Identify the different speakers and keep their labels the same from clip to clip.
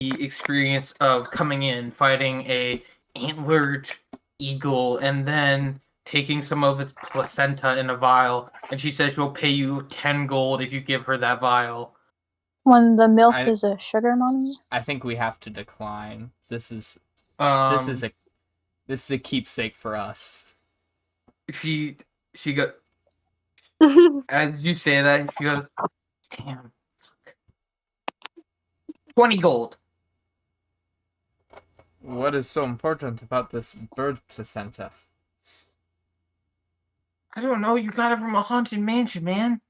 Speaker 1: the experience of coming in, fighting a antlered eagle, and then taking some of its placenta in a vial, and she says she'll pay you 10 gold if you give her that vial.
Speaker 2: When the milk is a sugar mommy?
Speaker 3: I think we have to decline. This is a keepsake for us.
Speaker 1: She got as you say that, she goes, damn. 20 gold.
Speaker 3: What is so important about this bird placenta?
Speaker 1: I don't know, you got it from a haunted mansion, man.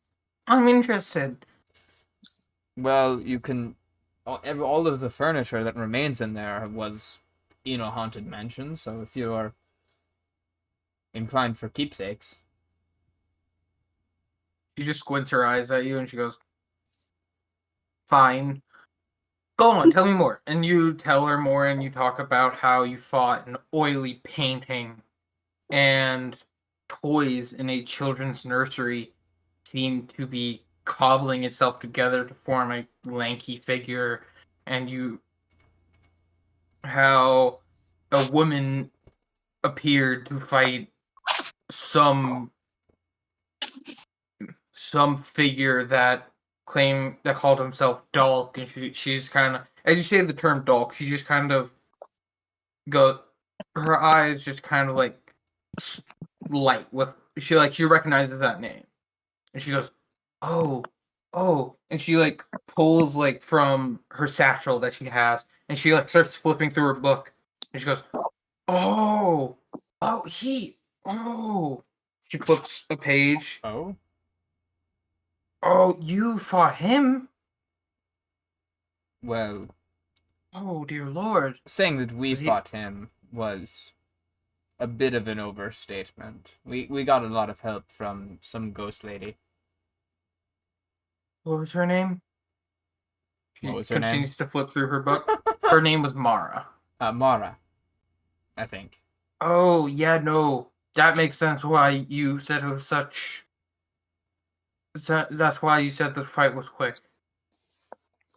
Speaker 1: I'm interested.
Speaker 3: Well, you can... All of the furniture that remains in there was in a haunted mansion, so if you are inclined for keepsakes...
Speaker 1: She just squints her eyes at you and she goes, fine. Go on, tell me more. And you tell her more and you talk about how you fought an oily painting and toys in a children's nursery seem to be cobbling itself together to form a lanky figure, and how a woman appeared to fight some figure that called himself Dalk, and she's kind of, as you say the term Dalk, she just kind of her eyes just kind of like light with she recognizes that name, and she goes, oh, and she like pulls like from her satchel that she has, and she like starts flipping through her book, and she goes, oh, oh, she flips a page. Oh, you fought him?
Speaker 3: Well...
Speaker 1: Oh, dear lord.
Speaker 3: Saying that we fought him was a bit of an overstatement. We got a lot of help from some ghost lady.
Speaker 1: What was her name?
Speaker 3: What was her name?
Speaker 1: Continues to flip through her book. Her name was Mara.
Speaker 3: Mara, I think.
Speaker 1: Oh, yeah, no. That makes sense why you said it was such... That's why you said the fight was quick.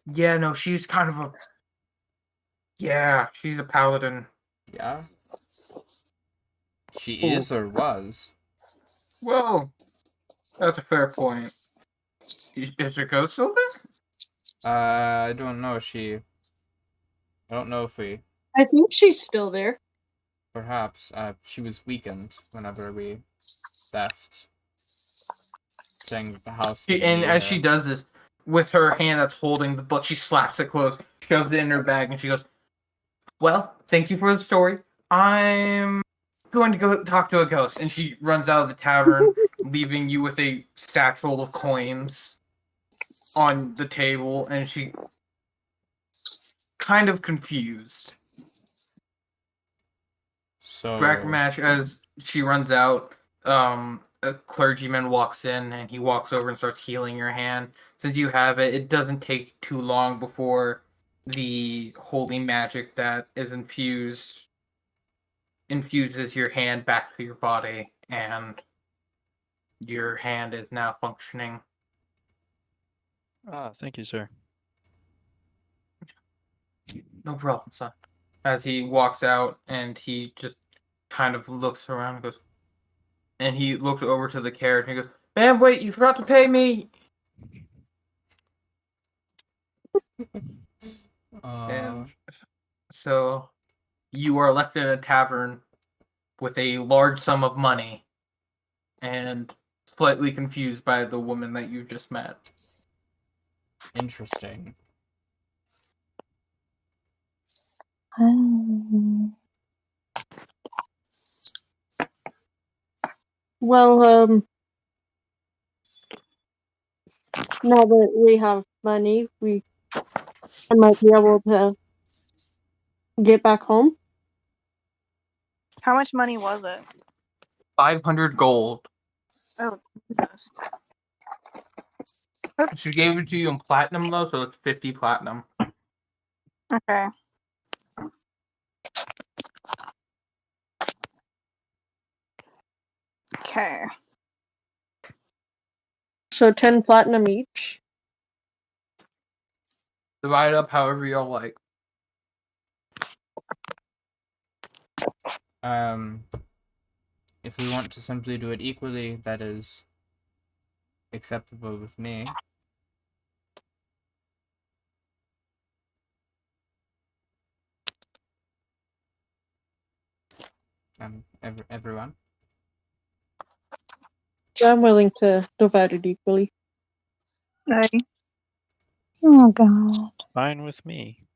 Speaker 1: Yeah, no, she's kind of a... Yeah, she's a paladin.
Speaker 3: Yeah? She is or was?
Speaker 1: Well, that's a fair point. Is her ghost still there?
Speaker 3: I don't know. I don't know if we...
Speaker 4: I think she's still there.
Speaker 3: Perhaps. She was weakened whenever we left. Saying the house...
Speaker 1: And as she does this, with her hand that's holding the book, she slaps it closed, shoves it in her bag, and she goes, well, thank you for the story. I'm going to go talk to a ghost. And she runs out of the tavern, leaving you with a satchel of coins on the table, and she kind of confused.
Speaker 3: So...
Speaker 1: Crack match, as she runs out, a clergyman walks in, and he walks over and starts healing your hand. Since you have it, it doesn't take too long before the holy magic that is infuses your hand back to your body, and your hand is now functioning.
Speaker 5: Thank you, sir.
Speaker 1: No problem, son. As he walks out, and he just kind of looks around and goes, and he looks over to the carriage and he goes, "Man, wait, you forgot to pay me!" And so you are left in a tavern with a large sum of money and slightly confused by the woman that you just met.
Speaker 3: Interesting.
Speaker 4: Well, now that we have money, I might be able to get back home.
Speaker 2: How much money was it?
Speaker 1: 500 gold.
Speaker 2: Oh, Jesus.
Speaker 1: She gave it to you in platinum, though, so it's 50 platinum.
Speaker 2: Okay. Okay.
Speaker 4: So 10 platinum each?
Speaker 1: Divide it up however y'all like.
Speaker 3: If we want to simply do it equally, that is acceptable with me. Everyone.
Speaker 4: I'm willing to divide it equally.
Speaker 2: Alrighty.
Speaker 5: Oh god.
Speaker 6: Fine with me.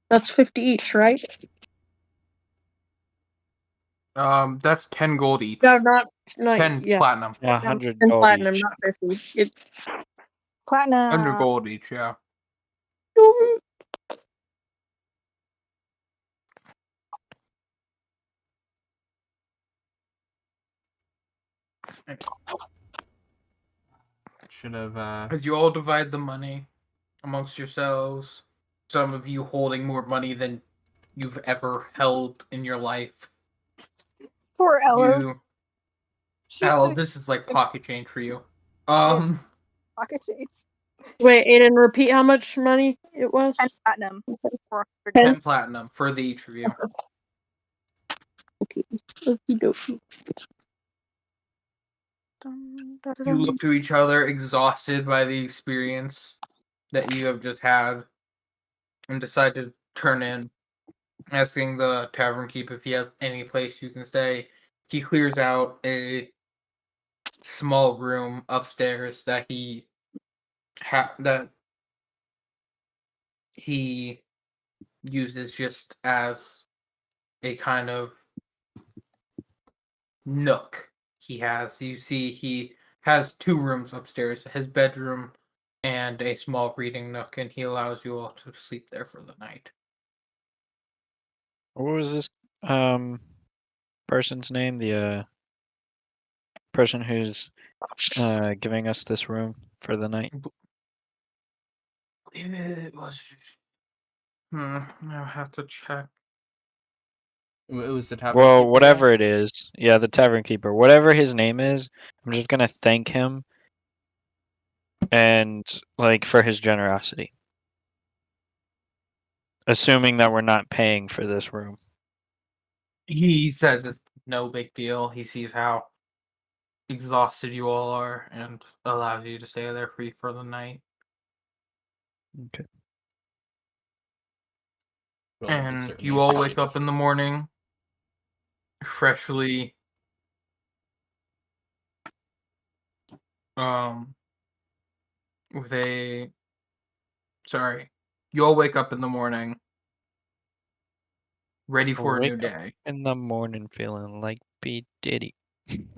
Speaker 4: That's 50 each, right?
Speaker 1: That's 10 gold each.
Speaker 4: No, not
Speaker 1: 10
Speaker 4: yeah.
Speaker 1: platinum.
Speaker 6: 100
Speaker 4: And
Speaker 6: gold
Speaker 4: platinum,
Speaker 6: each.
Speaker 4: not 50. It,
Speaker 2: Platinum.
Speaker 1: 100 gold each, yeah.
Speaker 3: Should have
Speaker 1: As you all divide the money amongst yourselves, some of you holding more money than you've ever held in your life.
Speaker 2: Poor Ella. She's
Speaker 1: Al, this is like pocket change for you.
Speaker 2: pocket change.
Speaker 4: wait, Aiden, repeat how much money it was?
Speaker 2: 10 platinum.
Speaker 1: 10 platinum for the each of you.
Speaker 4: Okay. Okie dokie.
Speaker 1: You look to each other, exhausted by the experience that you have just had, and decide to turn in, asking the tavern keep if he has any place you can stay. He clears out a small room upstairs that he uses just as a kind of nook. You see he has 2 rooms upstairs, his bedroom and a small reading nook, and he allows you all to sleep there for the night.
Speaker 6: What was this person's name? The person who's giving us this room for the night.
Speaker 1: It was I'll have to check.
Speaker 3: it was the tavern
Speaker 6: Well,
Speaker 3: keeper,
Speaker 6: whatever it is. Yeah, the tavern keeper. Whatever his name is, I'm just gonna thank him and like for his generosity. Assuming that we're not paying for this room.
Speaker 1: He says it's no big deal. He sees how exhausted you all are and allows you to stay there free for the night.
Speaker 6: Okay.
Speaker 3: Well, he
Speaker 1: And
Speaker 3: certainly
Speaker 1: you all wake
Speaker 3: appreciates
Speaker 1: up in the morning freshly with a sorry. You all wake up in the morning ready for a new
Speaker 6: Wake up
Speaker 1: day.
Speaker 6: in the morning feeling like B Diddy.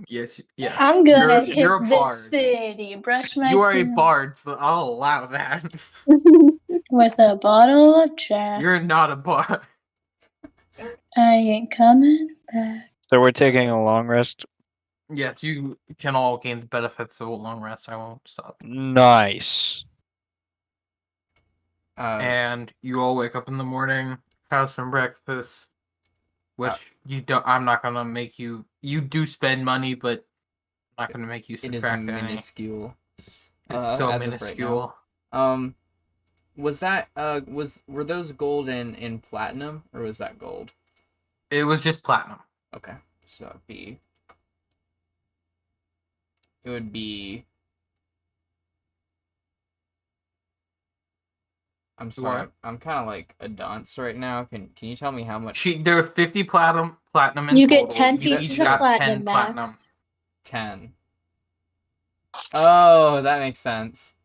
Speaker 1: Yes, yes.
Speaker 5: I'm gonna
Speaker 1: You're
Speaker 5: hit
Speaker 1: a
Speaker 5: this
Speaker 1: bard.
Speaker 5: city, brush my
Speaker 1: You are a
Speaker 5: teeth
Speaker 1: bard, so I'll allow that.
Speaker 5: with a bottle of Jack.
Speaker 1: You're not a bard.
Speaker 5: I ain't coming back.
Speaker 6: So we're taking a long rest.
Speaker 1: Yes, you can all gain the benefits of a long rest. I won't stop.
Speaker 6: Nice.
Speaker 1: And you all wake up in the morning, have some breakfast, which you don't. I'm not gonna make you. You do spend money, but I'm not gonna make you
Speaker 3: it is
Speaker 1: subtract any.
Speaker 3: minuscule.
Speaker 1: It's so
Speaker 3: as of right now.
Speaker 1: minuscule.
Speaker 3: Was that were those gold in platinum, or was that gold?
Speaker 1: It was just platinum.
Speaker 3: Okay, so it would be. I'm sorry,
Speaker 1: What?
Speaker 3: I'm kind of like a dunce right now. Can you tell me how much?
Speaker 1: There are 50 platinum in
Speaker 5: You
Speaker 1: total.
Speaker 5: get 10
Speaker 1: You
Speaker 5: pieces
Speaker 1: each
Speaker 5: of
Speaker 1: got
Speaker 5: platinum,
Speaker 1: 10 platinum.
Speaker 5: Max.
Speaker 3: 10. Oh, that makes sense.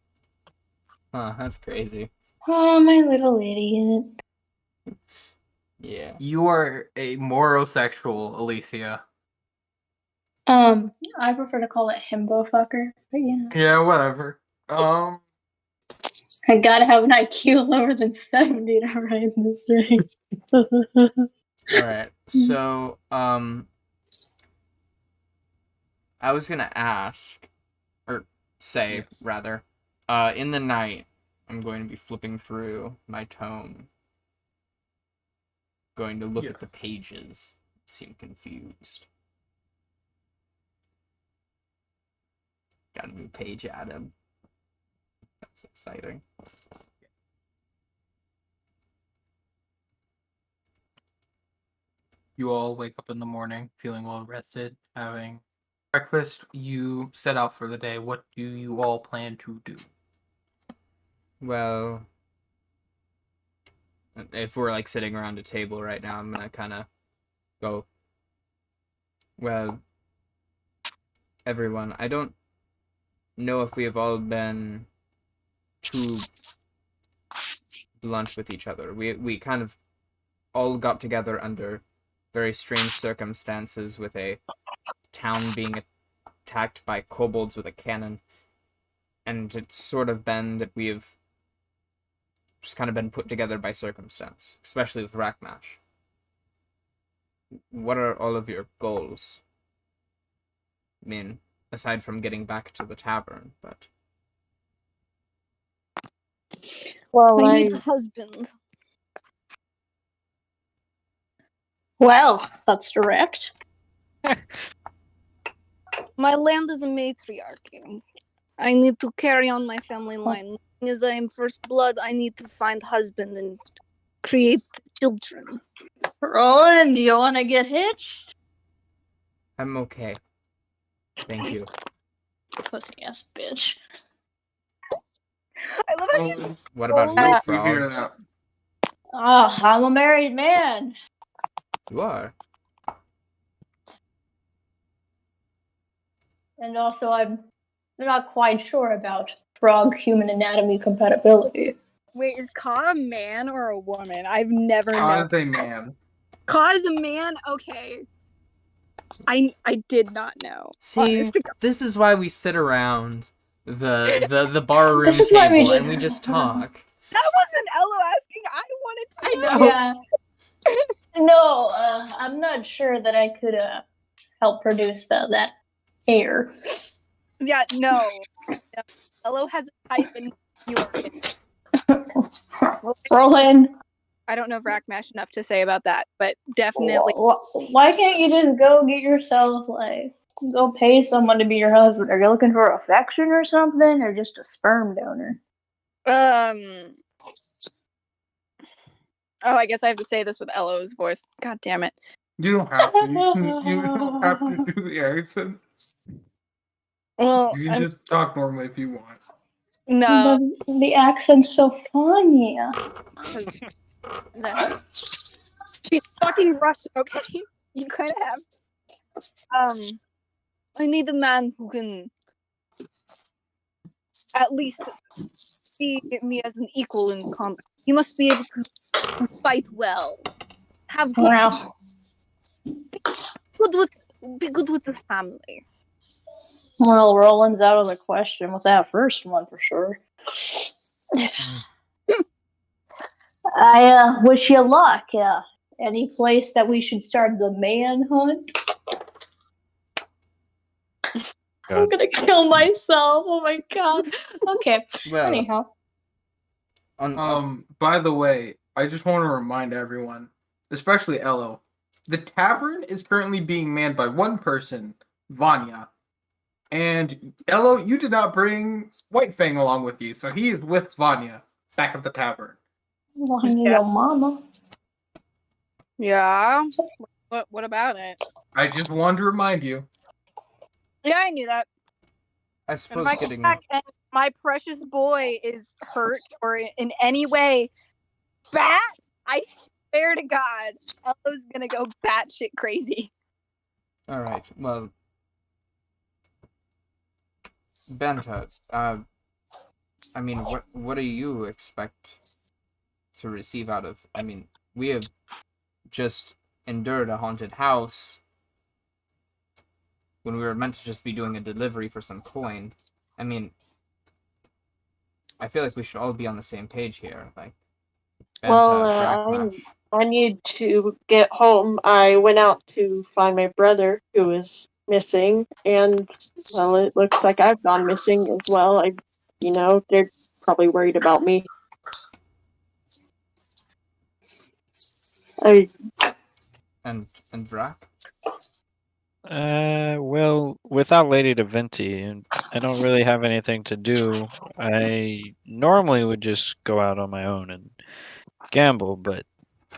Speaker 3: Huh, that's crazy.
Speaker 5: Oh, my little idiot.
Speaker 3: Yeah.
Speaker 1: You are a morosexual, Alicia.
Speaker 5: I prefer to call it himbo fucker, but yeah.
Speaker 1: Yeah, whatever.
Speaker 5: I gotta have an IQ lower than 70 to ride this ring.
Speaker 3: All right. So, I was gonna ask, or say
Speaker 1: Yes.
Speaker 3: rather, in the night, I'm going to be flipping through my tome, going to look at the
Speaker 1: Yes.
Speaker 3: pages. Seem confused. Got a new page added. That's exciting.
Speaker 1: You all wake up in the morning feeling well rested, having breakfast. You set out for the day. What do you all plan to do?
Speaker 3: Well, if we're like sitting around a table right now, I'm gonna kind of go. Well, everyone, I don't know if we have all been too blunt with each other. We kind of all got together under very strange circumstances, with a town being attacked by kobolds with a cannon, and it's sort of been that we have just kind of been put together by circumstance, especially with Rakmash. What are all of your goals? I mean, aside from getting back to the tavern, but
Speaker 4: Well,
Speaker 2: I
Speaker 4: I
Speaker 2: need a husband.
Speaker 5: Well, that's direct.
Speaker 2: My land is a matriarchy. I need to carry on my family line. As I am first blood, I need to find husband and create children.
Speaker 5: Roland, do you want to get hitched?
Speaker 3: I'm okay. Thank you.
Speaker 5: Pussy ass bitch.
Speaker 2: I love how you
Speaker 3: What about
Speaker 2: Roland?
Speaker 3: you,
Speaker 1: We
Speaker 3: Frog?
Speaker 1: figured it out.
Speaker 5: Oh, I'm a married man.
Speaker 3: You are.
Speaker 5: And also, I'm not quite sure about frog human anatomy compatibility.
Speaker 2: Wait, is Ka a man or a woman? I've never known.
Speaker 1: As a man.
Speaker 2: Ka is a man? Okay. I did not know.
Speaker 3: See,
Speaker 2: Honest to God.
Speaker 3: this is why we sit around the bar room
Speaker 5: This is why we
Speaker 3: table
Speaker 5: should-
Speaker 3: and we just talk.
Speaker 2: That wasn't Elo asking. I wanted to know.
Speaker 5: Yeah. No, I'm not sure that I could help produce that hair.
Speaker 2: Yeah, no. Elo has a type and you are it. Well,
Speaker 5: Roland,
Speaker 2: I don't know Vrakmash enough to say about that, but definitely.
Speaker 5: why can't you just go get yourself, like, go pay someone to be your husband? Are you looking for affection or something, or just a sperm donor?
Speaker 2: Oh, I guess I have to say this with Elo's voice. God damn it.
Speaker 1: You don't have to. You don't have to do the accent.
Speaker 2: Well,
Speaker 1: You can just talk normally if you want.
Speaker 2: no.
Speaker 5: The accent's so funny.
Speaker 2: She's fucking Russian, okay? You kind of have. I need a man who can at least see me as an equal in combat. He must be able to fight well. Have good,
Speaker 5: Wow.
Speaker 2: be good with the family.
Speaker 5: Well, Roland's out of the question with that first one for sure. I wish you luck. Any place that we should start the man hunt? I'm gonna kill myself. Oh my god. Okay.
Speaker 3: Well,
Speaker 5: Anyhow.
Speaker 1: By the way, I just want to remind everyone, especially Elo, the tavern is currently being manned by one person, Vanya. And Elo, you did not bring White Fang along with you, so he is with Vanya back at the tavern.
Speaker 5: Vanya, your mama.
Speaker 2: Yeah. What about it?
Speaker 1: I just wanted to remind you.
Speaker 2: Yeah, I knew that.
Speaker 3: I
Speaker 2: And
Speaker 3: suppose
Speaker 2: my
Speaker 3: getting
Speaker 2: my precious boy is hurt or in any way bat, I swear to God, Elo's gonna go batshit crazy.
Speaker 3: all right. Well, Benta, I mean, what do you expect to receive out of? I mean, we have just endured a haunted house when we were meant to just be doing a delivery for some coin. I mean, I feel like we should all be on the same page here. Like, Benta,
Speaker 4: Well,
Speaker 3: Rakmash.
Speaker 4: I need to get home. I went out to find my brother who was missing, and well, it looks like I've gone missing as well. They're probably worried about me. I
Speaker 3: and Vrak.
Speaker 6: Well, without Lady Da Vinci, and I don't really have anything to do. I normally would just go out on my own and gamble, but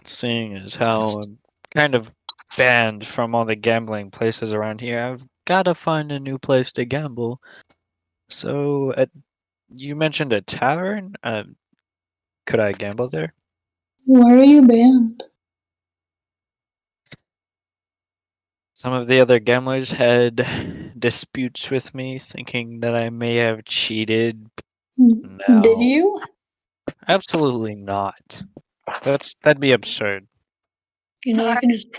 Speaker 6: seeing as how I'm kind of banned from all the gambling places around here. I've got to find a new place to gamble. So, you mentioned a tavern. Could I gamble there?
Speaker 5: Where are you banned?
Speaker 6: Some of the other gamblers had disputes with me, thinking that I may have cheated.
Speaker 5: Did
Speaker 6: No,
Speaker 5: you?
Speaker 6: absolutely not. That'd be absurd.
Speaker 5: You know, I can just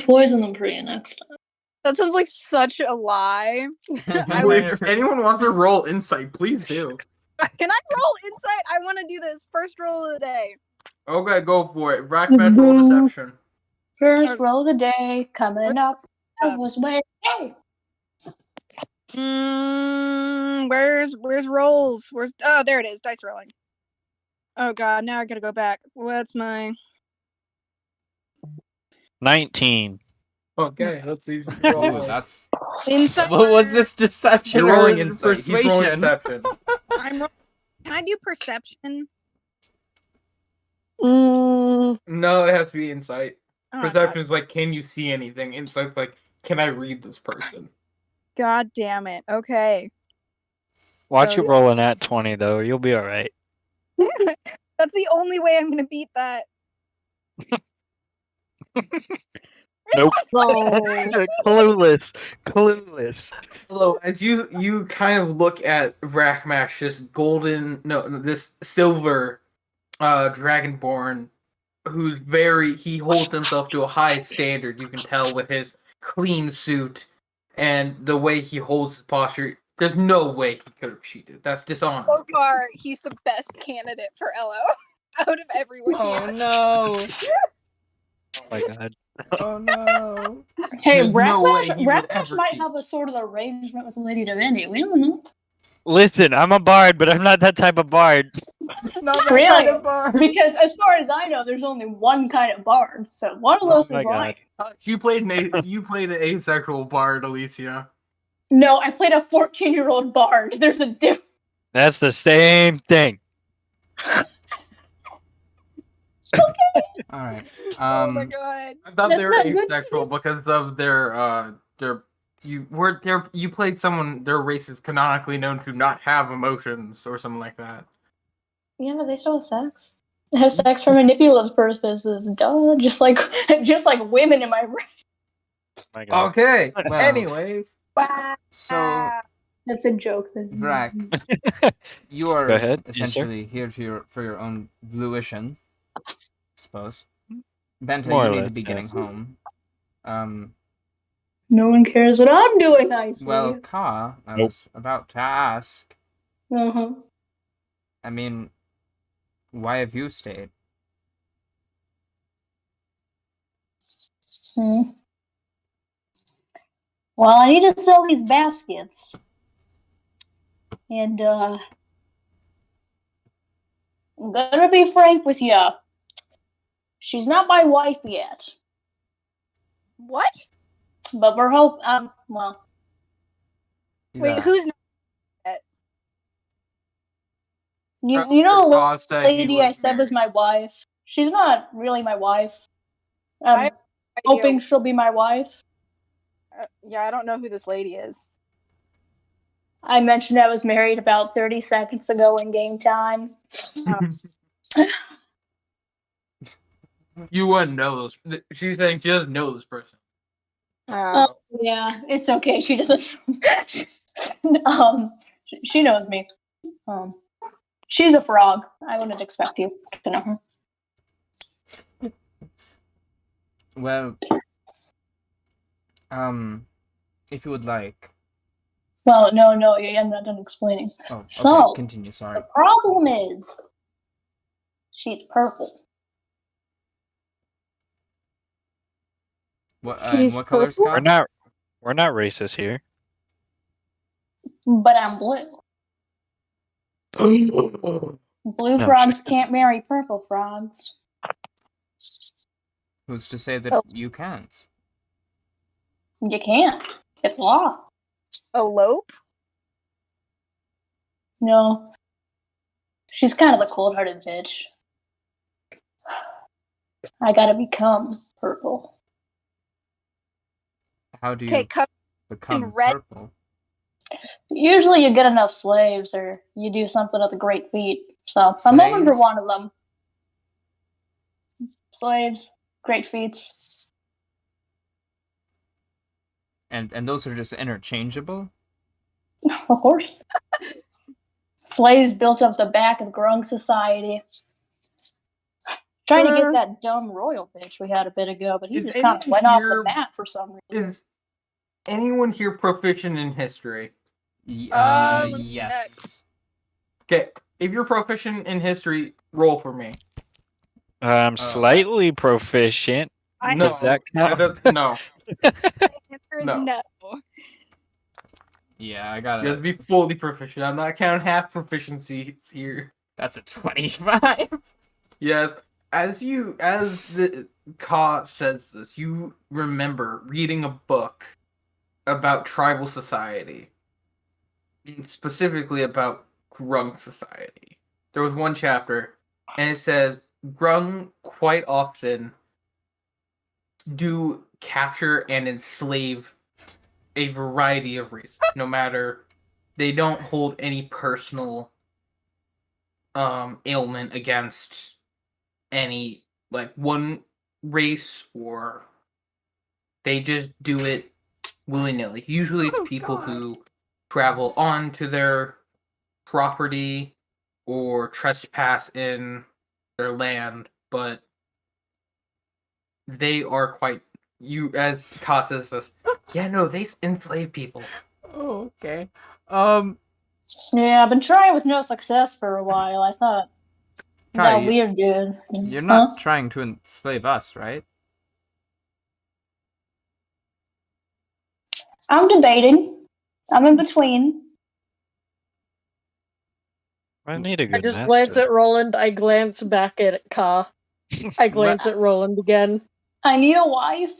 Speaker 5: poison them for you next time.
Speaker 2: That sounds like such a lie. I
Speaker 1: Wait, if anyone wants to roll insight, please do.
Speaker 2: Can I roll insight? I want to do this first roll of the day.
Speaker 1: Okay, go for it. Rack match roll deception.
Speaker 5: First roll of the day, coming up. I was way. Hey!
Speaker 2: Where's rolls? Oh, there it is. Dice rolling. Oh god, now I gotta go back. What's my
Speaker 6: 19.
Speaker 1: Okay, let's see.
Speaker 3: Ooh, that's.
Speaker 2: insight?
Speaker 3: What was this deception
Speaker 1: You're rolling
Speaker 3: or
Speaker 1: insight. He's rolling
Speaker 3: persuasion?
Speaker 1: deception.
Speaker 2: I'm roll- Can I do perception?
Speaker 1: No, it has to be insight.
Speaker 2: Oh,
Speaker 1: Perception is like, can you see anything? Insight's like, can I read this person?
Speaker 2: God damn it. Okay.
Speaker 6: Watch
Speaker 2: So
Speaker 6: you roll an at 20, though. You'll be alright.
Speaker 2: that's the only way I'm gonna beat that.
Speaker 6: Nope.
Speaker 4: No.
Speaker 6: Clueless. Clueless.
Speaker 1: Hello, as you kind of look at Rackmash, this silver dragonborn, he holds himself to a high standard, you can tell with his clean suit and the way he holds his posture. There's no way he could have cheated. That's dishonorable.
Speaker 2: So far, he's the best candidate for Elo out of everyone
Speaker 3: Oh
Speaker 2: here.
Speaker 3: no!
Speaker 6: Oh my god.
Speaker 3: Oh no!
Speaker 5: Hey,
Speaker 1: There's no way he would
Speaker 5: Rackmash
Speaker 1: ever
Speaker 5: might
Speaker 1: cheat.
Speaker 5: have a sort of arrangement with Lady Divinity. We don't know.
Speaker 6: Listen, I'm a bard, but I'm not that type of bard.
Speaker 3: Not that
Speaker 5: Really?
Speaker 3: kind of bar.
Speaker 5: Because as far as I know, there's only one kind of bard, so one of
Speaker 6: Oh
Speaker 5: those
Speaker 6: my
Speaker 5: is lying.
Speaker 6: god.
Speaker 1: You played an asexual bard, Alicia.
Speaker 5: No, I played a 14-year-old bard. There's a difference.
Speaker 6: That's the same thing.
Speaker 3: All right.
Speaker 2: Oh my god.
Speaker 1: I thought
Speaker 5: That's
Speaker 1: they were
Speaker 5: not good
Speaker 1: asexual because of you played someone their race is canonically known to not have emotions or something like that.
Speaker 5: Yeah, but they still have sex. They have sex for manipulative purposes. Duh. Just like women in my race.
Speaker 6: My god.
Speaker 1: Okay.
Speaker 3: Well,
Speaker 1: Anyways,
Speaker 3: So,
Speaker 5: That's a joke.
Speaker 3: Vrak, you are
Speaker 6: Go ahead. Yes, sir.
Speaker 3: essentially here for your own fruition, I suppose. Benta,
Speaker 6: More
Speaker 3: you
Speaker 6: or
Speaker 3: need to
Speaker 6: less,
Speaker 3: be getting
Speaker 6: yes.
Speaker 3: home.
Speaker 5: No one cares what I'm doing, I see.
Speaker 3: Well, Ka, I
Speaker 6: Nope.
Speaker 3: was about to ask.
Speaker 5: Uh-huh.
Speaker 3: I mean, why have you stayed?
Speaker 5: Hmm. Well, I need to sell these baskets. And, I'm gonna be frank with you. She's not my wife yet.
Speaker 2: What?
Speaker 5: But we're well,
Speaker 2: Wait,
Speaker 3: Yeah.
Speaker 2: who's not?
Speaker 5: you know the
Speaker 1: Costa, he
Speaker 5: lady I
Speaker 1: was
Speaker 5: said was my wife? She's not really my wife.
Speaker 2: I
Speaker 5: I'm
Speaker 2: have
Speaker 5: hoping she'll be my wife.
Speaker 2: Yeah, I don't know who this lady is.
Speaker 5: I mentioned I was married about 30 seconds ago in game time.
Speaker 1: You wouldn't know this. She's saying she doesn't know this person.
Speaker 5: Oh, yeah, it's okay. She doesn't. She knows me. She's a frog. I wouldn't expect you to know her.
Speaker 3: Well, if you would like.
Speaker 5: Well, no, I'm not done explaining.
Speaker 3: Oh, okay.
Speaker 5: So,
Speaker 3: Continue. Sorry.
Speaker 5: the problem is, she's purple.
Speaker 3: What?
Speaker 5: She's
Speaker 3: What color,
Speaker 5: purple?
Speaker 3: Scott?
Speaker 6: We're not racist here.
Speaker 5: But I'm blue. Blue
Speaker 6: No,
Speaker 5: frogs
Speaker 6: shit.
Speaker 5: can't marry purple frogs.
Speaker 3: Who's to say that
Speaker 2: Oh.
Speaker 3: you can't?
Speaker 5: You can't. It's law.
Speaker 2: Elope?
Speaker 5: No. She's kind of a cold-hearted bitch. I gotta become purple.
Speaker 3: How do
Speaker 2: Okay,
Speaker 3: you
Speaker 2: cover
Speaker 3: become
Speaker 2: red-
Speaker 3: purple?
Speaker 5: Usually you get enough slaves or you do something at the Great Feet. So I'm hoping for
Speaker 3: Slaves?
Speaker 5: one of them. Slaves, Great Feats.
Speaker 3: And those are just interchangeable?
Speaker 5: Of course. Slaves built up the back of the growing society. Trying to get that dumb royal bitch we had a bit ago, but he
Speaker 1: Is
Speaker 5: just kind of
Speaker 1: anyone
Speaker 5: went off the
Speaker 1: here-
Speaker 5: map for some reason.
Speaker 1: Is anyone here proficient in history?
Speaker 2: let me
Speaker 3: Yes.
Speaker 1: Okay, if you're proficient in history, roll for me.
Speaker 6: I'm slightly proficient.
Speaker 2: I
Speaker 1: No,
Speaker 6: Does that count?
Speaker 1: no.
Speaker 2: The answer is
Speaker 1: No.
Speaker 2: no.
Speaker 3: Yeah, I
Speaker 1: You
Speaker 3: got
Speaker 1: have to be fully proficient. I'm not counting half proficiency here.
Speaker 3: That's a 25.
Speaker 1: Yes, as the Ka says this, you remember reading a book about tribal society, specifically about Grung society. There was one chapter, and it says Grung quite often do capture and enslave a variety of races. No matter, they don't hold any personal ailment against any like one race, or they just do it willy-nilly. Usually it's people who travel onto their property or trespass in their land, but they are quite, you as Casa says, yeah, no, they enslave people.
Speaker 3: Oh, okay.
Speaker 5: Yeah, I've been trying with no success for a while. I thought
Speaker 3: Kai,
Speaker 5: that weird dude.
Speaker 3: you're
Speaker 5: Huh?
Speaker 3: not trying to enslave us, right?
Speaker 5: I'm debating. I'm in between.
Speaker 6: I need a
Speaker 4: I
Speaker 6: good
Speaker 4: just
Speaker 6: master.
Speaker 4: glance at Roland. I glance back at Ka. I glance at Roland again.
Speaker 5: I need a wife.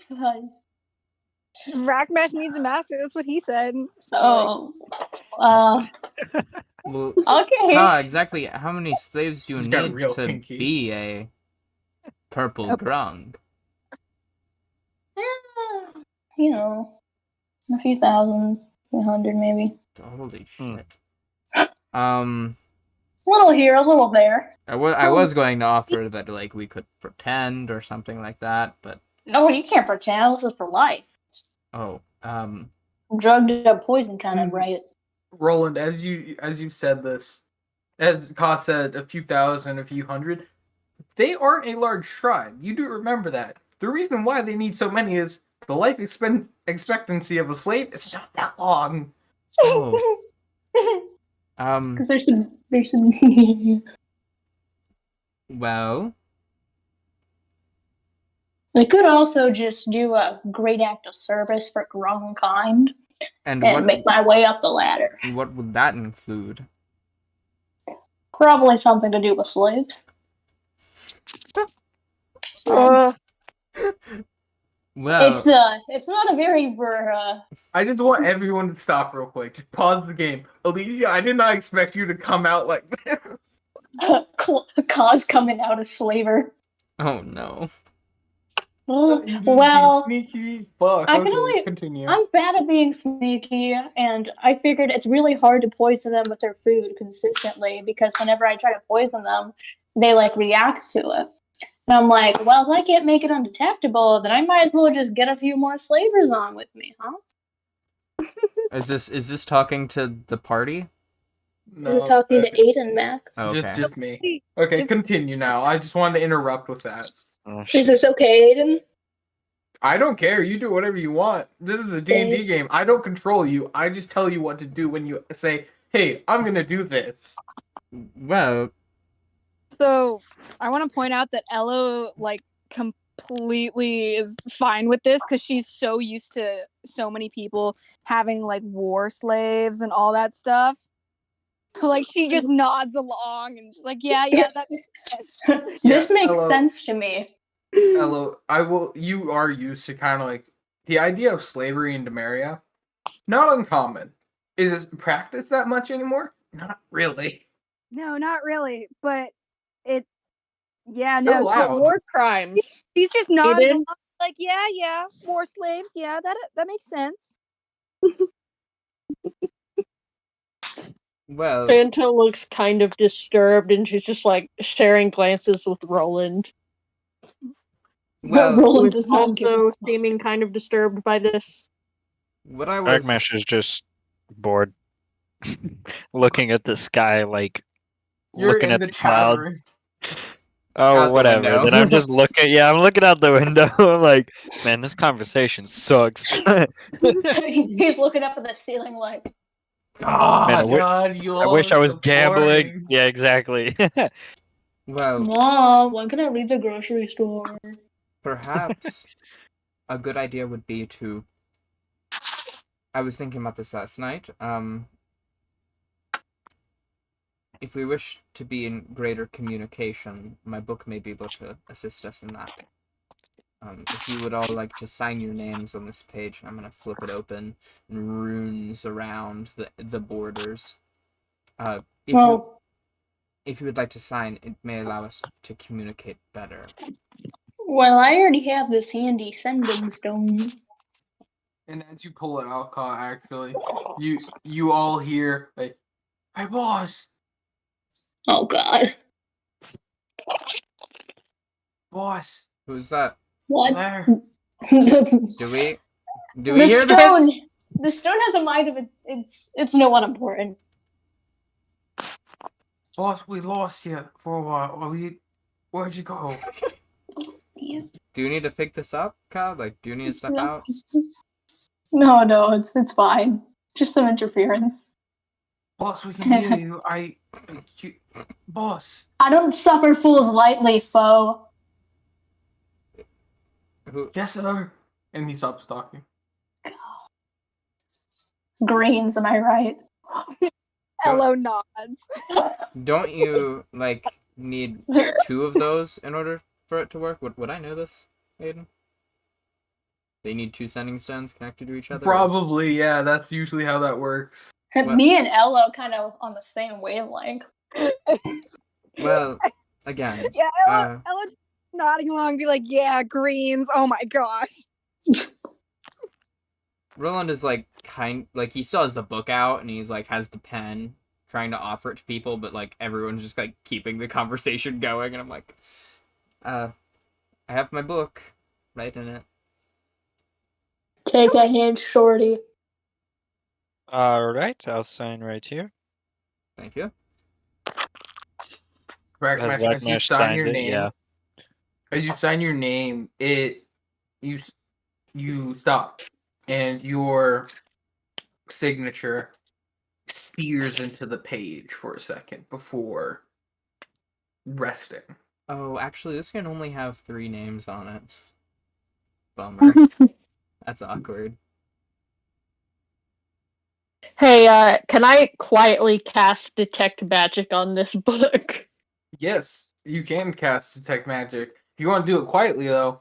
Speaker 2: Rackmash needs a master. That's what he said. So,
Speaker 5: Oh,
Speaker 3: Well,
Speaker 5: okay.
Speaker 3: Ka, exactly how many slaves do you
Speaker 1: Just got
Speaker 3: need
Speaker 1: real
Speaker 3: to
Speaker 1: kinky.
Speaker 3: be a purple
Speaker 2: Oh.
Speaker 3: grung?
Speaker 5: You know, a few thousand, 100 maybe.
Speaker 3: Holy
Speaker 6: Hmm.
Speaker 3: shit.
Speaker 5: A little here, a little there.
Speaker 3: I was going to offer that like we could pretend or something like that, but
Speaker 5: No, you can't pretend. This is for life.
Speaker 3: oh,
Speaker 5: Drugged up poison kind of
Speaker 1: Mhm.
Speaker 5: right.
Speaker 1: Roland, as you said this, as Ka said, a few thousand, a few hundred, they aren't a large tribe. You do remember that. The reason why they need so many is the life expectancy of a slave is not that long.
Speaker 3: oh,
Speaker 5: Because there's some.
Speaker 3: well,
Speaker 5: They could also just do a great act of service for grown kind
Speaker 3: and
Speaker 5: and make my way up the ladder.
Speaker 3: what would that include?
Speaker 5: Probably something to do with slaves.
Speaker 3: Well,
Speaker 5: It's not a very
Speaker 1: I just want everyone to stop real quick. Just pause the game. Alicia, I did not expect you to come out like that.
Speaker 5: cause coming out as slaver.
Speaker 3: oh no.
Speaker 1: You just
Speaker 5: Well,
Speaker 1: being sneaky. Fuck.
Speaker 5: I can
Speaker 1: Okay,
Speaker 5: only-
Speaker 1: continue.
Speaker 5: I'm bad at being sneaky, and I figured it's really hard to poison them with their food consistently because whenever I try to poison them, they like react to it. And I'm like, well, if I can't make it undetectable, then I might as well just get a few more slavers on with me, huh?
Speaker 3: Is this talking to the party?
Speaker 5: I was talking to Aiden Max.
Speaker 3: Oh, okay.
Speaker 1: Just me. Okay, continue now. I just wanted to interrupt with that.
Speaker 6: Oh,
Speaker 5: Is
Speaker 6: shit.
Speaker 5: this okay, Aiden?
Speaker 1: I don't care. You do whatever you want. This is a D&D
Speaker 5: Yes.
Speaker 1: game. I don't control you. I just tell you what to do when you say, "Hey, I'm gonna do this."
Speaker 3: Well,
Speaker 2: so I want to point out that Ella like completely is fine with this because she's so used to so many people having like war slaves and all that stuff. So like she just nods along and she's like, yeah, that's
Speaker 5: This
Speaker 1: Yeah,
Speaker 5: makes
Speaker 1: hello.
Speaker 5: sense to me.
Speaker 1: Hello, you are used to kind of like the idea of slavery in Demaria. Not uncommon. Is it practiced that much anymore? Not really.
Speaker 2: no, not really, but it, yeah,
Speaker 1: Still
Speaker 2: no.
Speaker 1: loud.
Speaker 4: War crimes.
Speaker 2: She's just nodding
Speaker 4: Aiden?
Speaker 2: along Like, yeah, war slaves. Yeah, that makes sense.
Speaker 3: Well,
Speaker 4: Fanta looks kind of disturbed, and she's just like sharing glances with Roland,
Speaker 3: well,
Speaker 4: who
Speaker 5: Roland
Speaker 4: is
Speaker 5: does not give
Speaker 4: also
Speaker 5: a fuck.
Speaker 4: seeming kind of disturbed by this.
Speaker 3: what I was
Speaker 6: Argmash is just bored, looking at the sky, like
Speaker 1: You're
Speaker 6: looking
Speaker 1: in
Speaker 6: at
Speaker 1: the
Speaker 6: the clouds.
Speaker 1: tavern.
Speaker 6: Oh,
Speaker 3: out the
Speaker 6: whatever.
Speaker 3: window.
Speaker 6: Then I'm just looking. Yeah, I'm looking out the window. I'm like, man, this conversation sucks. Man,
Speaker 5: He's looking up at the ceiling like,
Speaker 6: I,
Speaker 3: God.
Speaker 1: God, you
Speaker 6: I
Speaker 1: all
Speaker 6: wish
Speaker 1: are
Speaker 6: I was
Speaker 1: so
Speaker 6: gambling.
Speaker 1: boring.
Speaker 6: Yeah, exactly.
Speaker 3: Well,
Speaker 5: Mom, when can I leave the grocery store?
Speaker 3: perhaps a good idea would be to. I was thinking about this last night. If we wish to be in greater communication, my book may be able to assist us in that. If you would all like to sign your names on this page, I'm gonna flip it open, and runes around the borders. If you
Speaker 5: Well,
Speaker 3: if you would like to sign, it may allow us to communicate better.
Speaker 5: I already have this handy sending stone.
Speaker 1: And as you pull it out, Ka, actually, you all hear like, "Hey, boss,
Speaker 5: Oh God,
Speaker 1: boss,
Speaker 3: Who's that?
Speaker 5: what?
Speaker 1: there,
Speaker 5: the
Speaker 3: Do we hear
Speaker 5: stone.
Speaker 3: this?
Speaker 5: The stone has a mind of it. It's no unimportant.
Speaker 1: boss, we lost you for a while. Where'd you go?
Speaker 5: Yeah.
Speaker 3: Do you need to pick this up, Kyle? Like, do you need to step
Speaker 5: No.
Speaker 3: out?
Speaker 5: No, it's fine. Just some interference.
Speaker 1: Boss, we can hear you. Boss,
Speaker 5: I don't suffer fools lightly, foe.
Speaker 3: Who?
Speaker 1: yes, sir." And he stops talking.
Speaker 5: Greens, am I right?
Speaker 2: Elo nods.
Speaker 3: Don't you like need two of those in order for it to work? Would I know this, Aiden? They need two sending stones connected to each other.
Speaker 1: Probably, yeah. That's usually how that works.
Speaker 3: Well-
Speaker 5: Me and Elo kind of on the same wavelength.
Speaker 3: Well, again,
Speaker 2: Yeah, Ella just nodding along, be like, yeah, greens. Oh my gosh.
Speaker 3: Roland is like he still has the book out and he's like has the pen trying to offer it to people, but like everyone's just like keeping the conversation going, and I'm like, I have my book right in it.
Speaker 5: Take a hint, shorty.
Speaker 6: All right, I'll sign right here.
Speaker 3: Thank you.
Speaker 1: Correct,
Speaker 6: Has
Speaker 1: Mash. As you
Speaker 6: Wagmash
Speaker 1: sign
Speaker 6: signed
Speaker 1: your
Speaker 6: it?
Speaker 1: name,
Speaker 6: Yeah.
Speaker 1: as you sign your name, you stop, and your signature steers into the page for a second before resting.
Speaker 3: Oh, actually, this can only have 3 names on it. Bummer. That's awkward.
Speaker 4: Hey, can I quietly cast Detect Magic on this book?
Speaker 1: Yes, you can cast Detect Magic. If you want to do it quietly, though,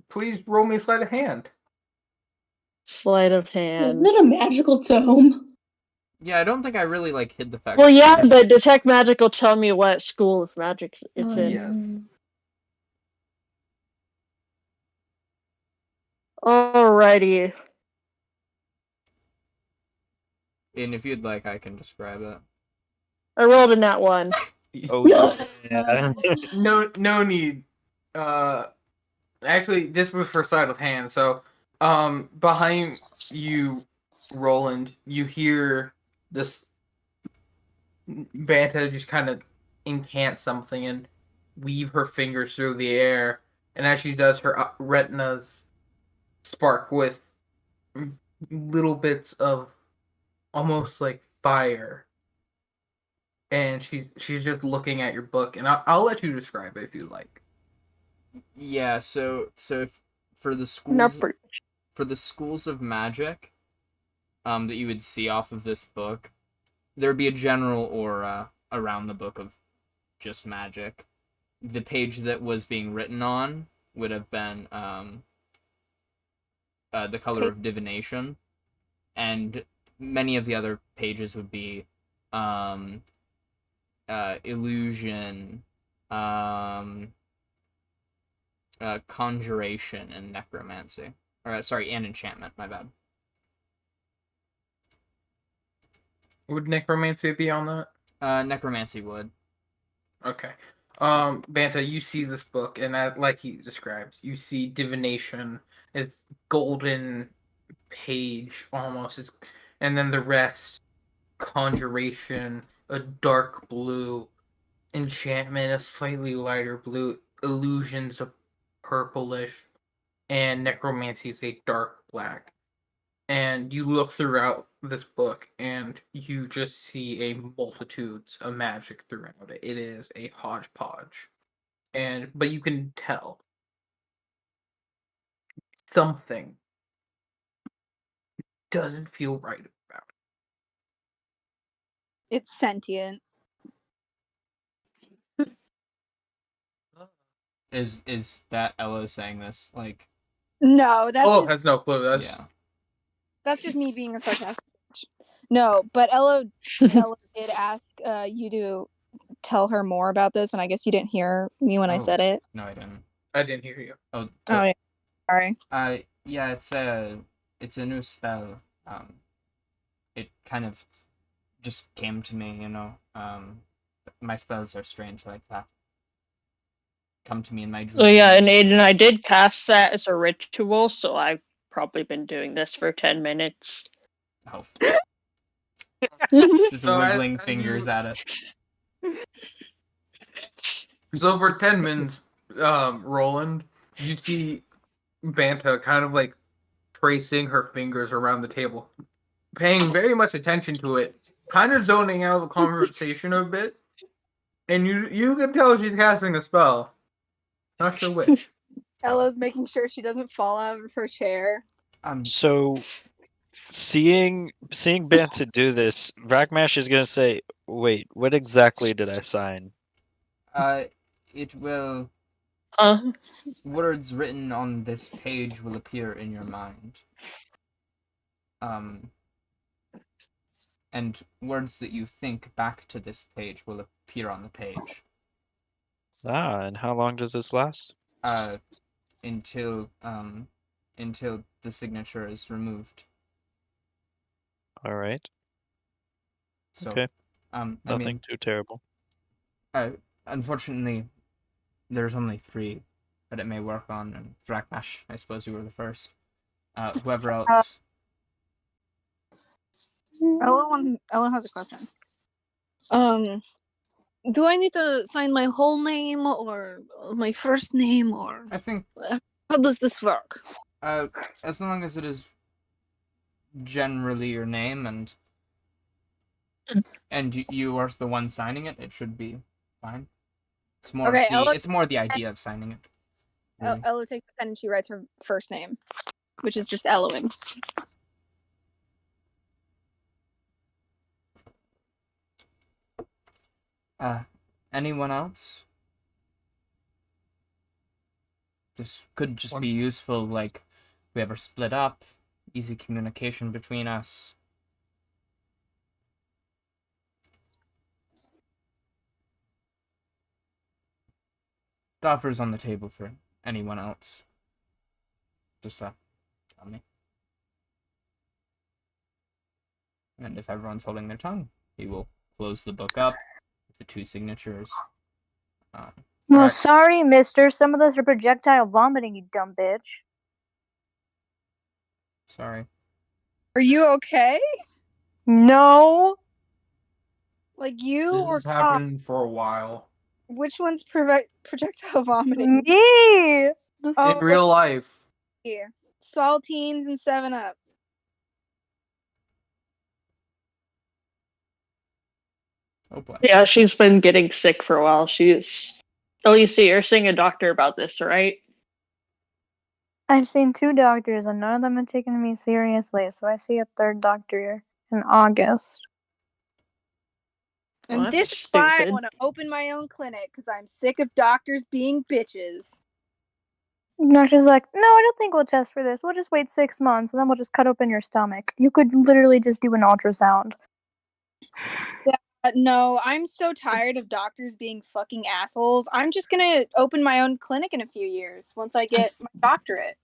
Speaker 1: please roll me a sleight of hand.
Speaker 4: Sleight of
Speaker 5: Isn't
Speaker 4: hand.
Speaker 5: it a magical tome?
Speaker 3: Yeah, I don't think I really like hid the fact.
Speaker 4: Well, yeah, but Detect Magic will tell me what school of magic it's in.
Speaker 1: Yes.
Speaker 4: Alrighty.
Speaker 3: And if you'd like, I can describe it.
Speaker 4: I rolled a nat 1.
Speaker 6: Oh yeah.
Speaker 1: No need. Actually, this was for sleight of hand. So, behind you, Roland, you hear this Banta just kind of incant something and weave her fingers through the air, and as she does, her retinas spark with little bits of almost like fire, and she's just looking at your book, and I'll let you describe it if you like.
Speaker 3: Yeah, so if, for the
Speaker 4: Not
Speaker 3: schools
Speaker 4: pretty.
Speaker 3: for the schools of magic, that you would see off of this book, there'd be a general aura around the book of just magic. The page that was being written on would have been the color of divination, and many of the other pages would be illusion, conjuration and necromancy. Or sorry, and enchantment. My bad.
Speaker 1: Would necromancy be on that?
Speaker 3: Necromancy would.
Speaker 1: Okay. Banta, you see this book, and like he describes, you see divination, it's golden page almost, and then the rest, conjuration, a dark blue, enchantment, a slightly lighter blue, illusions, a purplish, and necromancy is a dark black. And you look throughout this book, and you just see a multitudes of magic throughout it. It is a hodgepodge, but you can tell something doesn't feel right about
Speaker 2: It's sentient.
Speaker 3: Is that Elo saying this? Like,
Speaker 2: No,
Speaker 1: it.
Speaker 2: that's
Speaker 1: Oh,
Speaker 2: just,
Speaker 1: has no clue.
Speaker 3: yeah.
Speaker 2: that's just me being a sarcastic. No, but Ella did ask you to tell her more about this, and I guess you didn't hear me when I
Speaker 3: Oh.
Speaker 2: said it.
Speaker 3: No, I didn't.
Speaker 1: I didn't hear you.
Speaker 3: Oh,
Speaker 2: Oh, yeah. Sorry.
Speaker 3: yeah, it's a new spell. It kind of just came to me, you know. My spells are strange like that. Come to me in my dreams.
Speaker 4: Oh yeah, and Aiden, I did cast that as a ritual, so I've probably been doing this for 10 minutes.
Speaker 3: Oh,
Speaker 4: Mhm.
Speaker 3: just
Speaker 1: So
Speaker 3: wiggling
Speaker 1: as
Speaker 3: fingers
Speaker 1: you-
Speaker 3: at it.
Speaker 1: So for 10 minutes, Roland, you see Banta kind of like tracing her fingers around the table, paying very much attention to it, kind of zoning out the conversation a bit, and you can tell she's casting a spell. Not sure which.
Speaker 2: Ella's making sure she doesn't fall out of her chair.
Speaker 6: So, seeing Banta do this, Ragmash is gonna say, "Wait, what exactly did I sign?"
Speaker 3: It will.
Speaker 4: Uh,
Speaker 3: Words written on this page will appear in your mind. And words that you think back to this page will appear on the page.
Speaker 6: Ah, and how long does this last?
Speaker 3: Until the signature is removed.
Speaker 6: All right.
Speaker 3: So,
Speaker 6: Okay.
Speaker 3: I
Speaker 6: Nothing
Speaker 3: mean,
Speaker 6: too terrible.
Speaker 3: unfortunately, there's only 3 that it may work on, and Drakmash, I suppose you were the first. Whoever else.
Speaker 2: Ella has a question. Do I need to sign my whole name or my first name, or
Speaker 3: I think,
Speaker 2: how does this work?
Speaker 3: as long as it is generally your name and you are the one signing it, it should be fine. It's more
Speaker 2: Okay,
Speaker 3: it's more the idea of signing it. Really.
Speaker 2: Ella takes the pen and she writes her first name, which is just Eloing.
Speaker 3: Anyone else? This could just be useful, like, if we ever split up, easy communication between us. The offer's on the table for anyone else. Just tell me. And if everyone's holding their tongue, we will close the book up with the 2 signatures.
Speaker 7: Well,
Speaker 1: Alright.
Speaker 7: sorry, mister. Some of those are projectile vomiting, you dumb bitch.
Speaker 3: Sorry.
Speaker 2: Are you okay?
Speaker 7: No.
Speaker 2: Like you
Speaker 1: This
Speaker 2: or
Speaker 1: has happened for a while.
Speaker 2: which one's projectile vomiting?
Speaker 7: Me.
Speaker 2: Oh,
Speaker 1: In real life.
Speaker 2: here. Saltines and 7-Up.
Speaker 3: Oh boy.
Speaker 4: yeah, she's been getting sick for a while. Elisa, you're seeing a doctor about this, right?
Speaker 7: I've seen 2 doctors and none of them have taken me seriously, so I see a 3rd doctor in August.
Speaker 2: And
Speaker 4: Well,
Speaker 2: this
Speaker 4: that's
Speaker 2: is why I
Speaker 4: stupid.
Speaker 2: want to open my own clinic, because I'm sick of doctors being bitches.
Speaker 7: Doctor's like, no, I don't think we'll test for this. We'll just wait 6 months and then we'll just cut open your stomach. You could literally just do an ultrasound.
Speaker 2: Yeah, No, I'm so tired of doctors being fucking assholes. I'm just gonna open my own clinic in a few years once I get my doctorate.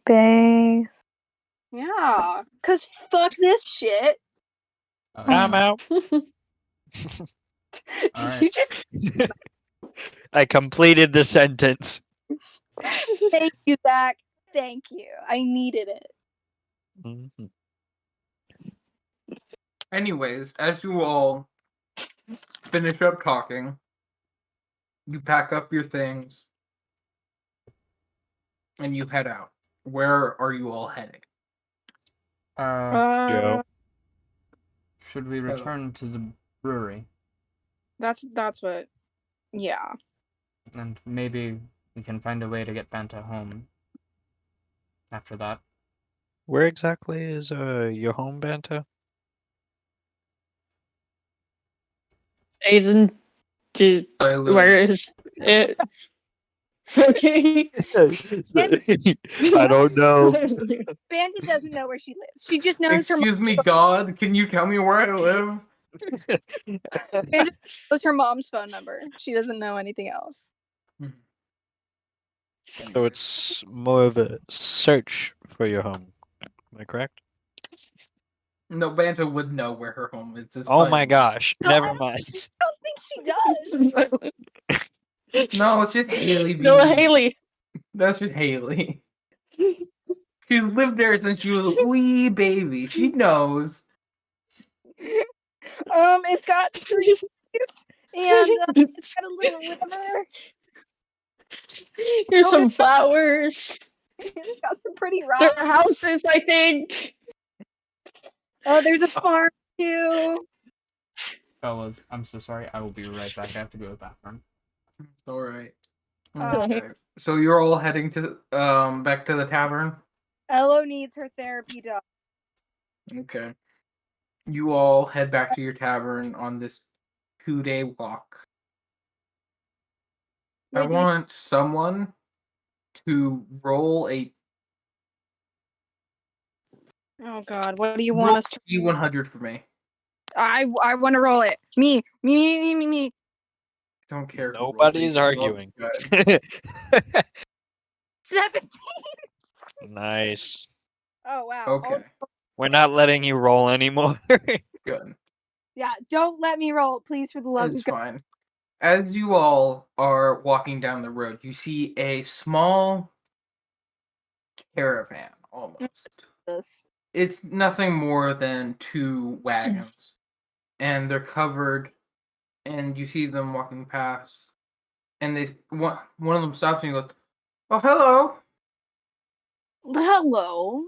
Speaker 7: Base.
Speaker 2: Yeah, cause fuck this shit.
Speaker 6: I'm out.
Speaker 2: Did
Speaker 3: Alright.
Speaker 2: you just
Speaker 6: I completed the sentence.
Speaker 2: thank you, Zach? Thank you. I needed it.
Speaker 6: Mhm.
Speaker 1: Anyways, as you all finish up talking, you pack up your things and you head out. Where are you all heading?
Speaker 6: Joe.
Speaker 3: Should we return to the brewery?
Speaker 2: That's what. Yeah.
Speaker 3: And maybe we can find a way to get Banta home after that.
Speaker 6: Where exactly is your home, Banta?
Speaker 4: Aiden,
Speaker 1: I live
Speaker 4: where is it? Okay.
Speaker 6: I don't know.
Speaker 2: Bandit doesn't know where she lives. She just knows her
Speaker 1: Excuse me, God, can you tell me where I live?
Speaker 2: Bandit knows her mom's phone number. She doesn't know anything else.
Speaker 6: So it's more of a search for your home. Am I correct?
Speaker 1: No, Banta would know where her home is. It's
Speaker 6: Oh my
Speaker 1: titled-
Speaker 6: gosh.
Speaker 2: No, I
Speaker 6: Never
Speaker 2: don't-
Speaker 6: mind.
Speaker 2: I don't think she does.
Speaker 1: No, it's just Haley.
Speaker 4: No, Haley.
Speaker 1: That's just Haley. She's lived there since she was a wee baby. She knows.
Speaker 2: It's got trees and it's got a little river.
Speaker 4: Here's
Speaker 2: Oh,
Speaker 4: some flowers.
Speaker 2: It's got some pretty
Speaker 4: There
Speaker 2: rocks.
Speaker 4: are houses, I think.
Speaker 2: Oh, there's a farm too.
Speaker 3: Fellas, I'm so sorry. I will be right back. I have to go to the bathroom.
Speaker 1: All right.
Speaker 2: Oh.
Speaker 1: Okay. So you're all heading to back to the tavern.
Speaker 2: Elo needs her therapy done.
Speaker 1: Okay. You all head back to your tavern on this 2-day walk. I
Speaker 2: Wait, do
Speaker 1: want someone to roll a
Speaker 2: oh God, what do you want us to?
Speaker 1: D100 for me.
Speaker 2: I want to roll it. Me.
Speaker 1: Don't care. who rolls
Speaker 6: Nobody's
Speaker 1: it,
Speaker 6: arguing.
Speaker 1: good.
Speaker 2: 17.
Speaker 6: Nice.
Speaker 2: Oh wow.
Speaker 1: Okay.
Speaker 6: We're not letting you roll anymore.
Speaker 1: Good.
Speaker 2: Yeah, don't let me roll, please, for the love
Speaker 1: It's
Speaker 2: of God.
Speaker 1: fine. As you all are walking down the road, you see a small caravan almost. It's nothing more than 2 wagons. And they're covered, and you see them walking past. And one of them stops and he goes, "Oh, hello.
Speaker 2: Hello.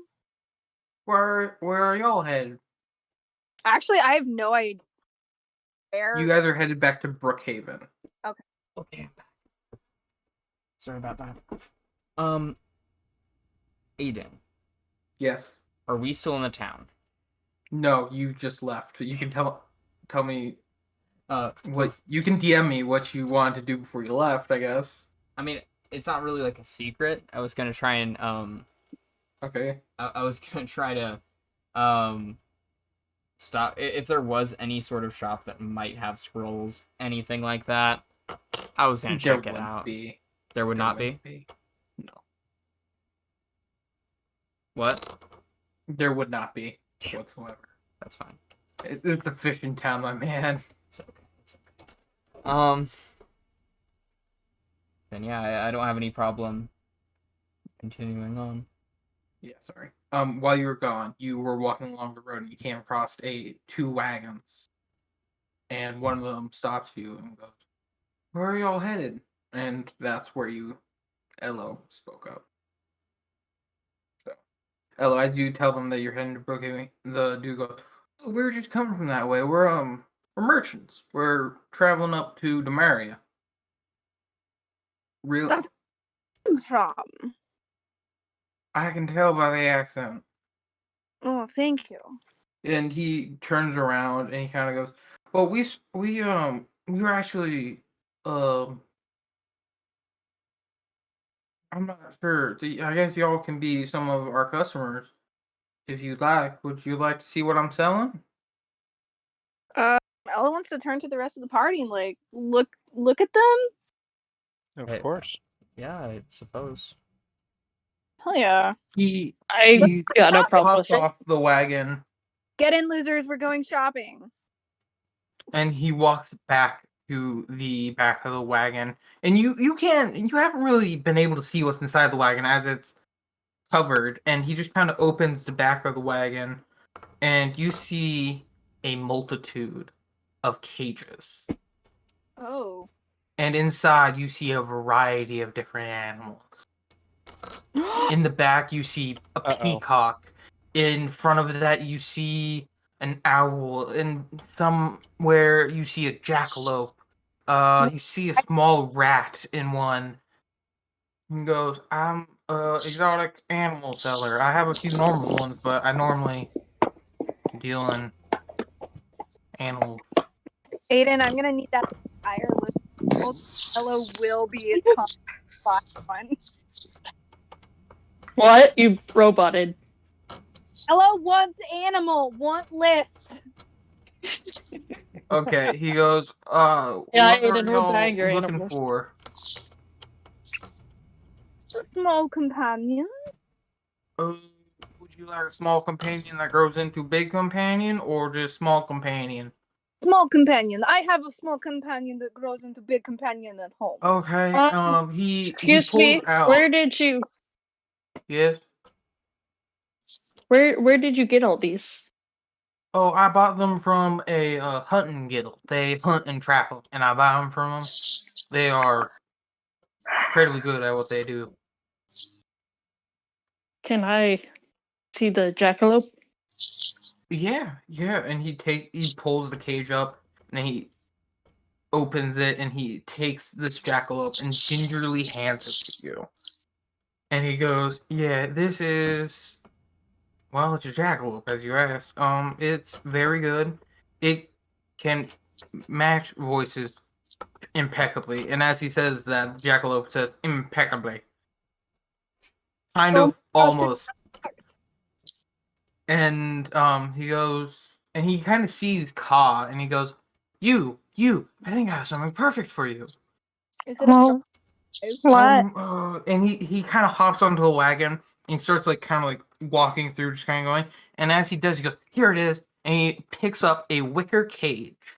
Speaker 1: Where are y'all headed?"
Speaker 2: Actually, I have no idea. Where?
Speaker 1: You guys are headed back to Brookhaven.
Speaker 3: Okay. Sorry about that. Aiden,
Speaker 1: Yes.
Speaker 3: are we still in the town?
Speaker 1: No, you just left. You can tell me what you can DM me what you wanted to do before you left, I guess.
Speaker 3: I mean, it's not really like a secret. I was gonna try and
Speaker 1: Okay.
Speaker 3: I was gonna try to stop if there was any sort of shop that might have scrolls, anything like that. I was gonna check it out. There would not be.
Speaker 1: No.
Speaker 3: What?
Speaker 1: There would not be
Speaker 3: Damn.
Speaker 1: whatsoever.
Speaker 3: That's fine.
Speaker 1: It's a fishing town, my man.
Speaker 3: It's okay. It's okay. Then yeah, I don't have any problem continuing on.
Speaker 1: Yeah, sorry. While you were gone, you were walking along the road and you came across 2 wagons. And one of them stops you and goes, "Where are y'all headed?" And that's where Elo spoke up. So, Elo, as you tell them that you're heading to Brookhaven, the dude goes, "Oh, we were just coming from that way. We're merchants. We're traveling up to Demaria." Real?
Speaker 2: That's from.
Speaker 1: I can tell by the accent.
Speaker 2: Oh, thank you.
Speaker 1: And he turns around and he kind of goes, "Well, we were actually I'm not sure. I guess y'all can be some of our customers if you'd like. Would you like to see what I'm selling?"
Speaker 2: Ella wants to turn to the rest of the party and like look at them.
Speaker 6: Of
Speaker 3: Hey.
Speaker 6: course.
Speaker 3: Yeah, I suppose.
Speaker 2: Hell yeah.
Speaker 1: He
Speaker 4: I got no problem
Speaker 1: hops
Speaker 4: with it.
Speaker 1: off the wagon
Speaker 2: Get in, losers, we're going shopping.
Speaker 1: and he walks back to the back of the wagon. And you haven't really been able to see what's inside the wagon as it's covered. And he just kind of opens the back of the wagon, and you see a multitude of cages.
Speaker 2: Oh.
Speaker 1: And inside you see a variety of different animals. In the back you see a
Speaker 6: Uh-oh.
Speaker 1: peacock. In front of that you see an owl. And somewhere you see a jackalope. You see a small rat in one. He goes, I'm a exotic animal seller. I have a few normal ones, but I normally deal in animals.
Speaker 2: Aiden, I'm gonna need that entire list. Ella will be its one.
Speaker 4: What? You roboted.
Speaker 2: Ella wants animal, want list.
Speaker 1: Okay, he goes,
Speaker 4: Yeah,
Speaker 1: what are
Speaker 4: Aiden, we're
Speaker 1: y'all
Speaker 4: buying your
Speaker 1: looking
Speaker 4: animals.
Speaker 1: for?
Speaker 2: Small companion.
Speaker 1: Uh, would you like a small companion that grows into big companion, or just small companion?
Speaker 2: Small companion. I have a small companion that grows into big companion at home.
Speaker 1: Okay, he
Speaker 4: Excuse
Speaker 1: pulls
Speaker 4: me.
Speaker 1: out.
Speaker 4: Where did you
Speaker 1: Yes.
Speaker 4: where did you get all these?
Speaker 1: Oh, I bought them from a hunting guild. They hunt and trap them, and I buy them from them. They are incredibly good at what they do.
Speaker 4: Can I see the jackalope?
Speaker 1: Yeah, and he pulls the cage up, and he opens it, and he takes this jackalope and gingerly hands it to you. And he goes, "Yeah, this is, well, it's a jackalope, as you asked. It's very good. It can match voices impeccably." And as he says that, the jackalope says impeccably. Kind
Speaker 2: Oh
Speaker 1: of
Speaker 2: my gosh,
Speaker 1: almost. And he goes, and he kind of sees Ka, and he goes, you, I think I have something perfect for you.
Speaker 2: is it a
Speaker 7: Oh, what?
Speaker 1: And he kind of hops onto a wagon, and he starts like kind of like walking through, just kind of going. And as he does, he goes, here it is, and he picks up a wicker cage.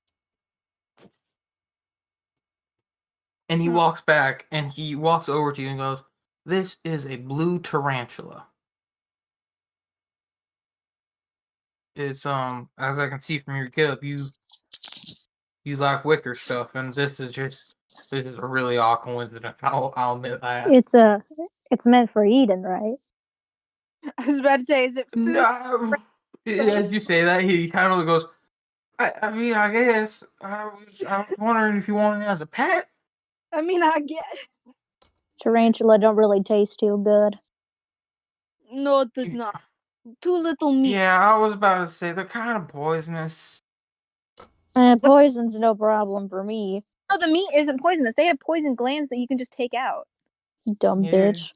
Speaker 1: And he walks back, and he walks over to you and goes, this is a blue tarantula. It's as I can see from your getup, you like wicker stuff, and this is a really odd coincidence. I'll admit that.
Speaker 7: It's meant for eating, right?
Speaker 2: I was about to say, is it food?
Speaker 1: No, as you say that, he kind of goes. I mean, I guess I was wondering if you wanted it as a pet.
Speaker 2: I mean, I get.
Speaker 7: Tarantula don't really taste too good.
Speaker 2: No, it does not. Too little meat.
Speaker 1: Yeah, I was about to say they're kind of poisonous.
Speaker 7: Poison's no problem for me.
Speaker 2: No, the meat isn't poisonous. They have poison glands that you can just take out.
Speaker 7: Dumb
Speaker 1: Yeah.
Speaker 7: bitch.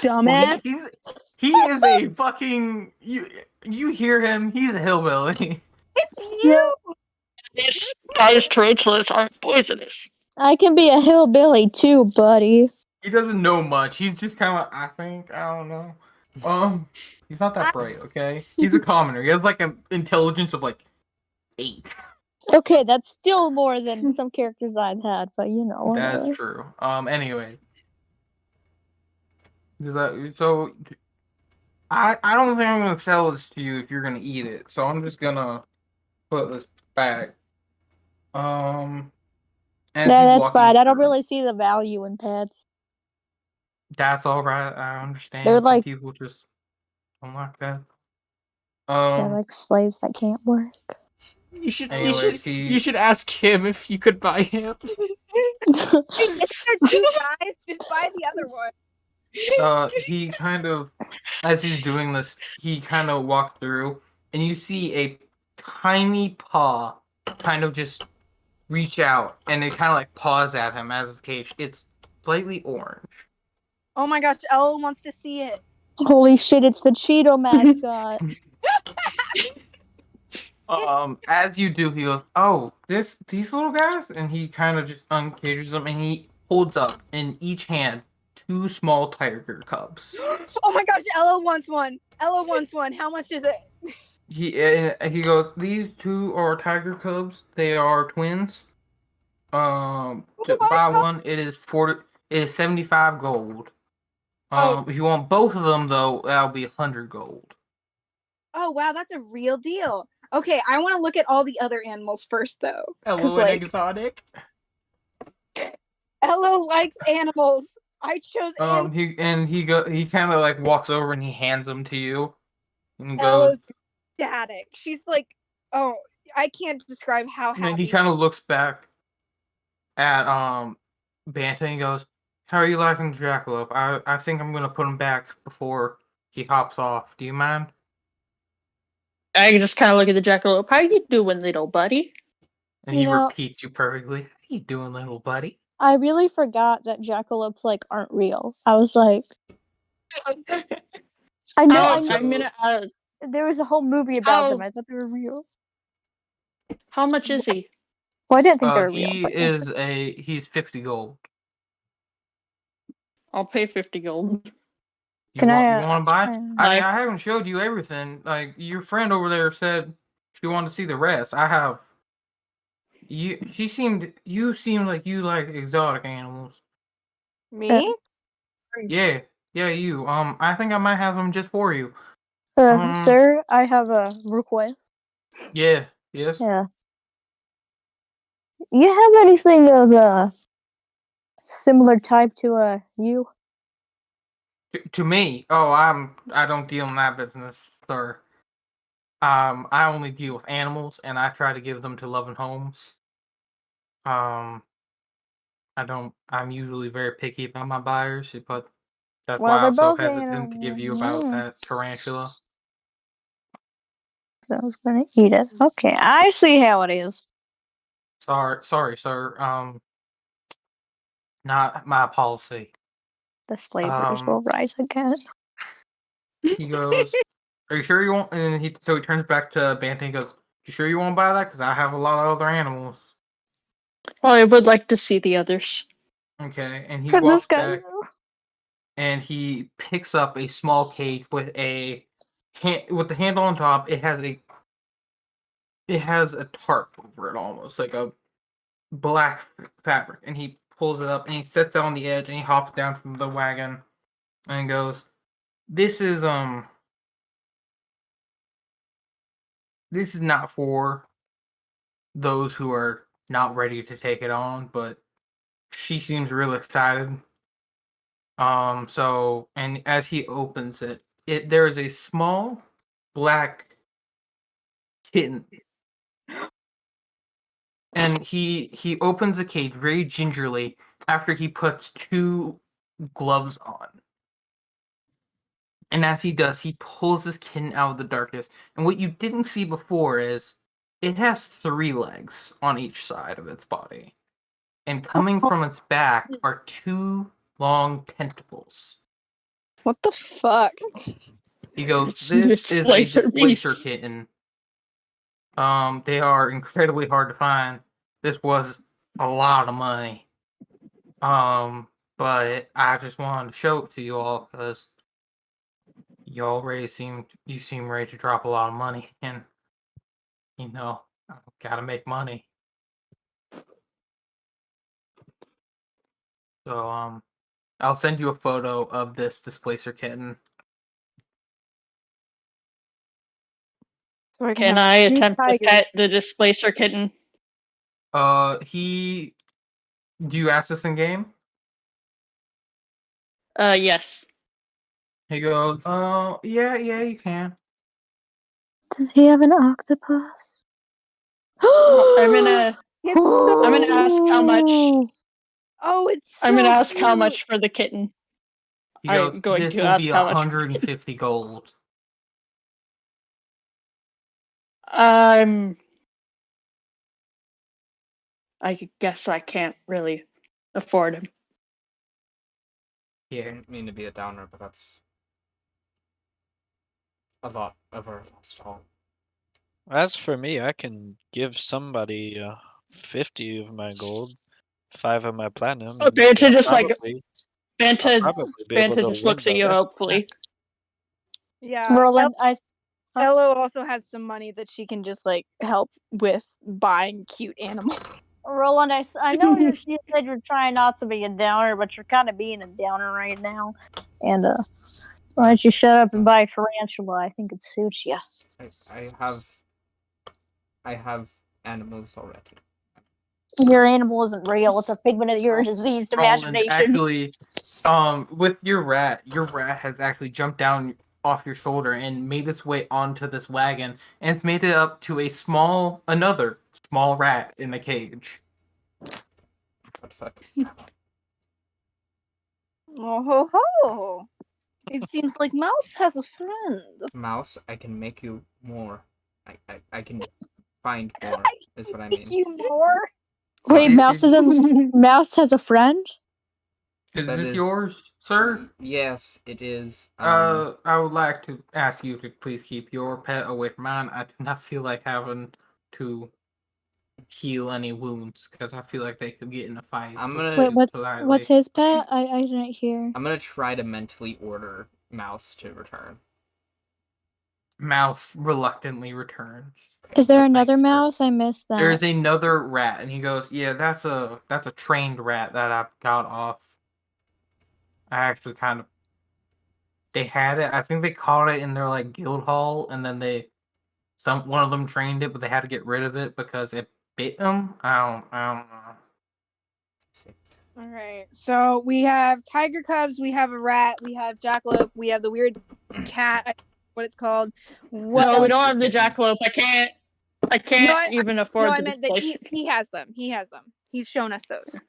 Speaker 2: Dumbass.
Speaker 1: Well, he is a fucking you hear him? He's a hillbilly.
Speaker 2: It's you.
Speaker 4: These guys tarantulas aren't poisonous.
Speaker 7: I can be a hillbilly too, buddy.
Speaker 1: He doesn't know much. He's just kind of, I don't know. He's not that bright, okay? He's a commoner. He has like an intelligence of like 8.
Speaker 7: Okay, that's still more than some characters I've had, but you know.
Speaker 1: That's
Speaker 7: whatever.
Speaker 1: true. Anyway. So I don't think I'm gonna sell this to you if you're gonna eat it. So I'm just gonna put this back. As
Speaker 7: Yeah,
Speaker 1: he's
Speaker 7: that's
Speaker 1: walking
Speaker 7: fine. I don't
Speaker 1: through.
Speaker 7: really see the value in pets.
Speaker 1: That's all right. I understand.
Speaker 7: They're
Speaker 1: Some
Speaker 7: like
Speaker 1: people just don't like that.
Speaker 7: they're like slaves that can't work.
Speaker 1: Anyways,
Speaker 3: You should ask him if you could buy him.
Speaker 2: If there are 2 guys, just buy the other one.
Speaker 1: he kind of, as he's doing this, he kind of walks through, and you see a tiny paw kind of just reach out, and it kind of like paws at him as his cage. It's slightly orange.
Speaker 2: Oh my gosh, Ella wants to see it.
Speaker 7: Holy shit, it's the Cheeto mascot.
Speaker 1: As you do, he goes, "Oh, these little guys," and he kind of just uncages them, and he holds up in each hand 2 small tiger cubs.
Speaker 2: Oh my gosh, Ella wants one. Ella wants one. How much is it?
Speaker 1: He goes, "These 2 are tiger cubs. They are twins. To
Speaker 2: Oh my
Speaker 1: buy
Speaker 2: god.
Speaker 1: one, it is 40. It is 75 gold.
Speaker 2: Oh.
Speaker 1: If you want both of them, though, that'll be 100 gold."
Speaker 2: Oh wow, that's a real deal. Okay, I want to look at all the other animals first though, because
Speaker 3: Hello, an exotic.
Speaker 2: Ella likes animals. I chose
Speaker 1: He kind of like walks over and he hands them to you, and goes,
Speaker 2: Ella's ecstatic. She's like, oh, I can't describe how
Speaker 1: and then he
Speaker 2: happy.
Speaker 1: kind of looks back at Banta and he goes, "How are you liking the jackalope? I think I'm gonna put him back before he hops off. Do you mind?"
Speaker 4: I just kind of look at the jackalope. How you doing, little buddy?
Speaker 1: And
Speaker 7: You
Speaker 1: he
Speaker 7: know,
Speaker 1: repeats you perfectly. "How you doing, little buddy?"
Speaker 7: I really forgot that jackalopes like aren't real. I was like, I know, I know.
Speaker 4: I'm gonna.
Speaker 7: There was a whole movie about them. I thought they were real.
Speaker 4: How much is he?
Speaker 7: Well, I didn't think they were real, but
Speaker 1: He's 50 gold.
Speaker 4: I'll pay 50 gold.
Speaker 7: can I?
Speaker 1: You want to buy it? I
Speaker 4: Like-
Speaker 1: haven't showed you everything. Like your friend over there said she wanted to see the rest. I have. You seemed like you like exotic animals.
Speaker 2: Me?
Speaker 1: Yeah, you. I think I might have them just for you.
Speaker 7: Sir, I have a request.
Speaker 1: Yeah, yes.
Speaker 7: Yeah. You have anything of similar type to you?
Speaker 1: To me, I don't deal in that business, sir. I only deal with animals, and I try to give them to loving homes. Um, I don't. I'm usually very picky about my buyers, but that's
Speaker 7: Well,
Speaker 1: why I
Speaker 7: they're
Speaker 1: was so
Speaker 7: both
Speaker 1: hesitant to give you about
Speaker 7: animals.
Speaker 1: that tarantula.
Speaker 7: I was gonna eat it. Okay, I see how it is.
Speaker 1: Sorry, sir. Not my policy.
Speaker 7: The slavers will rise again.
Speaker 1: He goes, "Are you sure you won't?" And he turns back to Banta and goes, "You sure you won't buy that? Because I have a lot of other animals."
Speaker 4: Well, I would like to see the others.
Speaker 1: Okay, and he
Speaker 7: For this
Speaker 1: walks
Speaker 7: guy,
Speaker 1: back and he picks up a small cage with with the handle on top. It has a tarp over it, almost like a black fabric, and he pulls it up and he sits it on the edge and he hops down from the wagon and goes, "This is not for those who are not ready to take it on, but she seems real excited." So, and as he opens it there is a small black kitten, and he opens the cage very gingerly after he puts 2 gloves on. And as he does, he pulls this kitten out of the darkness. And what you didn't see before is it has 3 legs on each side of its body. And coming from its back are 2 long tentacles.
Speaker 2: What the fuck?
Speaker 1: He goes,
Speaker 4: It's
Speaker 1: "This is a
Speaker 4: displacer
Speaker 1: displacer
Speaker 4: beast."
Speaker 1: kitten. They are incredibly hard to find. This was a lot of money. But I just wanted to show it to you all because you seem ready to drop a lot of money, and I gotta make money. So I'll send you a photo of this displacer kitten."
Speaker 2: So I
Speaker 4: Can
Speaker 2: have
Speaker 4: I
Speaker 2: 3
Speaker 4: attempt to
Speaker 2: tigers.
Speaker 4: pet the displacer kitten?
Speaker 1: He Do you ask this in game?
Speaker 4: Yes.
Speaker 1: He goes, "Oh, yeah, you can."
Speaker 7: does he have an octopus?
Speaker 4: I'm gonna
Speaker 2: It's so
Speaker 4: I'm gonna ask how much.
Speaker 2: Oh, it's so
Speaker 4: I'm gonna ask how
Speaker 2: cute.
Speaker 4: much for the kitten.
Speaker 1: He
Speaker 4: I'm
Speaker 1: goes,
Speaker 4: going
Speaker 1: "This
Speaker 4: to
Speaker 1: will be
Speaker 4: ask how much. For the kitten.
Speaker 1: 150 gold."
Speaker 4: I guess I can't really afford him.
Speaker 3: I didn't mean to be a downer, but that's a lot of our last haul.
Speaker 6: As for me, I can give somebody 50 of my gold, 5 of my platinum,
Speaker 4: Oh,
Speaker 6: and
Speaker 4: Banta
Speaker 6: I'll
Speaker 4: just like Banta
Speaker 6: be able to
Speaker 4: just
Speaker 6: win
Speaker 4: looks at
Speaker 6: the
Speaker 4: you
Speaker 6: rest
Speaker 4: hopefully.
Speaker 2: Yeah,
Speaker 5: Roland,
Speaker 2: Elo also has some money that she can just like help with buying cute animals.
Speaker 7: Roland, I know you said you're trying not to be a downer, but you're kind of being a downer right now. And why don't you shut up and buy a tarantula? I think it suits you.
Speaker 3: I have animals already.
Speaker 7: Your animal isn't real. It's a figment of your diseased
Speaker 1: Roland,
Speaker 7: imagination.
Speaker 1: actually, with your rat has actually jumped down off your shoulder and made its way onto this wagon, and it's made it up to another small rat in a cage.
Speaker 3: What the fuck?
Speaker 2: Oh ho ho! It seems like Mouse has a friend.
Speaker 3: Mouse, I can make you more. I can find more, is what I
Speaker 2: Make
Speaker 3: mean.
Speaker 2: you more.
Speaker 7: Wait,
Speaker 1: Sorry,
Speaker 7: Mouse has a friend?
Speaker 1: Is
Speaker 3: That
Speaker 1: this
Speaker 3: is-
Speaker 1: yours, sir?
Speaker 3: Yes, it is.
Speaker 1: I would like to ask you to please keep your pet away from mine. I do not feel like having to heal any wounds because I feel like they could get in a fight.
Speaker 3: I'm gonna-
Speaker 7: Wait, what's
Speaker 1: politely.
Speaker 7: his pet? I didn't hear.
Speaker 3: I'm gonna try to mentally order Mouse to return.
Speaker 1: Mouse reluctantly returns.
Speaker 7: Is there
Speaker 1: That's
Speaker 7: another
Speaker 1: nice, sir.
Speaker 7: mouse? I missed that.
Speaker 1: There's another rat, and he goes, "Yeah, that's a trained rat that I got off. I actually kind of they had it. I think they caught it in their like guild hall, and then one of them trained it, but they had to get rid of it because it bit them. I don't know.
Speaker 2: All right. So we have tiger cubs. We have a rat. We have jackalope. We have the weird cat. I don't know what it's called. What?
Speaker 4: No, we don't
Speaker 1: Displacer
Speaker 4: have the
Speaker 1: kitten.
Speaker 4: jackalope. I can't even afford
Speaker 2: No, I
Speaker 4: the
Speaker 2: meant that
Speaker 4: displacement.
Speaker 2: he has them. He has them. He's shown us those.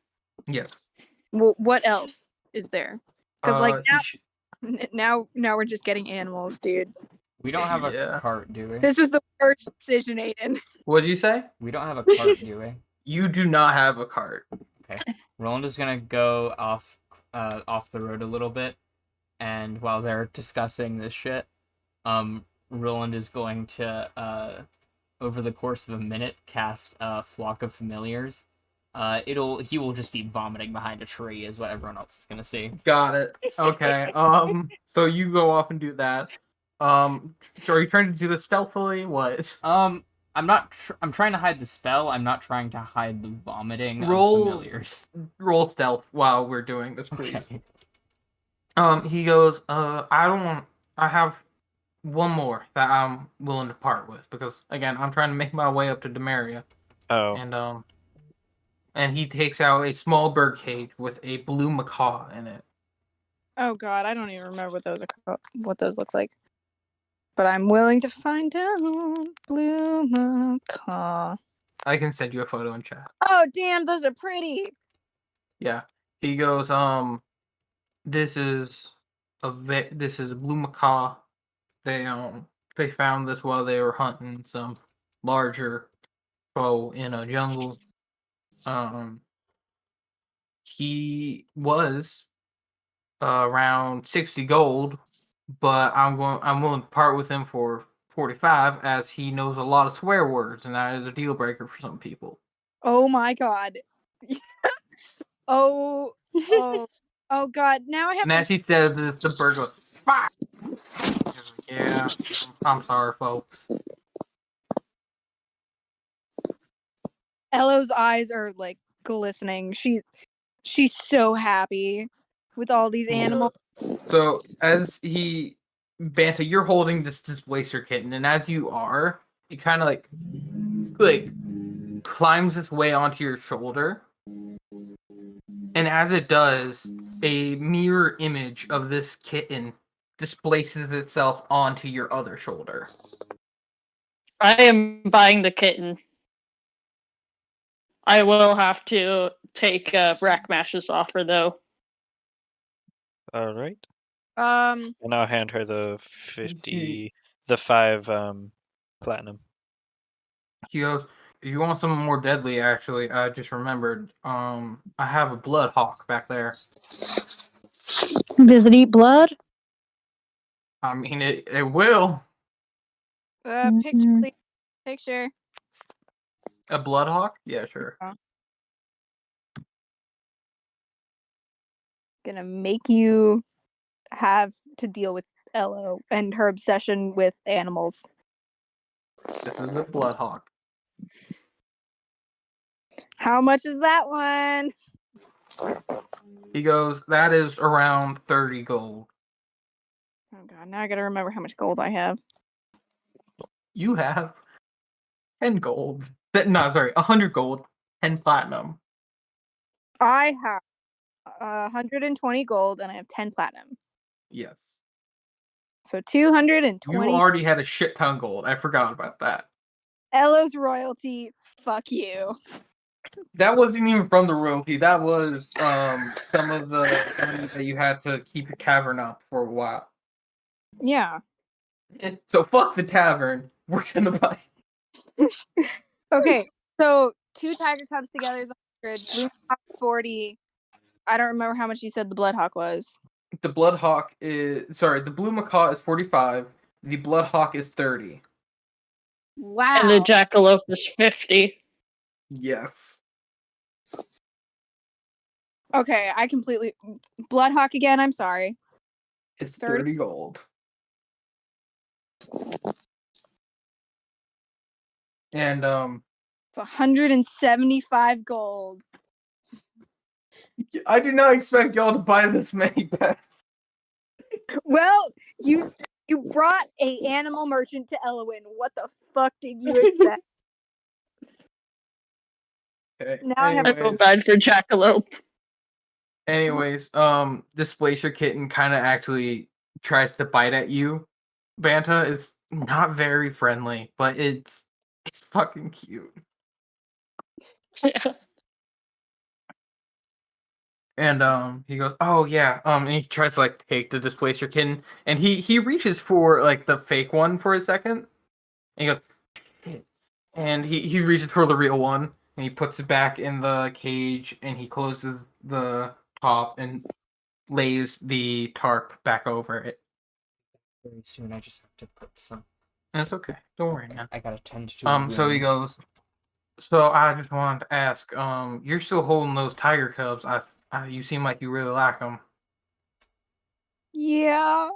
Speaker 1: Yes.
Speaker 2: Well, what else is there? Because like
Speaker 1: He
Speaker 2: now we're just getting animals, dude.
Speaker 3: We don't have a
Speaker 1: Yeah.
Speaker 3: cart, do we?
Speaker 2: This was the worst decision, Aiden.
Speaker 1: What did you say?
Speaker 3: We don't have a cart, do we?
Speaker 1: You do not have a cart.
Speaker 3: Roland is gonna go off the road a little bit, and while they're discussing this shit, Roland is going to over the course of a minute cast a flock of familiars. He will just be vomiting behind a tree, is what everyone else is gonna see.
Speaker 1: Got it. Okay. So you go off and do that. So are you trying to do this stealthily? What?
Speaker 3: I'm not. I'm trying to hide the spell. I'm not trying to hide the vomiting
Speaker 1: Roll-
Speaker 3: of familiars.
Speaker 1: Roll stealth while we're doing this, please.
Speaker 3: Okay.
Speaker 1: He goes, I have one more that I'm willing to part with because again, I'm trying to make my way up to Demaria.
Speaker 6: Oh,
Speaker 1: And he takes out a small bird cage with a blue macaw in it.
Speaker 2: Oh God, I don't even remember what those look like. But I'm willing to find out. Blue macaw.
Speaker 1: I can send you a photo in chat.
Speaker 2: Oh damn, those are pretty.
Speaker 1: Yeah. He goes, this is a blue macaw. They found this while they were hunting some larger foe in a jungle. He was around 60 gold, but I'm willing to part with him for 45 as he knows a lot of swear words, and that is a deal breaker for some people.
Speaker 2: Oh my God. oh God. Now I have
Speaker 1: And as he says, the bird goes, "Fuck!" He's like, yeah, I'm sorry, folks.
Speaker 2: Elo's eyes are like glistening. She's so happy with all these animals.
Speaker 1: So as Banta, you're holding this displacer kitten, and as you are, it kind of like climbs its way onto your shoulder. And as it does, a mirror image of this kitten displaces itself onto your other shoulder.
Speaker 4: I am buying the kitten. I will have to take Brackmash's offer though.
Speaker 6: all right.
Speaker 2: Um,
Speaker 6: And I'll hand her the 5 platinum.
Speaker 1: He goes, if you want something more deadly, actually, I just remembered, I have a blood hawk back there.
Speaker 7: Does it eat blood?
Speaker 1: I mean, it will.
Speaker 2: picture please. Picture.
Speaker 1: A bloodhawk? Yeah, sure.
Speaker 2: Gonna make you have to deal with Elo and her obsession with animals.
Speaker 1: This is a bloodhawk.
Speaker 2: How much is that one?
Speaker 1: He goes, that is around 30 gold.
Speaker 2: Oh god, now I gotta remember how much gold I have.
Speaker 1: You have 10 gold. No, sorry, 100 gold, 10 platinum.
Speaker 2: I have 120 gold and I have 10 platinum.
Speaker 1: Yes.
Speaker 2: So
Speaker 1: You
Speaker 2: 220.
Speaker 1: already had a shit ton of gold. I forgot about that.
Speaker 2: Elo's royalty. Fuck you.
Speaker 1: That wasn't even from the royalty. That was some of the money that you had to keep your tavern up for a while.
Speaker 2: Yeah.
Speaker 1: So fuck the tavern. We're gonna buy.
Speaker 2: Okay. So 2 tiger cubs together is 100. Blue Hawk 40. I don't remember how much you said the Bloodhawk was.
Speaker 1: The bloodhawk is the blue macaw is 45. The bloodhawk is 30.
Speaker 2: Wow.
Speaker 4: And the jackalope is 50.
Speaker 1: Yes.
Speaker 2: Okay, I completely Bloodhawk again. I'm sorry.
Speaker 1: It's
Speaker 2: 30?
Speaker 1: 30 gold. And
Speaker 2: It's 175 gold.
Speaker 1: I did not expect y'all to buy this many pets.
Speaker 2: Well, you brought a animal merchant to Elwyn. What the fuck did you expect?
Speaker 1: Okay.
Speaker 2: Now I have-
Speaker 4: I feel bad for jackalope.
Speaker 1: Anyways, Displacer Kitten kind of actually tries to bite at you. Banta is not very friendly, but it's fucking cute. And he goes, "Oh yeah." And he tries to like take the Displacer Kitten, and he reaches for like the fake one for a second. And he goes, "Shit." And he reaches for the real one, and he puts it back in the cage, and he closes the top and lays the tarp back over it.
Speaker 3: Very soon, I just have to put some.
Speaker 1: That's okay. Don't worry, man.
Speaker 3: I gotta tend to.
Speaker 1: So he goes. So I just wanted to ask, you're still holding those tiger cubs? You seem like you really like them.
Speaker 2: Yeah.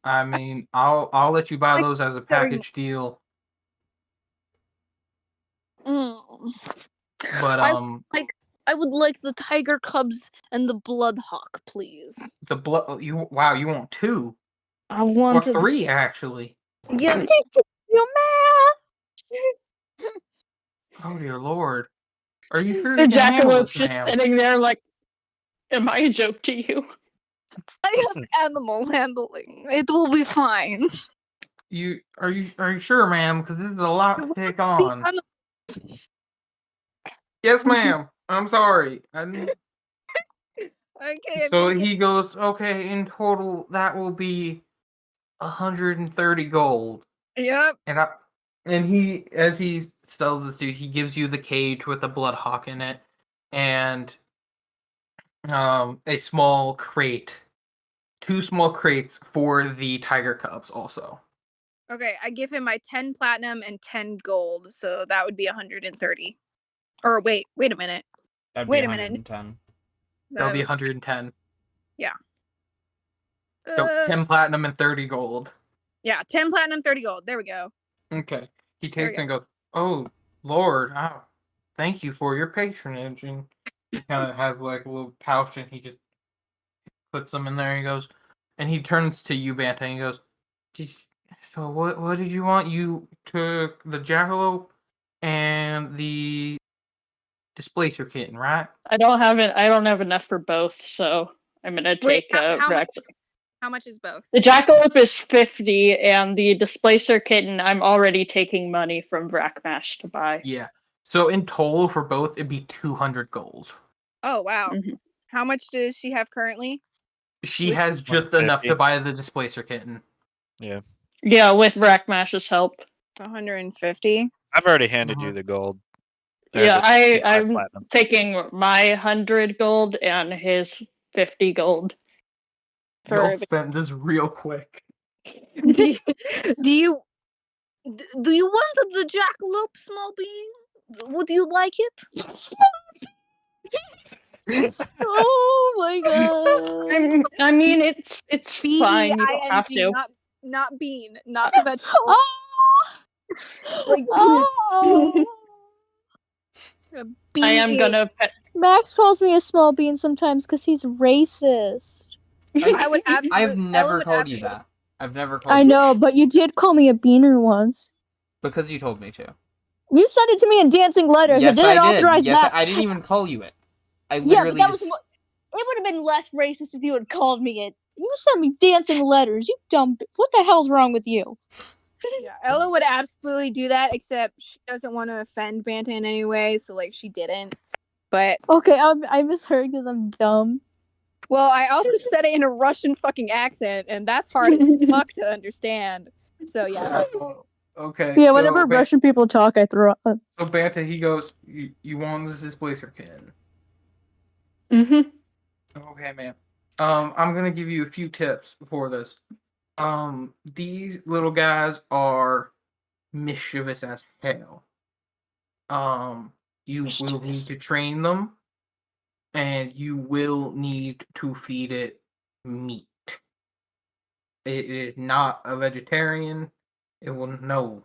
Speaker 1: I mean, I'll let you buy
Speaker 2: Like,
Speaker 1: those as a package deal.
Speaker 2: Mm.
Speaker 1: But
Speaker 2: I would like the tiger cubs and the bloodhawk, please.
Speaker 1: the blood. You want 2
Speaker 2: I
Speaker 1: or
Speaker 2: want
Speaker 1: 3 actually?
Speaker 2: Yeah. You
Speaker 1: Oh dear lord. Are you sure
Speaker 4: The
Speaker 1: you can handle
Speaker 4: jackalope's
Speaker 1: this,
Speaker 4: just
Speaker 1: ma'am?
Speaker 4: sitting there like, am I a joke to you?
Speaker 2: I have animal handling. It will be fine.
Speaker 1: Are you sure, ma'am? Because this is a lot to take on. Yes, ma'am. I'm sorry.
Speaker 2: Okay.
Speaker 1: So he goes, okay, in total that will be 130 gold.
Speaker 2: Yep.
Speaker 1: And he, as he sells it to you, he gives you the cage with the bloodhawk in it, and a small crate, 2 small crates for the tiger cubs also.
Speaker 2: Okay, I give him my 10 platinum and 10 gold, so that would be 130. Or wait a minute.
Speaker 3: That'd
Speaker 2: Wait
Speaker 3: be
Speaker 2: a minute.
Speaker 3: 110.
Speaker 1: That'll be 110.
Speaker 2: Yeah.
Speaker 1: So 10 platinum and 30 gold.
Speaker 2: Yeah, 10 platinum, 30 gold. There we go.
Speaker 1: Okay. He
Speaker 2: There we
Speaker 1: takes it and goes, "Oh, Lord, thank you for your patronage." And he kind of has like a little pouch, and he just puts them in there. And he goes, and he turns to you, Banta, and he goes, "So what did you want? You took the jackalope and the displacer kitten, right?"
Speaker 4: I don't have enough for both, so I'm gonna
Speaker 2: Wait,
Speaker 4: take Rex.
Speaker 2: how much is both?
Speaker 4: The jackalope is 50, and the displacer kitten I'm already taking money from Vrakmash to buy.
Speaker 1: Yeah. So in total for both, it'd be 200 gold.
Speaker 2: Oh, wow.
Speaker 4: Mhm.
Speaker 2: How much does she have currently?
Speaker 1: She has just enough to
Speaker 6: 150.
Speaker 1: buy the displacer kitten.
Speaker 4: Yeah, with Vrakmash's help.
Speaker 2: 150.
Speaker 6: I've already handed you the gold. Or
Speaker 4: Yeah,
Speaker 6: the
Speaker 4: I'm
Speaker 6: platinum.
Speaker 4: taking my 100 gold and his 50 gold.
Speaker 1: You'll
Speaker 2: For
Speaker 1: spend this real quick.
Speaker 2: do you Do you want the jackalope, small being? Would you like it?
Speaker 7: Oh my god.
Speaker 4: I mean, it's fine. You don't have
Speaker 2: B-E-I-N-G,
Speaker 4: to.
Speaker 2: not bean, not the vegetable.
Speaker 7: Oh.
Speaker 2: Like
Speaker 7: Oh.
Speaker 4: I am
Speaker 2: B-E.
Speaker 4: gonna pet.
Speaker 7: Max calls me a small bean sometimes because he's racist.
Speaker 2: I would
Speaker 3: I've
Speaker 2: absolutely.
Speaker 3: never called you that. I've never called
Speaker 7: I
Speaker 3: you
Speaker 7: know, but you did call me a beaner once.
Speaker 3: because you told me to.
Speaker 7: You sent it to me in dancing letters.
Speaker 3: Yes,
Speaker 7: I didn't
Speaker 3: I did.
Speaker 7: authorize
Speaker 3: Yes,
Speaker 7: that.
Speaker 3: I didn't even call you it. I
Speaker 7: Yeah, but
Speaker 3: literally
Speaker 7: that
Speaker 3: just.
Speaker 7: was. It would have been less racist if you had called me it. You sent me dancing letters. You dumb. What the hell's wrong with you?
Speaker 2: Yeah, Ella would absolutely do that, except she doesn't want to offend Banta in any way, so like she didn't. But
Speaker 7: Okay, I misheard because I'm dumb.
Speaker 2: well, I also said it in a Russian fucking accent, and that's hard as fuck to understand. So yeah.
Speaker 1: Okay.
Speaker 7: Yeah,
Speaker 1: so
Speaker 7: whenever Russian people talk, I throw up.
Speaker 1: So Banta, he goes, you want this displacer kitten?
Speaker 4: Mm-hmm.
Speaker 1: Okay, man. I'm gonna give you a few tips before this. These little guys are mischievous as hell. You will need to train them, and you will need to feed it meat. It is not a vegetarian. It will no.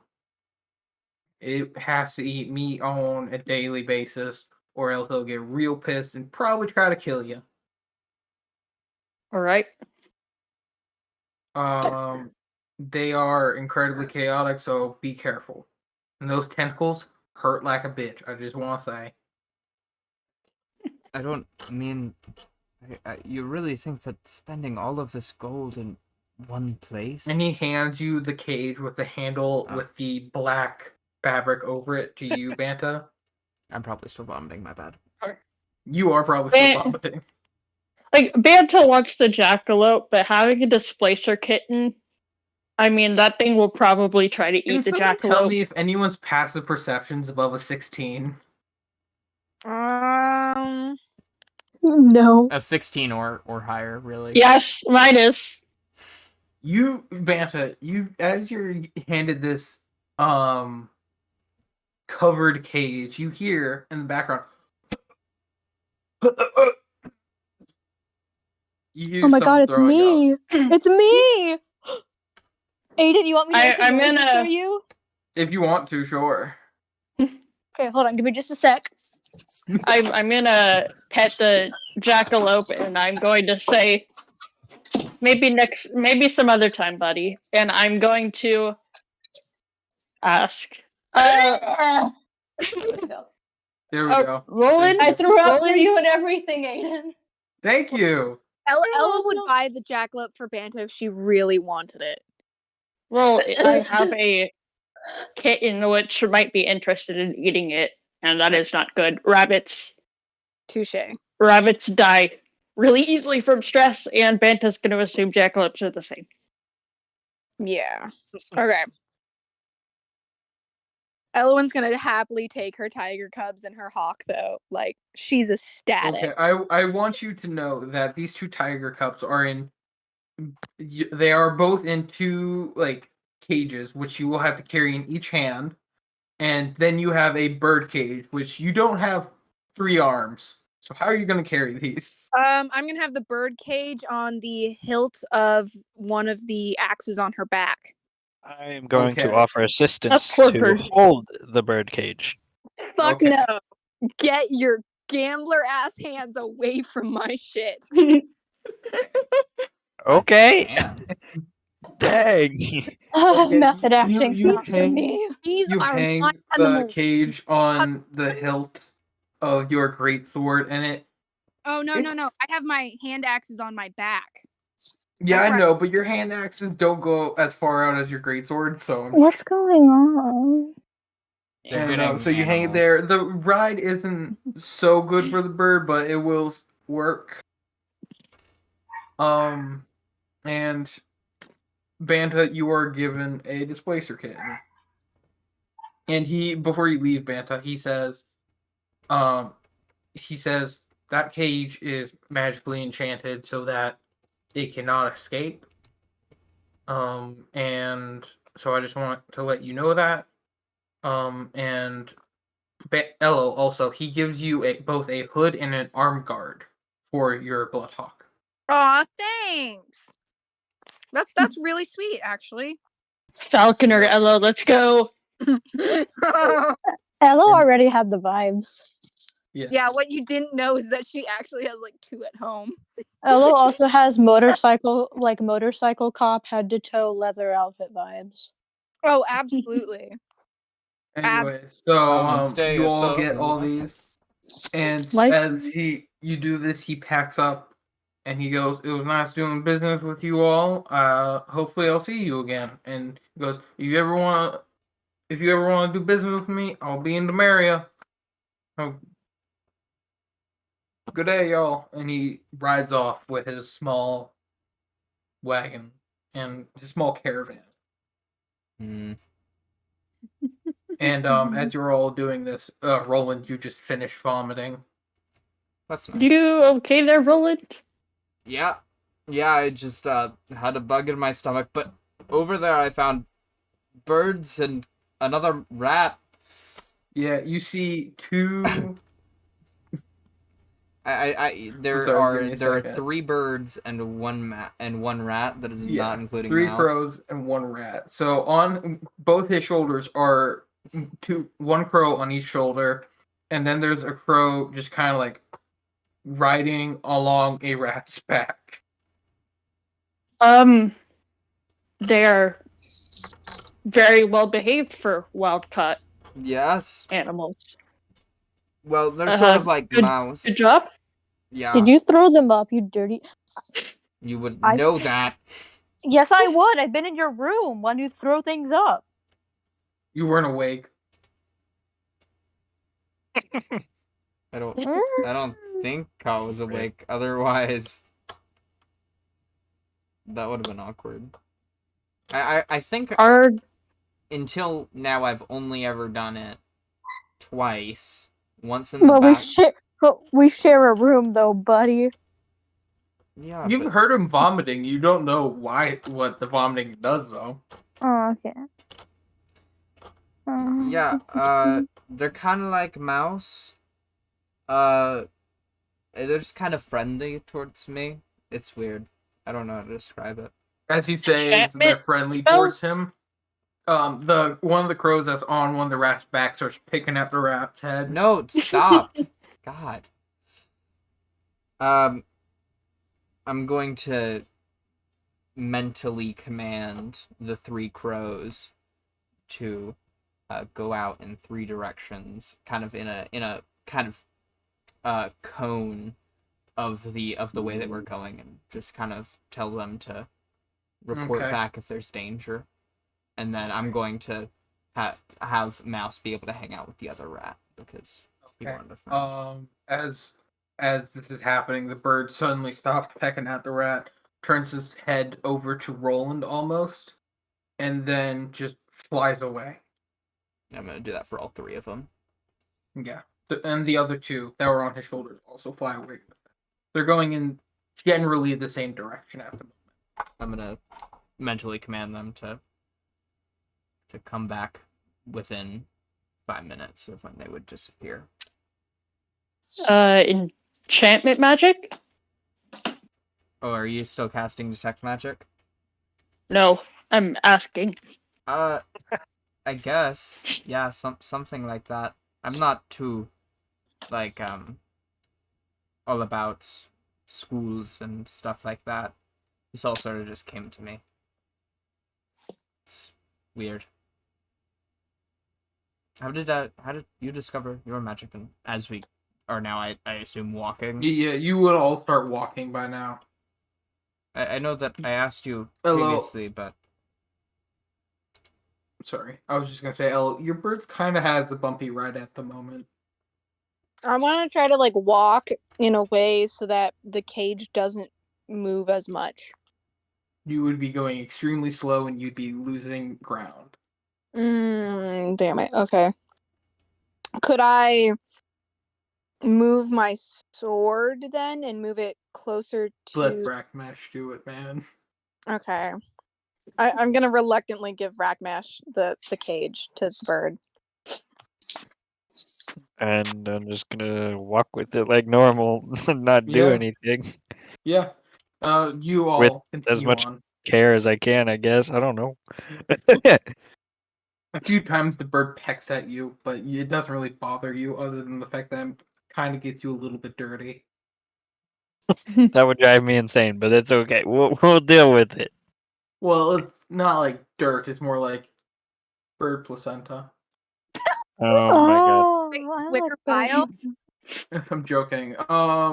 Speaker 1: It has to eat meat on a daily basis, or else it'll get real pissed and probably try to kill you.
Speaker 4: All right.
Speaker 1: They are incredibly chaotic, so be careful. And those tentacles hurt like a bitch. I just want to say.
Speaker 3: I don't mean. You really think that spending all of this gold in one place?
Speaker 1: And he hands you the cage with the handle with the black fabric over it to you, Banta.
Speaker 3: I'm probably still vomiting. My bad.
Speaker 1: You are probably still vomiting.
Speaker 4: Like, Banta wants the jackalope, but having a displacer kitten, I mean, that thing will probably try to
Speaker 1: Can
Speaker 4: eat the
Speaker 1: someone tell
Speaker 4: jackalope.
Speaker 1: me if anyone's passive perception's above a 16?
Speaker 7: No.
Speaker 3: A 16 or higher, really.
Speaker 4: Yes, mine is.
Speaker 1: You, Banta, as you're handed this covered cage, you hear in the background. You hear
Speaker 7: Oh my god,
Speaker 1: someone
Speaker 7: it's
Speaker 1: throwing up.
Speaker 7: me. It's me. Aiden, you want me to make the
Speaker 4: I'm
Speaker 7: noises
Speaker 4: gonna-
Speaker 7: for you?
Speaker 1: If you want to, sure.
Speaker 7: Okay, hold on. Give me just a sec.
Speaker 4: I'm gonna pet the jackalope, and I'm going to say, maybe some other time, buddy. And I'm going to ask.
Speaker 5: There we go.
Speaker 1: There we go.
Speaker 4: Roland?
Speaker 5: I threw up for
Speaker 4: Roland?
Speaker 5: you and everything, Aiden.
Speaker 1: Thank you.
Speaker 2: Ella would buy the jackalope for Banta if she really wanted it.
Speaker 4: Well, I have a kitten which might be interested in eating it, and that is not good. Rabbits
Speaker 2: Touche.
Speaker 4: die really easily from stress, and Banta's going to assume jackalopes are the same.
Speaker 2: Yeah. Okay. Elowen's gonna happily take her tiger cubs and her hawk, though. Like, she's ecstatic.
Speaker 1: Okay, I want you to know that these two tiger cubs are in. They are both in two cages, which you will have to carry in each hand, and then you have a bird cage, which you don't have 3 arms. So how are you going to carry these?
Speaker 2: I'm gonna have the bird cage on the hilt of one of the axes on her back.
Speaker 6: I am going to
Speaker 1: Okay.
Speaker 6: offer assistance
Speaker 4: poor
Speaker 6: to
Speaker 4: bird.
Speaker 6: hold the bird cage.
Speaker 2: Fuck
Speaker 1: Okay.
Speaker 2: no! Get your gambler ass hands away from my shit.
Speaker 6: Okay.
Speaker 3: Man.
Speaker 6: Dang.
Speaker 1: Okay,
Speaker 5: Method acting's
Speaker 1: you
Speaker 5: not for
Speaker 1: hang-
Speaker 5: me.
Speaker 2: These
Speaker 1: You
Speaker 2: are
Speaker 1: hang
Speaker 2: my
Speaker 1: the
Speaker 2: animals.
Speaker 1: cage on the hilt of your greatsword, and it.
Speaker 2: Oh no! I have my hand axes on my back.
Speaker 1: Yeah,
Speaker 2: That's
Speaker 1: I
Speaker 2: right.
Speaker 1: know, but your hand axes don't go as far out as your greatsword, so.
Speaker 7: What's going on?
Speaker 3: They're
Speaker 1: And
Speaker 3: getting
Speaker 1: so you hang it
Speaker 3: animals.
Speaker 1: there. The ride isn't so good for the bird, but it will work. And Banta, you are given a displacer kitten. And before you leave Banta, he says that cage is magically enchanted so that it cannot escape. And So I just want to let you know that. And Ello also, he gives you both a hood and an arm guard for your Bloodhawk.
Speaker 2: Aw, thanks. That's really sweet, actually.
Speaker 4: Falconer, Ella, let's go.
Speaker 7: Ella
Speaker 1: And-
Speaker 7: already had the vibes.
Speaker 2: Yeah, what you didn't know is that she actually has like 2 at home.
Speaker 7: Ella also has motorcycle cop head to toe leather outfit vibes.
Speaker 2: Oh, absolutely.
Speaker 1: Anyway, so
Speaker 3: stay
Speaker 1: you
Speaker 3: at
Speaker 1: all
Speaker 3: the
Speaker 1: get all
Speaker 3: left.
Speaker 1: these, and
Speaker 7: Life-
Speaker 1: as you do this, he packs up, and he goes, "It was nice doing business with you all. Hopefully I'll see you again." And he goes, if you ever want to do business with me, I'll be in Demaria. Oh, good day, y'all. And he rides off with his small wagon and his small caravan.
Speaker 3: Hmm.
Speaker 1: And as you're all doing this, Roland, you just finished vomiting.
Speaker 3: That's nice.
Speaker 4: You okay there, Roland?
Speaker 3: Yeah. Yeah, I just had a bug in my stomach, but over there I found birds and another rat.
Speaker 1: Yeah, you see 2.
Speaker 3: There
Speaker 1: sorry, give me a
Speaker 3: are
Speaker 1: second.
Speaker 3: 3 birds and one rat that is not including
Speaker 1: 3
Speaker 3: mouse.
Speaker 1: crows and 1 rat. So on both his shoulders are 1 crow on each shoulder, and then there's a crow just kind of like riding along a rat's back.
Speaker 4: They're very well behaved for wild caught
Speaker 3: Yes.
Speaker 4: animals.
Speaker 3: Well, they're sort of like
Speaker 4: good-
Speaker 3: mouse.
Speaker 4: Good job.
Speaker 3: Yeah.
Speaker 7: Did you throw them up, you dirty?
Speaker 3: You would
Speaker 7: I-
Speaker 3: know that.
Speaker 7: Yes, I would. I've been in your room when you throw things up.
Speaker 1: You weren't awake.
Speaker 3: I don't think I was awake. Otherwise, that would have been awkward. I think
Speaker 4: Are
Speaker 3: until now I've only ever done it twice. Once in the
Speaker 7: Well,
Speaker 3: back.
Speaker 7: we share a room though, buddy.
Speaker 3: Yeah,
Speaker 1: You've
Speaker 3: but
Speaker 1: heard him vomiting. You don't know what the vomiting does, though.
Speaker 7: Oh, okay.
Speaker 3: yeah, they're kind of like mouse. They're just kind of friendly towards me. It's weird. I don't know how to describe it.
Speaker 1: As he says, they're friendly towards him. The one of the crows that's on one of the rat's back starts picking at the rat's head.
Speaker 3: No, stop. God. I'm going to mentally command the 3 crows to go out in 3 directions, kind of in a kind of cone of the way that we're going, and just kind of tell them to report
Speaker 1: Okay.
Speaker 3: back if there's danger, and then I'm going to have Mouse be able to hang out with the other rat because he
Speaker 1: Okay.
Speaker 3: wanted a friend.
Speaker 1: As this is happening, the bird suddenly stops pecking at the rat, turns his head over to Roland almost, and then just flies away.
Speaker 3: I'm gonna do that for all 3 of them.
Speaker 1: Yeah. And the other 2 that were on his shoulders also fly away. They're going in generally the same direction at the moment.
Speaker 3: I'm gonna mentally command them to come back within 5 minutes of when they would disappear.
Speaker 4: Enchantment magic?
Speaker 3: Oh, are you still casting detect magic?
Speaker 4: No, I'm asking.
Speaker 3: I guess. Yeah, something like that. I'm not too like all about schools and stuff like that. This all sort of just came to me. It's weird. How did you discover your magic, and as we are now, I assume, walking?
Speaker 1: Yeah, you would all start walking by now.
Speaker 3: I know that I asked you
Speaker 1: Hello.
Speaker 3: previously, but
Speaker 1: Sorry, I was just gonna say, El, your bird kind of has a bumpy ride at the moment.
Speaker 2: I want to try to like walk in a way so that the cage doesn't move as much.
Speaker 1: You would be going extremely slow, and you'd be losing ground.
Speaker 2: Damn it. Okay. Could I move my sword then and move it closer
Speaker 1: Let
Speaker 2: to?
Speaker 1: Brack Mash do it, man.
Speaker 2: Okay. I'm gonna reluctantly give Rackmash the cage to the bird.
Speaker 6: And I'm just gonna walk with it like normal and not do
Speaker 1: Yeah.
Speaker 6: anything
Speaker 1: Yeah. You
Speaker 6: with
Speaker 1: all
Speaker 6: as
Speaker 1: continue
Speaker 6: much
Speaker 1: on.
Speaker 6: care as I can, I guess. I don't know.
Speaker 1: A few times the bird pecks at you, but it doesn't really bother you, other than the fact that it kind of gets you a little bit dirty.
Speaker 6: That would drive me insane, but it's okay. We'll deal with it.
Speaker 1: Well, it's not like dirt; it's more like bird placenta.
Speaker 6: Oh my god.
Speaker 7: Oh, I like
Speaker 2: Wicker
Speaker 7: that.
Speaker 2: pile.
Speaker 1: I'm joking.
Speaker 6: I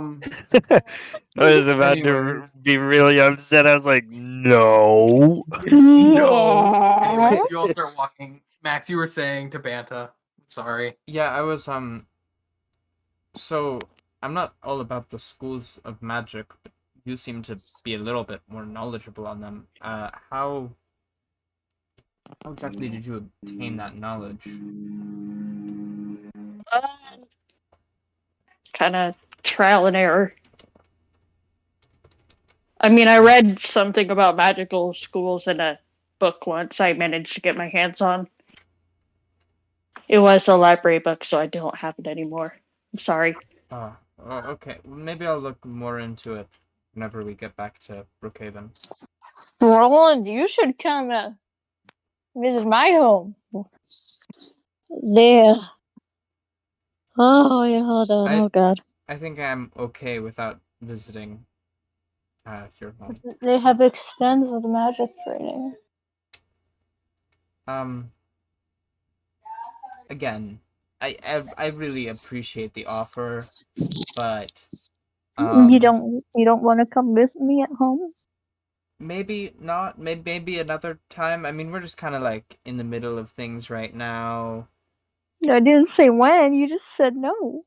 Speaker 6: was about to
Speaker 1: Anyways.
Speaker 6: be really upset. I was like, no.
Speaker 1: No. Anyways, you all
Speaker 7: Yes.
Speaker 1: start walking. Max, you were saying to Banta. Sorry.
Speaker 3: Yeah, I was so I'm not all about the schools of magic, but you seem to be a little bit more knowledgeable on them. How exactly did you obtain that knowledge?
Speaker 4: Kind of trial and error. I mean, I read something about magical schools in a book once I managed to get my hands on. It was a library book, so I don't have it anymore. I'm sorry.
Speaker 3: Oh, okay. Maybe I'll look more into it whenever we get back to Brookhaven.
Speaker 7: Roland, you should come visit my home. There. Oh, yeah, hold on. Oh, God.
Speaker 3: I think I'm okay without visiting your home.
Speaker 7: They have extensive magic training.
Speaker 3: Again, I really appreciate the offer, but
Speaker 7: You don't want to come visit me at home?
Speaker 3: maybe not. Maybe another time. I mean, we're just kind of like in the middle of things right now.
Speaker 7: I didn't say when. You just said no.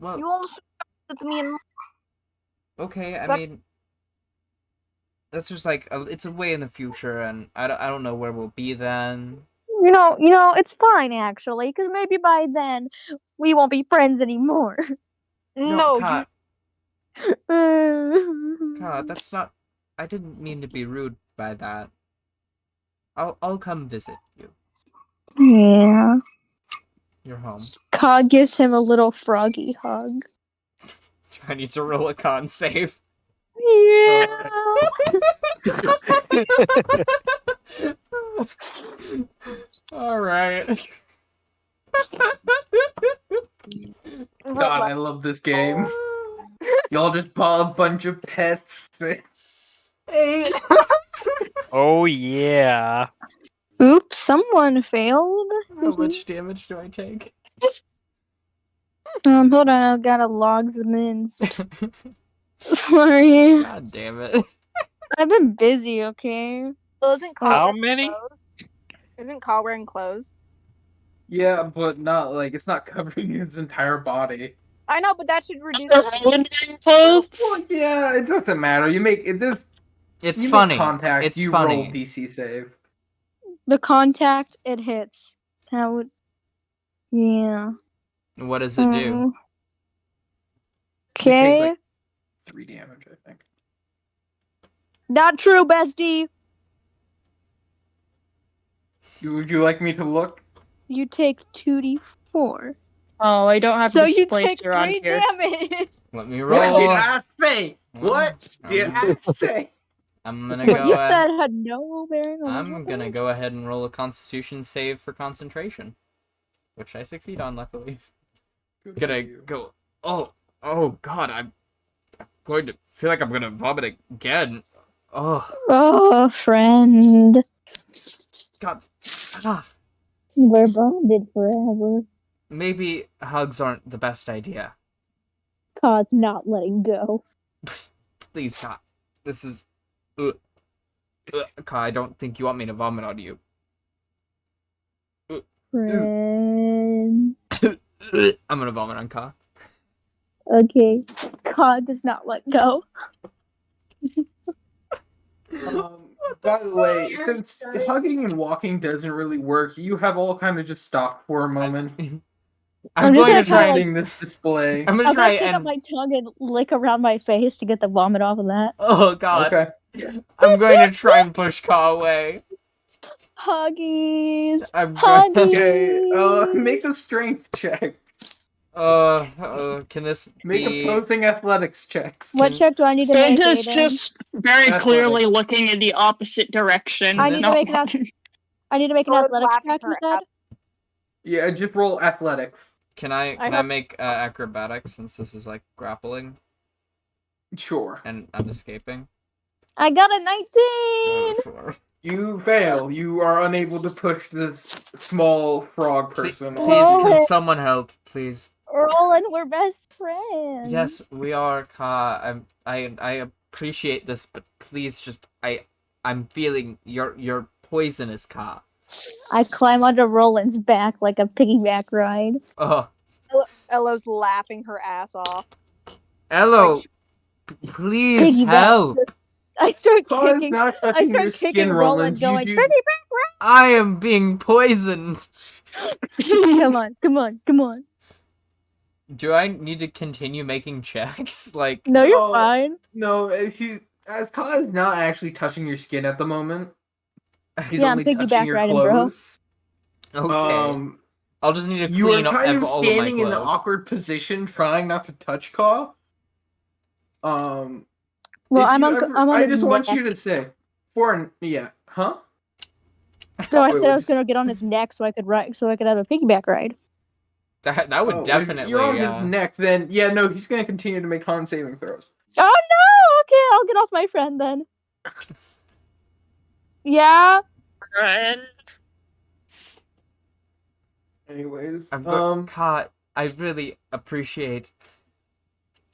Speaker 3: Well,
Speaker 2: You almost with me and
Speaker 3: okay. I
Speaker 2: But-
Speaker 3: mean, that's just like it's a way in the future, and I don't know where we'll be then.
Speaker 7: You know, it's fine actually, because maybe by then we won't be friends anymore.
Speaker 2: no,
Speaker 3: Kat,
Speaker 7: Yeah.
Speaker 3: that's not. I didn't mean to be rude by that. I'll come visit you. Your home.
Speaker 7: Cog gives him a little froggy hug.
Speaker 3: Do I need to roll a con save?
Speaker 7: Yeah.
Speaker 3: All right.
Speaker 1: God, I love this game. Y'all just bought a bunch of pets.
Speaker 3: 8.
Speaker 6: Oh yeah.
Speaker 7: Oops, someone failed.
Speaker 3: How much damage do I take?
Speaker 7: Hold on, I've gotta log them in. Sorry.
Speaker 3: God damn it.
Speaker 7: I've been busy, okay?
Speaker 2: isn't Call
Speaker 6: How
Speaker 2: wearing
Speaker 6: many?
Speaker 2: clothes? Isn't Call wearing clothes?
Speaker 1: Yeah, but not like it's not covering his entire body.
Speaker 2: I know, but that should reduce.
Speaker 4: Clothes?
Speaker 1: Well, yeah, it doesn't matter. You make it.
Speaker 3: It's
Speaker 1: You
Speaker 3: funny.
Speaker 1: Make contact.
Speaker 3: It's
Speaker 1: you
Speaker 3: funny.
Speaker 1: roll DC save.
Speaker 7: The contact, it hits. How would... Yeah.
Speaker 3: What does it do?
Speaker 1: take,
Speaker 7: Okay.
Speaker 1: like, 3 damage, I think.
Speaker 7: Not true, bestie.
Speaker 1: Would you like me to look?
Speaker 7: You take 2d4.
Speaker 4: Oh, I don't have
Speaker 7: So
Speaker 4: a
Speaker 7: you take
Speaker 4: displacer on
Speaker 7: 3
Speaker 4: here.
Speaker 7: damage.
Speaker 3: Let me
Speaker 1: What did
Speaker 3: roll.
Speaker 1: I say? What did I say?
Speaker 3: I'm gonna
Speaker 7: What
Speaker 3: go.
Speaker 7: you said had no bearing on
Speaker 3: I'm gonna go ahead and roll a Constitution save for concentration, which I succeed on, luckily.
Speaker 1: Good
Speaker 3: Gonna
Speaker 1: for you.
Speaker 3: go. Oh God! I'm going to feel like I'm gonna vomit again. Oh
Speaker 7: Oh, friend.
Speaker 3: God. Ah.
Speaker 7: We're bonded forever.
Speaker 3: Maybe hugs aren't the best idea.
Speaker 7: Cod's not letting go.
Speaker 3: Please, Kai. This is. Kai, I don't think you want me to vomit on you.
Speaker 7: Friend.
Speaker 3: I'm gonna vomit on Kai.
Speaker 7: Okay. Cod does not let go.
Speaker 1: By the way, since hugging and walking doesn't really work, you have all kind of just stopped for a moment.
Speaker 3: I'm
Speaker 7: just
Speaker 3: going
Speaker 7: gonna
Speaker 3: to try.
Speaker 7: kinda,
Speaker 1: Seeing this display.
Speaker 3: I'm gonna
Speaker 7: I'm
Speaker 3: try
Speaker 7: gonna take out
Speaker 3: and.
Speaker 7: my tongue and lick around my face to get the vomit off of that.
Speaker 3: Oh God.
Speaker 1: Okay.
Speaker 3: I'm going to try and push Ka away.
Speaker 7: Huggies.
Speaker 3: I'm going
Speaker 7: Huggies.
Speaker 1: Okay, make a strength check.
Speaker 3: Can this
Speaker 1: Make
Speaker 3: be...
Speaker 1: opposing athletics checks.
Speaker 7: What check do I need to make,
Speaker 4: Fanta's
Speaker 7: Aiden?
Speaker 4: just very
Speaker 1: Athletics.
Speaker 4: clearly looking in the opposite direction.
Speaker 3: I
Speaker 7: need to
Speaker 4: not
Speaker 7: make an
Speaker 4: watching.
Speaker 7: I need to make an
Speaker 2: Or
Speaker 7: athletics
Speaker 2: laughing
Speaker 7: check, you
Speaker 2: her
Speaker 7: said?
Speaker 1: Yeah, just roll athletics.
Speaker 3: Can I
Speaker 2: hope-
Speaker 3: make acrobatics since this is like grappling
Speaker 1: Sure.
Speaker 3: and I'm escaping?
Speaker 7: I got a 19!
Speaker 3: Sure.
Speaker 1: You fail. You are unable to push this small frog person.
Speaker 3: Please,
Speaker 7: Roll
Speaker 3: can
Speaker 7: it.
Speaker 3: someone help, please?
Speaker 7: Roland, we're best friends.
Speaker 3: Yes, we are, Ka. I appreciate this, but please, just I'm feeling your poisonous, Ka.
Speaker 7: I climb onto Roland's back like a piggyback ride.
Speaker 3: Oh,
Speaker 2: Elo's laughing her ass off.
Speaker 3: Elo,
Speaker 2: Like,
Speaker 3: please
Speaker 7: Piggyback.
Speaker 3: help.
Speaker 7: I start
Speaker 1: Paw is
Speaker 7: kicking.
Speaker 1: not
Speaker 7: I
Speaker 1: touching
Speaker 7: start
Speaker 1: your
Speaker 7: kicking
Speaker 1: skin,
Speaker 7: Roland,
Speaker 1: Roland.
Speaker 7: going,
Speaker 1: You do...
Speaker 7: piggyback.
Speaker 3: I am being poisoned.
Speaker 7: Come on, come on, come on.
Speaker 3: Do I need to continue making checks? Like,
Speaker 7: No, you're
Speaker 1: Oh.
Speaker 7: fine.
Speaker 1: No, as Paw is not actually touching your skin at the moment. He's
Speaker 7: Yeah, I'm
Speaker 1: only touching
Speaker 7: piggyback
Speaker 1: your
Speaker 7: riding, bro.
Speaker 1: clothes.
Speaker 3: okay. I'll just need to
Speaker 1: You are
Speaker 3: clean up
Speaker 1: kind of
Speaker 3: all of my
Speaker 1: standing in an
Speaker 3: clothes.
Speaker 1: awkward position, trying not to touch Caw.
Speaker 7: Well,
Speaker 1: if
Speaker 7: I'm
Speaker 1: you
Speaker 7: on.
Speaker 1: ever-
Speaker 7: I'm on
Speaker 1: I
Speaker 7: his
Speaker 1: just want
Speaker 7: neck.
Speaker 1: you to say, huh?
Speaker 7: So I
Speaker 1: Wait,
Speaker 7: said
Speaker 1: what
Speaker 7: I was
Speaker 1: did you-
Speaker 7: gonna get on his neck so I could ride, so I could have a piggyback ride.
Speaker 3: That would
Speaker 1: Oh, if
Speaker 3: definitely.
Speaker 1: you're on his neck, then yeah, no, he's gonna continue to make con saving throws.
Speaker 7: Oh no! Okay, I'll get off my friend then. Yeah.
Speaker 1: Anyways,
Speaker 3: Ka, I really appreciate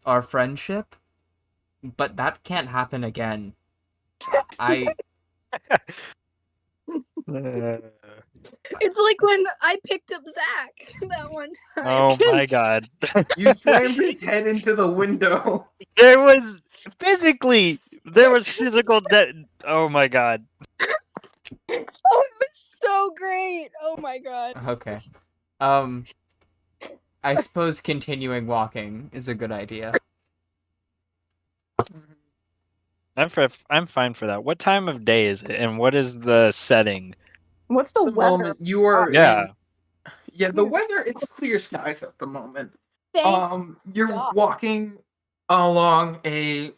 Speaker 3: our friendship, but that can't happen again. I
Speaker 2: it's like when I picked up Zach that one time.
Speaker 6: Oh my god.
Speaker 1: you slammed his head into the window.
Speaker 6: There was physical oh my god.
Speaker 2: Oh, it was so great. Oh my god.
Speaker 3: okay. I suppose continuing walking is a good idea.
Speaker 6: I'm fine for that. What time of day is it, and what is the setting?
Speaker 2: What's the
Speaker 1: At the
Speaker 2: weather?
Speaker 1: moment, you are
Speaker 6: Yeah.
Speaker 1: yeah, the weather, it's clear skies at the moment.
Speaker 2: Thanks.
Speaker 1: You're
Speaker 2: God.
Speaker 1: walking along a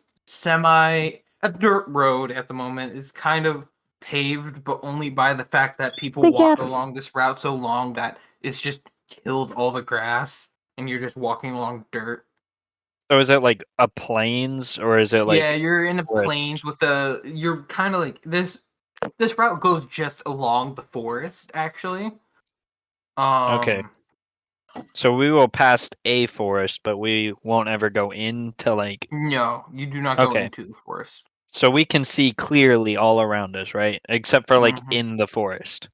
Speaker 1: dirt road at the moment. Is kind of paved, but only by the fact that people walk along this route so long that it's just killed all the grass, and you're just walking along dirt.
Speaker 6: So is it like a plains, or is it like
Speaker 1: Yeah, you're in a
Speaker 6: forest?
Speaker 1: plains with a. You're kind of like this. This route goes just along the forest, actually.
Speaker 6: Okay. So we will pass a forest, but we won't ever go into like.
Speaker 1: No, you do not go
Speaker 6: Okay.
Speaker 1: into the forest.
Speaker 6: So we can see clearly all around us, right? Except for like
Speaker 1: Mhm.
Speaker 6: in the forest.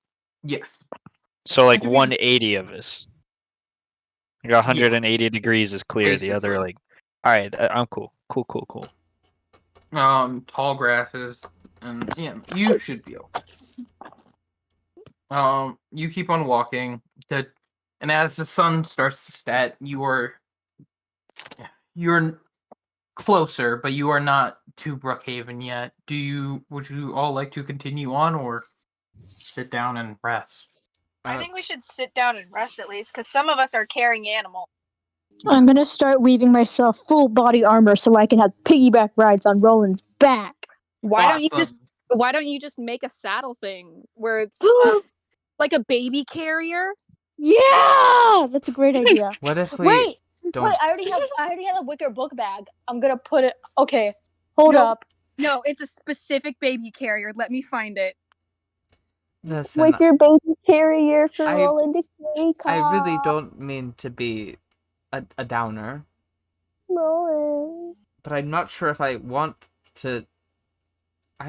Speaker 1: Yes.
Speaker 6: So like
Speaker 1: to be-
Speaker 6: 180 of us. Like 180 degrees is clear. The other
Speaker 1: basically.
Speaker 6: like. All right, I'm cool. Cool.
Speaker 1: Tall grasses, and yeah, you should be okay. You keep on walking, and as the sun starts to set, you're closer, but you are not to Brookhaven yet. Would you all like to continue on, or sit down and rest?
Speaker 2: I think we should sit down and rest at least, because some of us are carrying animals.
Speaker 7: I'm gonna start weaving myself full body armor so I can have piggyback rides on Roland's back.
Speaker 2: Why don't you just
Speaker 1: Awesome.
Speaker 2: Why don't you just make a saddle thing where it's like a baby carrier?
Speaker 7: Yeah, that's a great idea.
Speaker 3: What if we
Speaker 7: Wait,
Speaker 3: don't?
Speaker 7: wait, I already have a wicker book bag. I'm gonna put it. Okay, hold
Speaker 2: No.
Speaker 7: up.
Speaker 2: No, it's a specific baby carrier. Let me find it.
Speaker 3: Listen,
Speaker 7: Wicker baby carrier for
Speaker 3: I-
Speaker 7: Roland to carry.
Speaker 3: I really don't mean to be a downer,
Speaker 7: Roland.
Speaker 3: but I'm not sure if I want to.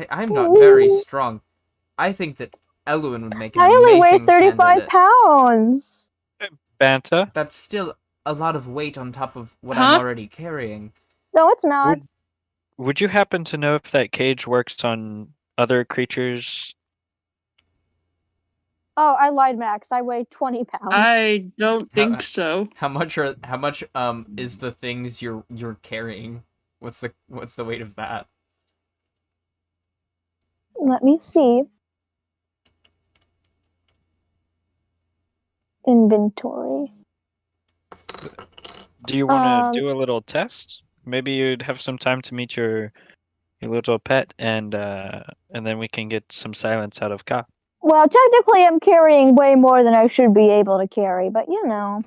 Speaker 3: I'm not very strong. I think that Elwyn would make an
Speaker 7: I only weigh
Speaker 3: amazing
Speaker 7: 35
Speaker 3: candidate.
Speaker 7: pounds.
Speaker 6: Banta.
Speaker 3: That's still a lot of weight on top of what
Speaker 4: Huh?
Speaker 3: I'm already carrying.
Speaker 7: No, it's not.
Speaker 6: Would you happen to know if that cage works on other creatures?
Speaker 7: Oh, I lied, Max. I weigh 20 pounds.
Speaker 4: I don't
Speaker 3: How-
Speaker 4: think so.
Speaker 3: How much is the things you're carrying? What's the weight of that?
Speaker 7: Let me see. Inventory.
Speaker 6: Do you want to do a little test? Maybe you'd have some time to meet your little pet, and then we can get some silence out of Ka.
Speaker 7: Well, technically, I'm carrying way more than I should be able to carry, but you know,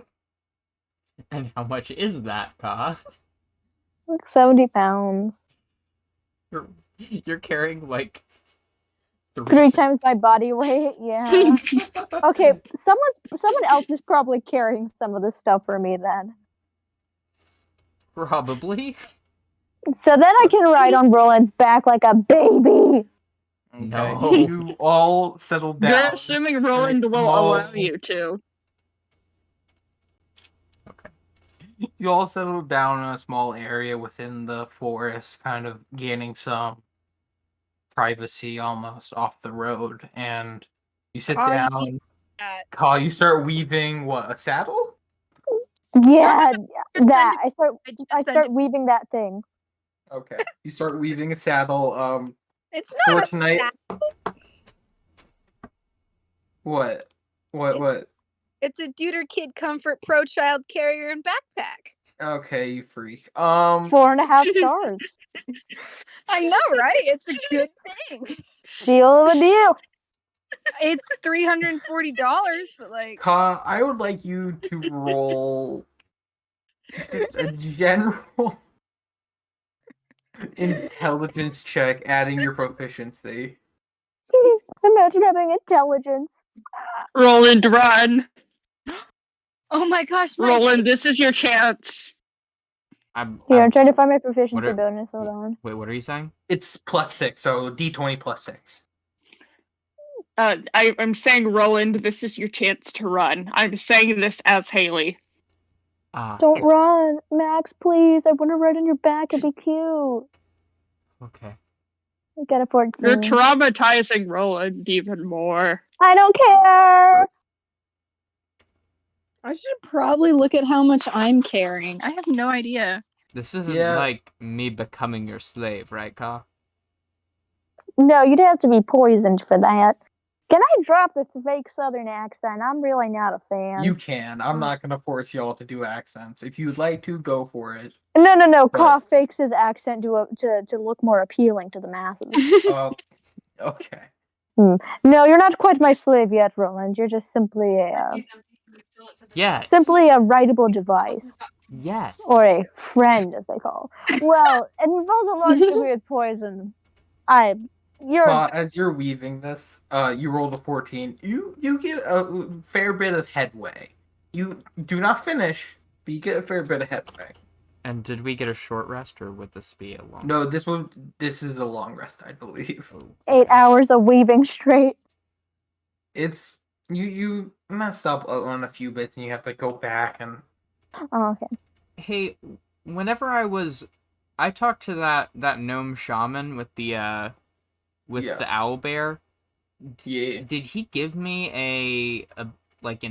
Speaker 3: And how much is that, Ka?
Speaker 7: like 70 pounds.
Speaker 3: You're carrying like
Speaker 7: Three times my body weight. Yeah. Okay, someone else is probably carrying some of this stuff for me then.
Speaker 3: Probably.
Speaker 7: So then I can ride on Roland's back like a baby.
Speaker 1: Okay.
Speaker 3: No.
Speaker 1: You all settle down.
Speaker 4: You're assuming Roland will allow you to.
Speaker 3: Okay.
Speaker 1: You all settle down in a small area within the forest, kind of gaining some privacy almost off the road, and you sit
Speaker 2: Ka, you
Speaker 1: down.
Speaker 2: need that.
Speaker 1: Ka, you start weaving what, a saddle?
Speaker 7: Yeah,
Speaker 2: Just
Speaker 7: that
Speaker 2: send
Speaker 7: I start weaving that thing.
Speaker 1: Okay. You start weaving a saddle.
Speaker 2: It's
Speaker 1: For
Speaker 2: not a
Speaker 1: tonight.
Speaker 2: sack.
Speaker 1: What? What?
Speaker 2: It's a Deuter Kid Comfort Pro Child Carrier and Backpack.
Speaker 1: Okay, you freak.
Speaker 7: 4.5 stars.
Speaker 2: I know, right? It's a good thing.
Speaker 7: Deal of a deal.
Speaker 2: It's $340, but like,
Speaker 1: Ka, I would like you to roll just a general intelligence check, adding your proficiency.
Speaker 7: Imagine having intelligence.
Speaker 4: Roland, run.
Speaker 2: oh my gosh, my
Speaker 4: Roland, this is your chance.
Speaker 7: Here, I'm trying to find my proficiency
Speaker 3: What are-
Speaker 7: bonus. Hold on.
Speaker 3: Wait, what are you saying?
Speaker 1: It's +6, so D20 +6.
Speaker 4: I'm saying, Roland, this is your chance to run. I'm saying this as Haley.
Speaker 7: Don't run, Max, please. I want to ride on your back and be cute.
Speaker 3: Okay.
Speaker 7: I got a 14.
Speaker 4: You're traumatizing Roland even more.
Speaker 7: I don't care.
Speaker 2: I should probably look at how much I'm carrying. I have no idea.
Speaker 3: This isn't
Speaker 1: Yeah.
Speaker 3: like me becoming your slave, right, Ka?
Speaker 7: No, you'd have to be poisoned for that. Can I drop the fake Southern accent? I'm really not a fan.
Speaker 1: You can. I'm not gonna force y'all to do accents. If you'd like to, go for it.
Speaker 7: No.
Speaker 1: But-
Speaker 7: Koff fakes his accent to look more appealing to the masses.
Speaker 1: Okay.
Speaker 7: No, you're not quite my slave yet, Roland. You're just simply a
Speaker 3: Yes.
Speaker 7: writable device.
Speaker 3: Yes.
Speaker 7: Or a friend, as they call. Well, it involves a large degree of poison.
Speaker 1: As you're weaving this, you rolled a 14. You get a fair bit of headway. You do not finish, but you get a fair bit of headway.
Speaker 3: And did we get a short rest, or would this be a long?
Speaker 1: No, this is a long rest, I believe.
Speaker 7: 8 hours of weaving straight.
Speaker 1: It's you messed up on a few bits, and you have to go back and.
Speaker 7: Oh, okay.
Speaker 3: Hey, whenever I talked to that gnome shaman with the
Speaker 1: Yes.
Speaker 3: the owl bear.
Speaker 1: Yeah.
Speaker 3: Did he give me a like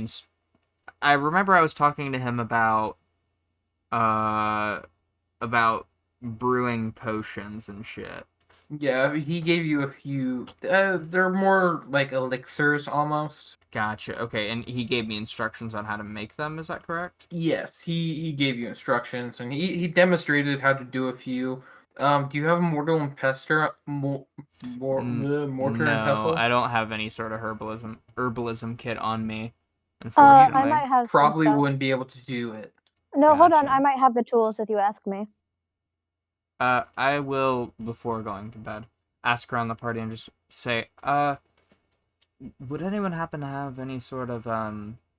Speaker 3: I remember I was talking to him about brewing potions and shit.
Speaker 1: Yeah, he gave you a few. They're more like elixirs almost.
Speaker 3: Gotcha. Okay, and he gave me instructions on how to make them. Is that correct?
Speaker 1: Yes, he gave you instructions, and he demonstrated how to do a few. Do you have a mortar and pestle? Mortar and pestle?
Speaker 3: No, I don't have any sort of herbalism kit on me.
Speaker 7: I
Speaker 3: Unfortunately.
Speaker 7: might have
Speaker 1: Probably
Speaker 7: some stuff.
Speaker 1: wouldn't be able to do it.
Speaker 7: No, hold on.
Speaker 3: Gotcha.
Speaker 7: I might have the tools if you ask me.
Speaker 3: I will, before going to bed, ask around the party and just say, would anyone happen to have any sort of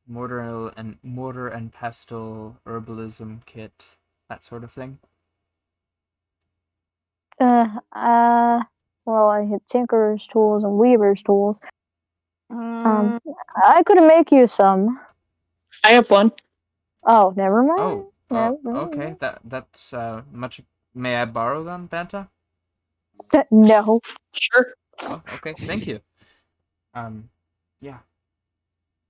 Speaker 3: mortar and pestle herbalism kit, that sort of thing?
Speaker 7: Well, I have tinkerer's tools and weaver's tools. I could make you some.
Speaker 4: I have one.
Speaker 7: Oh, never mind.
Speaker 3: Oh,
Speaker 7: Never mind.
Speaker 3: okay. That's much. May I borrow them, Banta?
Speaker 7: No.
Speaker 4: Sure.
Speaker 3: Oh, okay. Thank you. Yeah.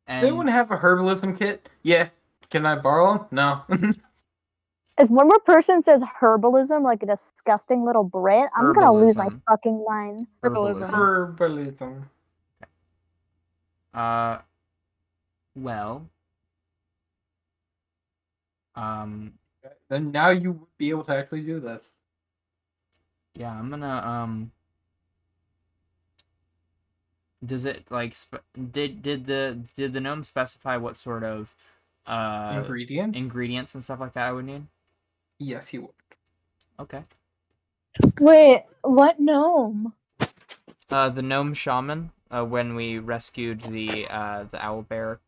Speaker 1: Anyone
Speaker 3: And
Speaker 1: have a herbalism kit? Yeah. Can I borrow them? No.
Speaker 7: As one more person says herbalism like a disgusting little Brit, I'm gonna lose my
Speaker 3: Herbalism.
Speaker 7: fucking mind.
Speaker 2: Herbalism.
Speaker 1: Herbalism.
Speaker 3: Well,
Speaker 1: Then now you would be able to actually do this.
Speaker 3: yeah, I'm gonna does it like did the gnome specify what sort of
Speaker 1: Ingredients?
Speaker 3: ingredients and stuff like that I would need?
Speaker 1: Yes, he would.
Speaker 3: Okay.
Speaker 5: Wait, what gnome?
Speaker 3: The gnome shaman, when we rescued the owl bear,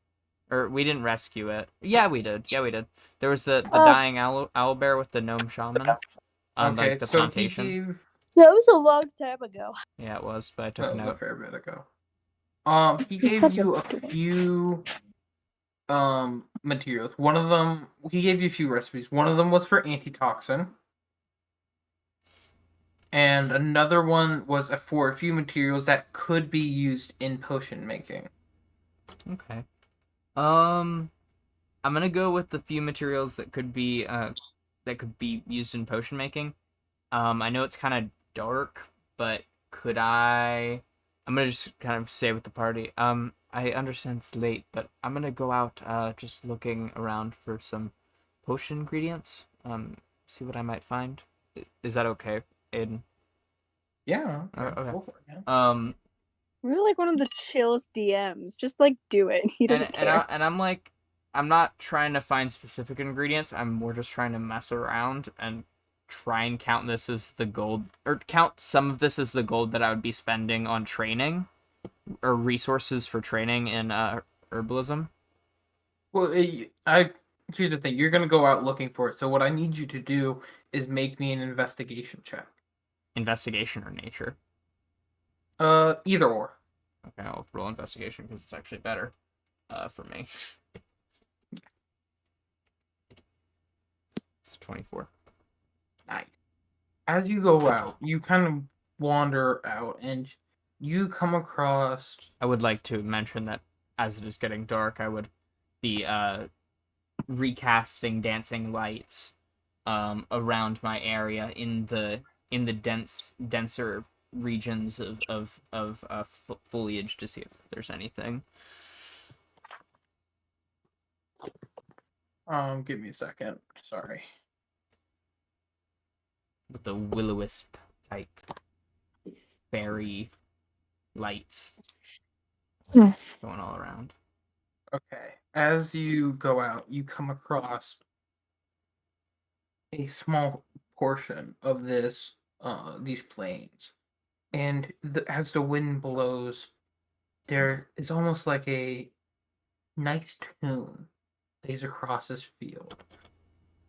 Speaker 3: or we didn't rescue it. Yeah, we did. There was the dying owl bear with the gnome shaman on
Speaker 1: Okay,
Speaker 3: like the
Speaker 1: so
Speaker 3: plantation.
Speaker 1: he gave...
Speaker 7: That was a long time ago.
Speaker 3: Yeah, it was, but I took
Speaker 1: That
Speaker 3: a
Speaker 1: was a
Speaker 3: note.
Speaker 1: fair bit ago. He gave you a few materials. One of them, he gave you a few recipes. One of them was for antitoxin, and another one was for a few materials that could be used in potion making.
Speaker 3: Okay. I'm gonna go with the few materials that could be used in potion making. I know it's kind of dark, but could I? I'm gonna just kind of stay with the party. I understand it's late, but I'm gonna go out just looking around for some potion ingredients. See what I might find. Is that okay, Aiden?
Speaker 1: Yeah.
Speaker 3: Okay.
Speaker 1: Go for it, man.
Speaker 2: We're like one of the chillest DMs. Just like do it. He doesn't care.
Speaker 3: And I'm like, I'm not trying to find specific ingredients. I'm more just trying to mess around and try and count this as the gold, or count some of this as the gold that I would be spending on training or resources for training in herbalism.
Speaker 1: Well, here's the thing. You're gonna go out looking for it. So what I need you to do is make me an investigation check.
Speaker 3: Investigation or nature.
Speaker 1: Either or.
Speaker 3: Okay, I'll roll investigation because it's actually better for me. It's 24.
Speaker 1: Nice. As you go out, you kind of wander out, and you come across.
Speaker 3: I would like to mention that as it is getting dark, I would be recasting dancing lights around my area in the denser regions of foliage to see if there's anything.
Speaker 1: Give me a second. Sorry.
Speaker 3: With the will-o-wisp type fairy lights
Speaker 4: Hmm.
Speaker 3: going all around.
Speaker 1: Okay. As you go out, you come across a small portion of these plains, and as the wind blows, there is almost like a nice tune plays across this field.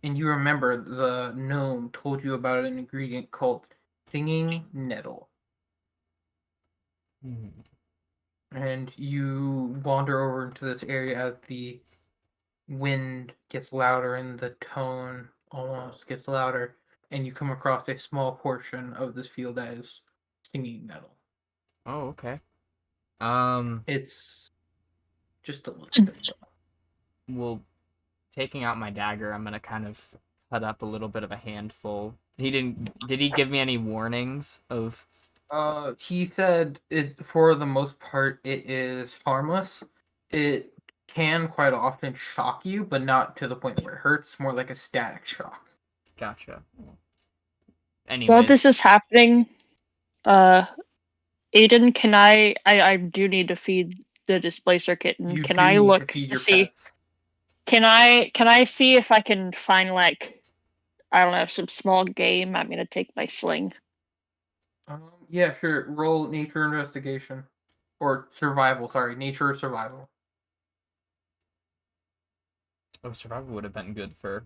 Speaker 1: And you remember the gnome told you about an ingredient called singing nettle.
Speaker 3: Mm-hmm.
Speaker 1: And you wander over into this area as the wind gets louder and the tone almost gets louder, and you come across a small portion of this field that is singing nettle.
Speaker 3: Oh, okay.
Speaker 1: It's just a little bit though.
Speaker 3: Well, taking out my dagger, I'm gonna kind of cut up a little bit of a handful. Did he give me any warnings of?
Speaker 1: He said it for the most part it is harmless. It can quite often shock you, but not to the point where it hurts. More like a static shock.
Speaker 3: Gotcha.
Speaker 4: While
Speaker 3: Anyways,
Speaker 4: this is happening, Aiden, can I do need to feed the displacer kitten.
Speaker 1: You
Speaker 4: Can
Speaker 1: do
Speaker 4: I
Speaker 1: need
Speaker 4: look
Speaker 1: to feed
Speaker 4: to
Speaker 1: your
Speaker 4: see?
Speaker 1: pets.
Speaker 4: Can I see if I can find, like, I don't know, some small game? I'm gonna take my sling.
Speaker 1: Yeah, sure. Roll nature investigation. Or survival, sorry. Nature or survival.
Speaker 3: oh, survival would have been good for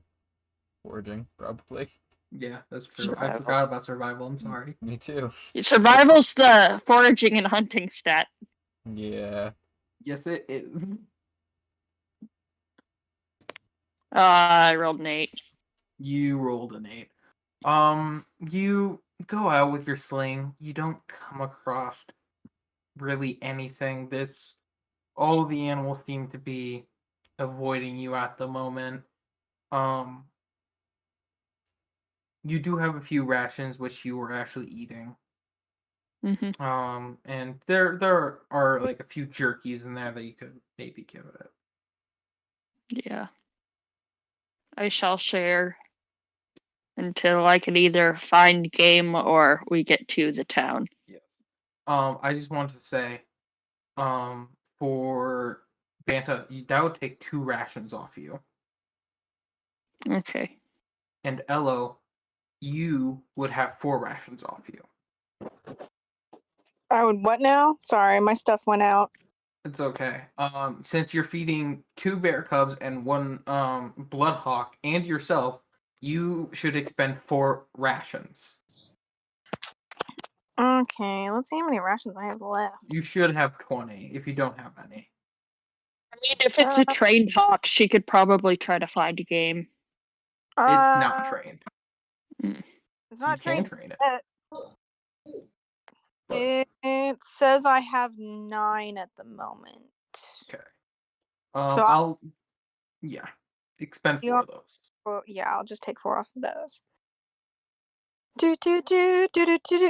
Speaker 3: foraging, probably.
Speaker 1: Yeah, that's true. I
Speaker 4: Survival.
Speaker 1: forgot about survival. I'm sorry.
Speaker 3: Me too.
Speaker 4: Survival's the foraging and hunting stat.
Speaker 3: Yeah.
Speaker 1: Yes, it is.
Speaker 4: I rolled an 8.
Speaker 1: You rolled an 8. You go out with your sling. You don't come across really anything. All the animals seem to be avoiding you at the moment. Um, you do have a few rations which you were actually eating. And there are like a few jerkies in there that you could maybe give it.
Speaker 8: Yeah. I shall share until I can either find game or we get to the town.
Speaker 1: Yes. I just wanted to say, for Banta, that would take 2 rations off you.
Speaker 8: Okay.
Speaker 1: And Elo, you would have 4 rations off you.
Speaker 2: I would what now? Sorry, my stuff went out.
Speaker 1: It's okay. Since you're feeding 2 bear cubs and 1 bloodhawk and yourself, you should expend 4 rations.
Speaker 2: Okay, let's see how many rations I have left.
Speaker 1: You should have 20 if you don't have any.
Speaker 8: I mean, if it's a trained hawk, she could probably try to find a game.
Speaker 1: It's not trained.
Speaker 2: It's not
Speaker 1: You can
Speaker 2: trained.
Speaker 1: train it.
Speaker 2: It says I have 9 at the moment.
Speaker 1: Okay.
Speaker 2: So
Speaker 1: expend 4 of those.
Speaker 2: Well, yeah, I'll just take 4 off of those. Do.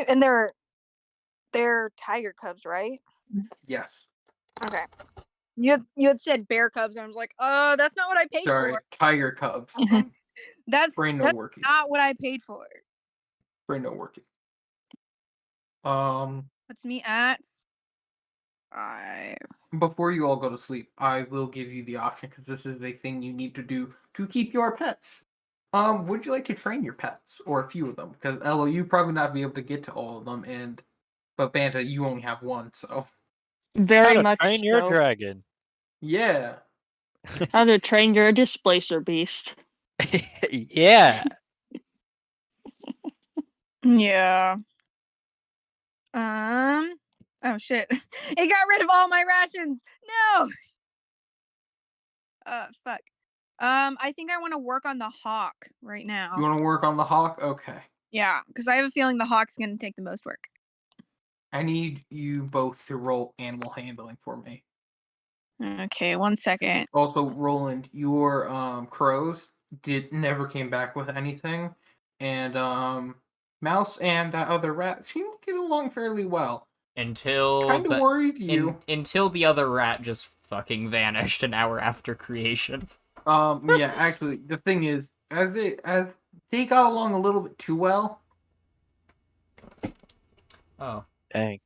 Speaker 2: And they're tiger cubs, right?
Speaker 1: Yes.
Speaker 2: Okay. You had said bear cubs, and I was like, that's not what I paid
Speaker 1: Sorry,
Speaker 2: for.
Speaker 1: tiger cubs.
Speaker 2: That's
Speaker 1: Brain no working.
Speaker 2: not what I paid for.
Speaker 1: Brain no working.
Speaker 2: Puts me at 5.
Speaker 1: Before you all go to sleep, I will give you the option because this is a thing you need to do to keep your pets. Would you like to train your pets or a few of them? Because Elo, you probably not be able to get to all of them, but Banta, you only have 1, so
Speaker 8: Very
Speaker 6: How to
Speaker 8: much
Speaker 6: train your
Speaker 8: so.
Speaker 6: dragon.
Speaker 1: yeah.
Speaker 8: How to train your displacer beast.
Speaker 6: Yeah.
Speaker 2: Yeah. Oh shit! It got rid of all my rations. No. Fuck. I think I want to work on the hawk right now.
Speaker 1: You want to work on the hawk? Okay.
Speaker 2: Yeah, because I have a feeling the hawk's gonna take the most work.
Speaker 1: I need you both to roll animal handling for me.
Speaker 2: Okay, 1 second.
Speaker 1: Also, Roland, your crows never came back with anything, and Mouse and that other rat seem to get along fairly well.
Speaker 3: Until
Speaker 1: Kind of worried you.
Speaker 3: until the other rat just fucking vanished an hour after creation.
Speaker 1: Yeah, actually, the thing is, as they got along a little bit too well.
Speaker 3: Oh.
Speaker 6: Dang.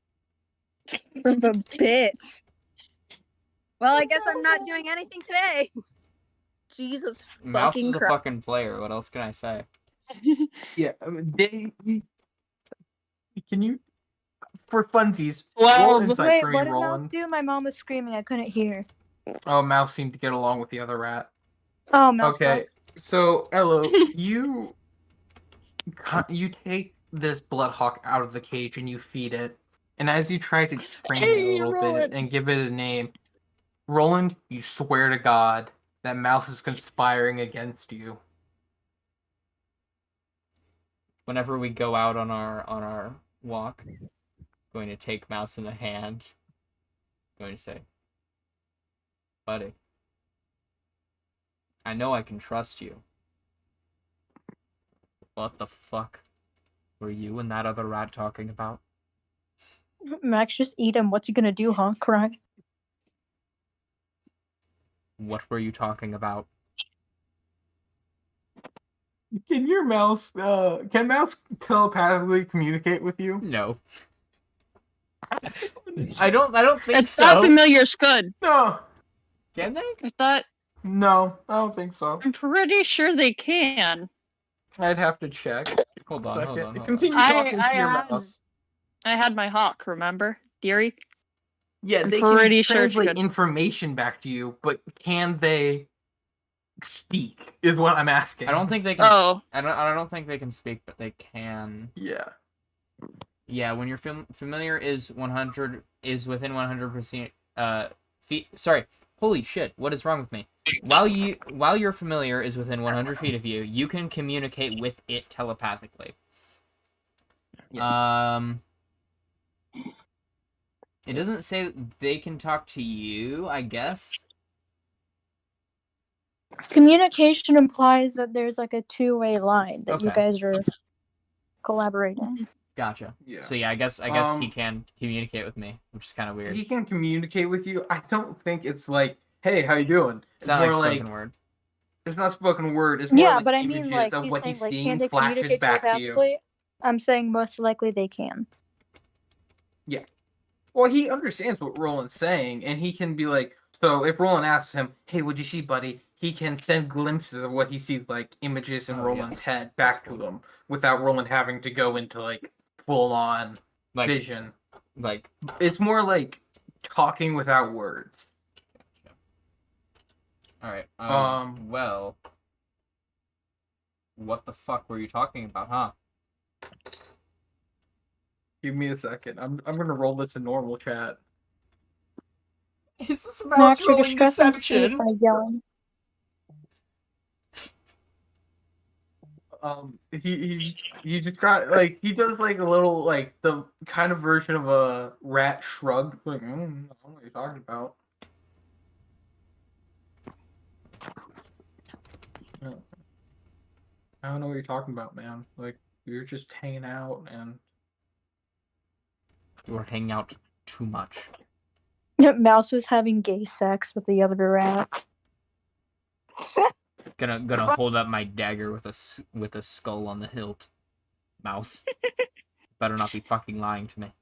Speaker 2: From a bitch. Well, I guess I'm not doing anything today. Jesus
Speaker 3: Mouse
Speaker 2: fucking
Speaker 3: is a
Speaker 2: Christ.
Speaker 3: fucking player. What else can I say?
Speaker 1: Yeah, I mean, can you, for funsies,
Speaker 8: Well,
Speaker 1: roll insight
Speaker 7: Wait,
Speaker 1: for me,
Speaker 7: what did Mouse
Speaker 1: Roland.
Speaker 7: do? My mom was screaming. I couldn't hear.
Speaker 1: Oh, Mouse seemed to get along with the other rat.
Speaker 7: Oh, Mouse.
Speaker 1: Okay, so Elo, you take this bloodhawk out of the cage and you feed it, and as you try to train it a little bit and give it a name, Roland, you swear to God that Mouse is conspiring against you.
Speaker 3: Whenever we go out on our walk, going to take Mouse in the hand, going to say, buddy, I know I can trust you. What the fuck were you and that other rat talking about?
Speaker 7: Max, just eat him. What's he gonna do, huh? Cry?
Speaker 3: What were you talking about?
Speaker 1: Can Mouse telepathically communicate with you?
Speaker 3: No. I don't think
Speaker 8: It's
Speaker 3: so.
Speaker 8: not familiar's good.
Speaker 1: No.
Speaker 3: Can they?
Speaker 8: I thought.
Speaker 1: No, I don't think so.
Speaker 8: I'm pretty sure they can.
Speaker 1: I'd have to check.
Speaker 3: Hold on.
Speaker 1: Continue talking to your mouse.
Speaker 8: I had my hawk, remember? Deary?
Speaker 1: Yeah,
Speaker 8: I'm
Speaker 1: they
Speaker 8: pretty
Speaker 1: can
Speaker 8: sure it's
Speaker 1: translate
Speaker 8: good.
Speaker 1: information back to you, but can they speak? Is what I'm asking.
Speaker 3: I don't think they can.
Speaker 8: Oh.
Speaker 3: I don't think they can speak, but they can.
Speaker 1: Yeah.
Speaker 3: Yeah, when your familiar is within 100% feet. Sorry, holy shit! What is wrong with me? While your familiar is within 100 feet of you, you can communicate with it telepathically.
Speaker 1: Yes.
Speaker 3: It doesn't say they can talk to you, I guess.
Speaker 7: Communication implies that there's like a two-way line that you
Speaker 3: Okay.
Speaker 7: guys are collaborating.
Speaker 3: Gotcha.
Speaker 1: Yeah.
Speaker 3: So yeah, I guess he can communicate with me, which is kind of weird.
Speaker 1: He can communicate with you. I don't think it's like, "Hey, how you doing?"
Speaker 3: It's not
Speaker 1: more
Speaker 3: like spoken word.
Speaker 1: It's not spoken word. It's more
Speaker 7: Yeah,
Speaker 1: like
Speaker 7: but I
Speaker 1: images
Speaker 7: mean, like,
Speaker 1: of
Speaker 7: he's
Speaker 1: what
Speaker 7: saying,
Speaker 1: he's
Speaker 7: like,
Speaker 1: seeing
Speaker 7: can they
Speaker 1: flashes
Speaker 7: communicate
Speaker 1: back to you.
Speaker 7: telepathically? I'm saying most likely they can.
Speaker 1: Well, he understands what Roland's saying, and he can be like, so if Roland asks him, "Hey, what'd you see, buddy?" He can send glimpses of what he sees, like images in
Speaker 3: Oh, yeah.
Speaker 1: Roland's head, back
Speaker 3: That's
Speaker 1: to
Speaker 3: cool.
Speaker 1: him, without Roland having to go into like full-on
Speaker 3: Like
Speaker 1: vision.
Speaker 3: like
Speaker 1: It's more like talking without words.
Speaker 3: all right.
Speaker 1: Um,
Speaker 3: Well, what the fuck were you talking about, huh?
Speaker 1: Give me a second. I'm gonna roll this in normal chat.
Speaker 3: Is this mouse
Speaker 7: Max, you're
Speaker 3: rolling
Speaker 7: distressing Steve
Speaker 3: deception?
Speaker 7: by yelling.
Speaker 1: He just got like he does like a little like the kind of version of a rat shrug. Like, I don't know what you're talking about. I don't know what you're talking about, man. Like we were just hanging out and
Speaker 3: You were hanging out too much.
Speaker 7: Mouse was having gay sex with the other rat.
Speaker 3: Gonna hold up my dagger with a skull on the hilt. Mouse. Better not be fucking lying to me.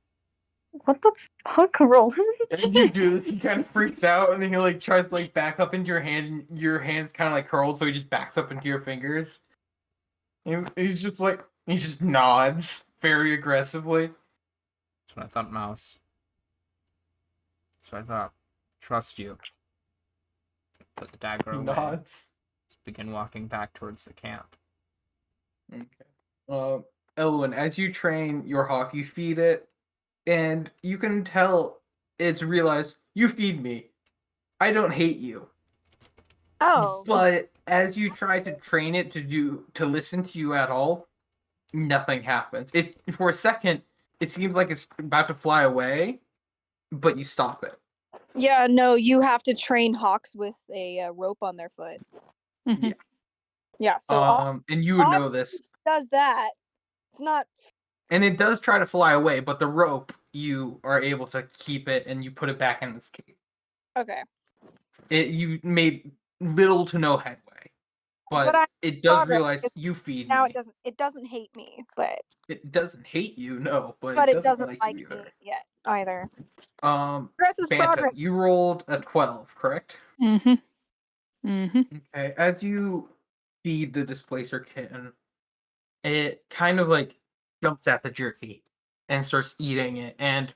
Speaker 7: What the fuck, Roland?
Speaker 1: and you do this, he kind of freaks out and then he like tries to like back up into your hand. And your hand's kind of like curled, so he just backs up into your fingers. And he just nods very aggressively.
Speaker 3: That's what I thought, Mouse. That's what I thought. Trust you. Put the dagger
Speaker 1: He
Speaker 3: away.
Speaker 1: nods.
Speaker 3: Just begin walking back towards the camp.
Speaker 1: Okay. Elwyn, as you train your hawk, you feed it, and you can tell it's realized you feed me. I don't hate you.
Speaker 2: Oh.
Speaker 1: But as you try to train it to listen to you at all, nothing happens. It for a second, it seems like it's about to fly away, but you stop it.
Speaker 2: Yeah, no, you have to train hawks with a rope on their foot.
Speaker 8: Mhm.
Speaker 1: Yeah.
Speaker 2: Yeah, so
Speaker 1: And you would know this.
Speaker 2: does that. It's not.
Speaker 1: And it does try to fly away, but the rope, you are able to keep it and you put it back in its cage.
Speaker 2: Okay.
Speaker 1: You made little to no headway, but it does
Speaker 2: progress.
Speaker 1: realize you feed
Speaker 2: Now
Speaker 1: me.
Speaker 2: it doesn't hate me, but
Speaker 1: It doesn't hate you, no, but
Speaker 2: it
Speaker 1: it doesn't
Speaker 2: doesn't
Speaker 1: like
Speaker 2: like
Speaker 1: you
Speaker 2: me
Speaker 1: either.
Speaker 2: yet either.
Speaker 1: Progress
Speaker 2: is
Speaker 1: Banta,
Speaker 2: progress.
Speaker 1: you rolled a 12, correct?
Speaker 8: Mhm. Mhm.
Speaker 1: Okay, as you feed the displacer kitten, it kind of like jumps at the jerky and starts eating it, and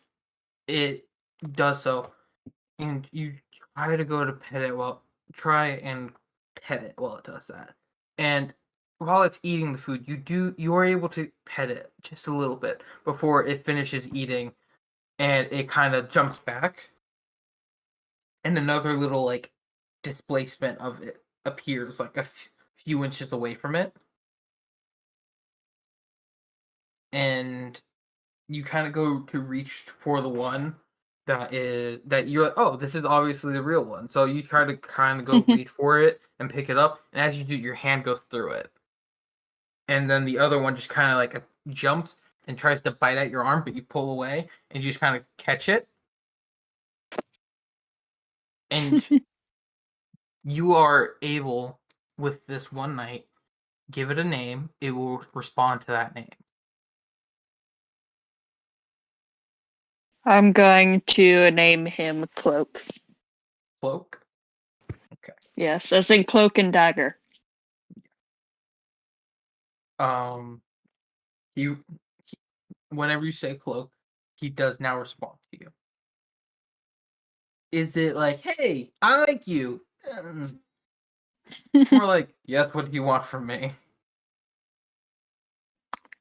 Speaker 1: it does so. And you try to go to pet it try and pet it while it does that. And while it's eating the food, you are able to pet it just a little bit before it finishes eating, and it kind of jumps back, and another little like displacement of it appears like a few inches away from it, and you kind of go to reach for the one that you're like, oh, this is obviously the real one. So you try to kind of go reach for it and pick it up, and as you do, your hand goes through it, and then the other one just kind of like jumps and tries to bite at your arm, but you pull away and you just kind of catch it, and you are able with this one night give it a name. It will respond to that name.
Speaker 8: I'm going to name him Cloak.
Speaker 1: Cloak.
Speaker 8: Yes, as in cloak and dagger.
Speaker 1: You whenever you say cloak, he does now respond to you. Is it like, hey, I like you? More like, yes, what do you want from me?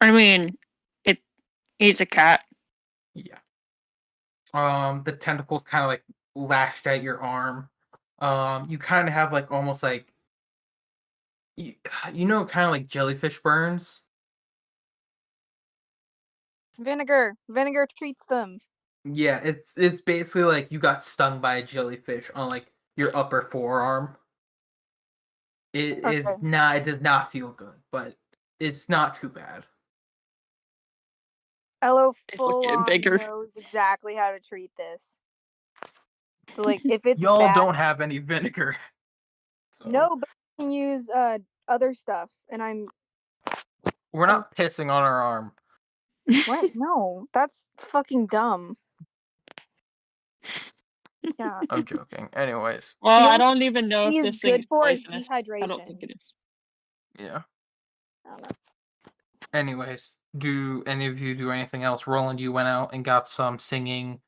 Speaker 8: I mean, he's a cat.
Speaker 1: Yeah. The tentacles kind of like lashed at your arm. You kind of have like almost like you know, kind of like jellyfish burns.
Speaker 2: Vinegar treats them.
Speaker 1: Yeah, it's basically like you got stung by a jellyfish on like your upper forearm. It
Speaker 2: Okay.
Speaker 1: is not. It does not feel good, but it's not too bad.
Speaker 2: Elo
Speaker 8: It's
Speaker 2: full
Speaker 8: looking
Speaker 2: on
Speaker 8: bigger.
Speaker 2: knows exactly how to treat this. So like if it's
Speaker 1: Y'all
Speaker 2: bad,
Speaker 1: don't have any vinegar. So
Speaker 2: no, but you can use other stuff. And I'm
Speaker 1: we're not pissing on our arm.
Speaker 2: what? No, that's fucking dumb. Yeah.
Speaker 1: I'm joking. Anyways,
Speaker 8: Well,
Speaker 2: The
Speaker 8: I
Speaker 2: only
Speaker 8: don't even know if
Speaker 2: thing
Speaker 8: this
Speaker 2: is
Speaker 8: thing
Speaker 2: good
Speaker 8: is
Speaker 2: for is
Speaker 8: poisonous. I don't think
Speaker 2: dehydration.
Speaker 8: it is.
Speaker 1: yeah.
Speaker 2: I don't know.
Speaker 1: Anyways, do any of you do anything else? Roland, you went out and got some singing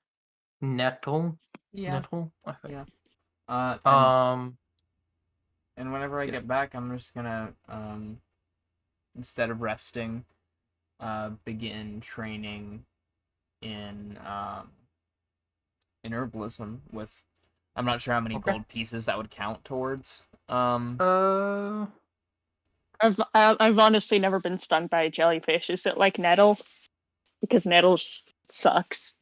Speaker 1: nettle.
Speaker 3: Yeah.
Speaker 1: Nettle, I think.
Speaker 3: Yeah. And whenever I
Speaker 1: yes.
Speaker 3: get back, I'm just gonna instead of resting, begin training in herbalism with. I'm not sure how many
Speaker 1: Okay.
Speaker 3: gold pieces that would count towards.
Speaker 1: Uh,
Speaker 8: I've honestly never been stung by a jellyfish. Is it like nettle? Because nettles sucks.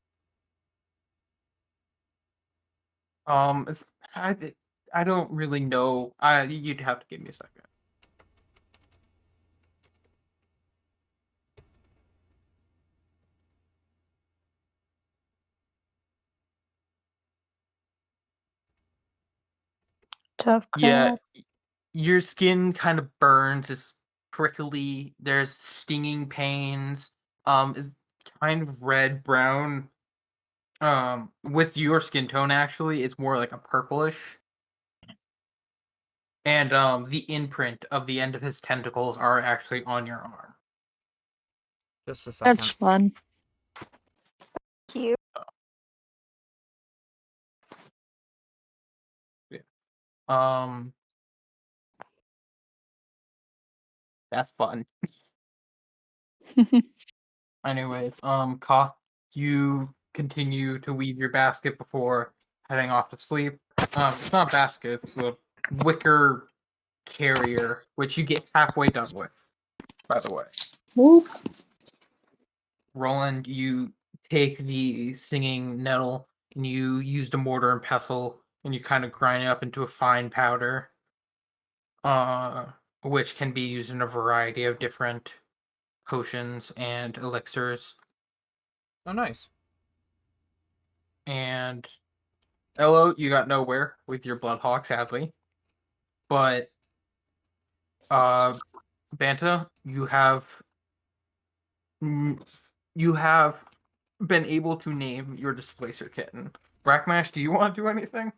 Speaker 1: it's, I don't really know. You'd have to give me a second.
Speaker 7: Tough
Speaker 1: Yeah,
Speaker 7: crap.
Speaker 1: your skin kind of burns. It's prickly. There's stinging pains. Is kind of red brown. With your skin tone, actually, it's more like a purplish. And the imprint of the end of his tentacles are actually on your arm.
Speaker 3: Just a second.
Speaker 8: That's fun.
Speaker 2: Cute.
Speaker 1: Um, that's fun. Anyways, Ka, you continue to weave your basket before heading off to sleep. It's not a basket, it's a wicker carrier, which you get halfway done with, by the way.
Speaker 5: Whoop.
Speaker 1: Roland, you take the singing nettle and you use the mortar and pestle and you kind of grind it up into a fine powder, which can be used in a variety of different potions and elixirs.
Speaker 3: Oh, nice.
Speaker 1: And Elo, you got nowhere with your Bloodhawk, sadly. But Banta, you have been able to name your displacer kitten. Brackmash, do you want to do anything?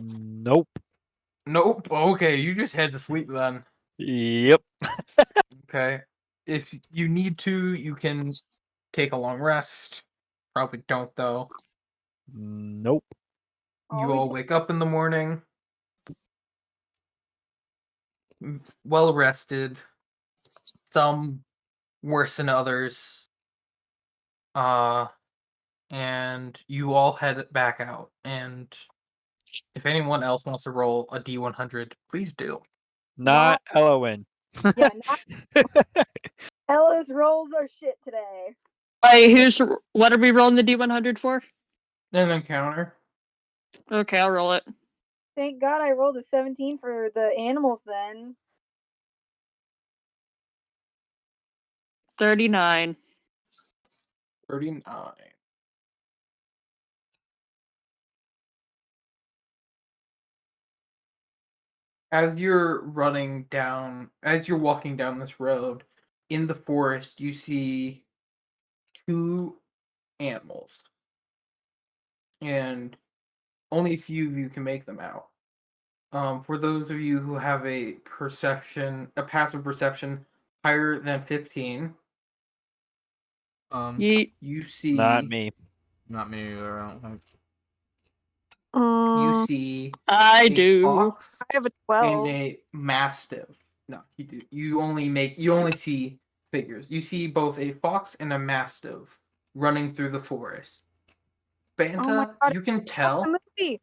Speaker 6: Nope.
Speaker 1: Nope. Okay, you just head to sleep then.
Speaker 6: Yep.
Speaker 1: Okay. If you need to, you can take a long rest. Probably don't though.
Speaker 6: Nope.
Speaker 1: You all wake up in the morning, well rested. Some worse than others. And you all head back out. And if anyone else wants to roll a D100, please do.
Speaker 6: Not Elowen.
Speaker 2: Yeah, Ella's rolls are shit today.
Speaker 8: Wait, what are we rolling the D100 for?
Speaker 1: An encounter.
Speaker 8: Okay, I'll roll it.
Speaker 2: Thank God I rolled a 17 for the animals then.
Speaker 8: 39.
Speaker 1: 39. As you're walking down this road, in the forest, you see two animals. And only a few of you can make them out. For those of you who have a passive perception higher than 15,
Speaker 8: Yeet.
Speaker 1: you see
Speaker 6: Not me.
Speaker 3: Not me either, I don't think.
Speaker 1: you see
Speaker 8: I
Speaker 1: a
Speaker 8: do.
Speaker 1: fox
Speaker 2: I have a
Speaker 1: and
Speaker 2: 12.
Speaker 1: a mastiff. No, you only see figures. You see both a fox and a mastiff running through the forest.
Speaker 2: Oh my
Speaker 1: Banta,
Speaker 2: God,
Speaker 1: you can
Speaker 2: the
Speaker 1: tell
Speaker 2: movie.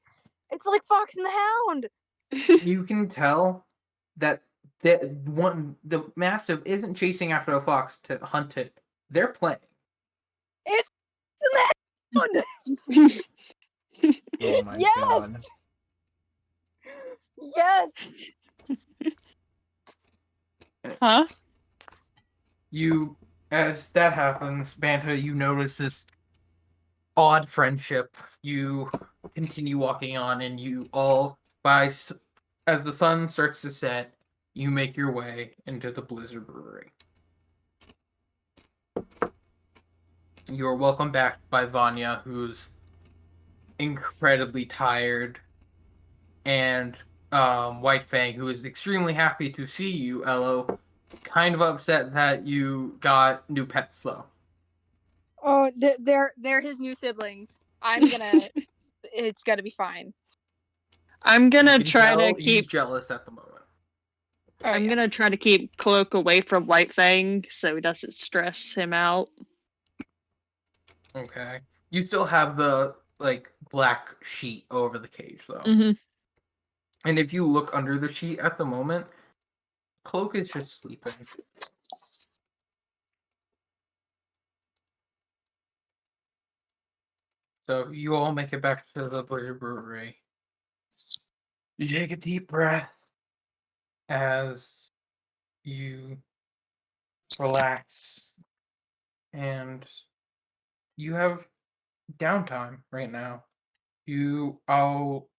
Speaker 2: It's like Fox and the Hound.
Speaker 1: you can tell that the mastiff isn't chasing after a fox to hunt it. They're playing.
Speaker 2: It's the Hound.
Speaker 3: Oh my
Speaker 2: Yes!
Speaker 3: god.
Speaker 2: Yes.
Speaker 8: Huh?
Speaker 1: You, as that happens, Banta, you notice this odd friendship. You continue walking on, and you all, as the sun starts to set, you make your way into the Blizzard Brewery. You are welcomed back by Vanya, who's incredibly tired, and White Fang, who is extremely happy to see you, Elo. Kind of upset that you got new pets, though.
Speaker 2: Oh, they're his new siblings. I'm gonna. It's gonna be fine.
Speaker 8: I'm
Speaker 1: You
Speaker 8: gonna
Speaker 1: can
Speaker 8: try
Speaker 1: tell
Speaker 8: to
Speaker 1: he's
Speaker 8: keep.
Speaker 1: jealous at the moment.
Speaker 2: Oh,
Speaker 8: I'm
Speaker 2: yeah.
Speaker 8: gonna try to keep Cloak away from White Fang so he doesn't stress him out.
Speaker 1: Okay. You still have the black sheet over the cage, though.
Speaker 8: Hmm.
Speaker 1: And if you look under the sheet at the moment, Cloak is just sleeping. So you all make it back to the Blizzard Brewery. You take a deep breath as you relax, and you have downtime right now. I'll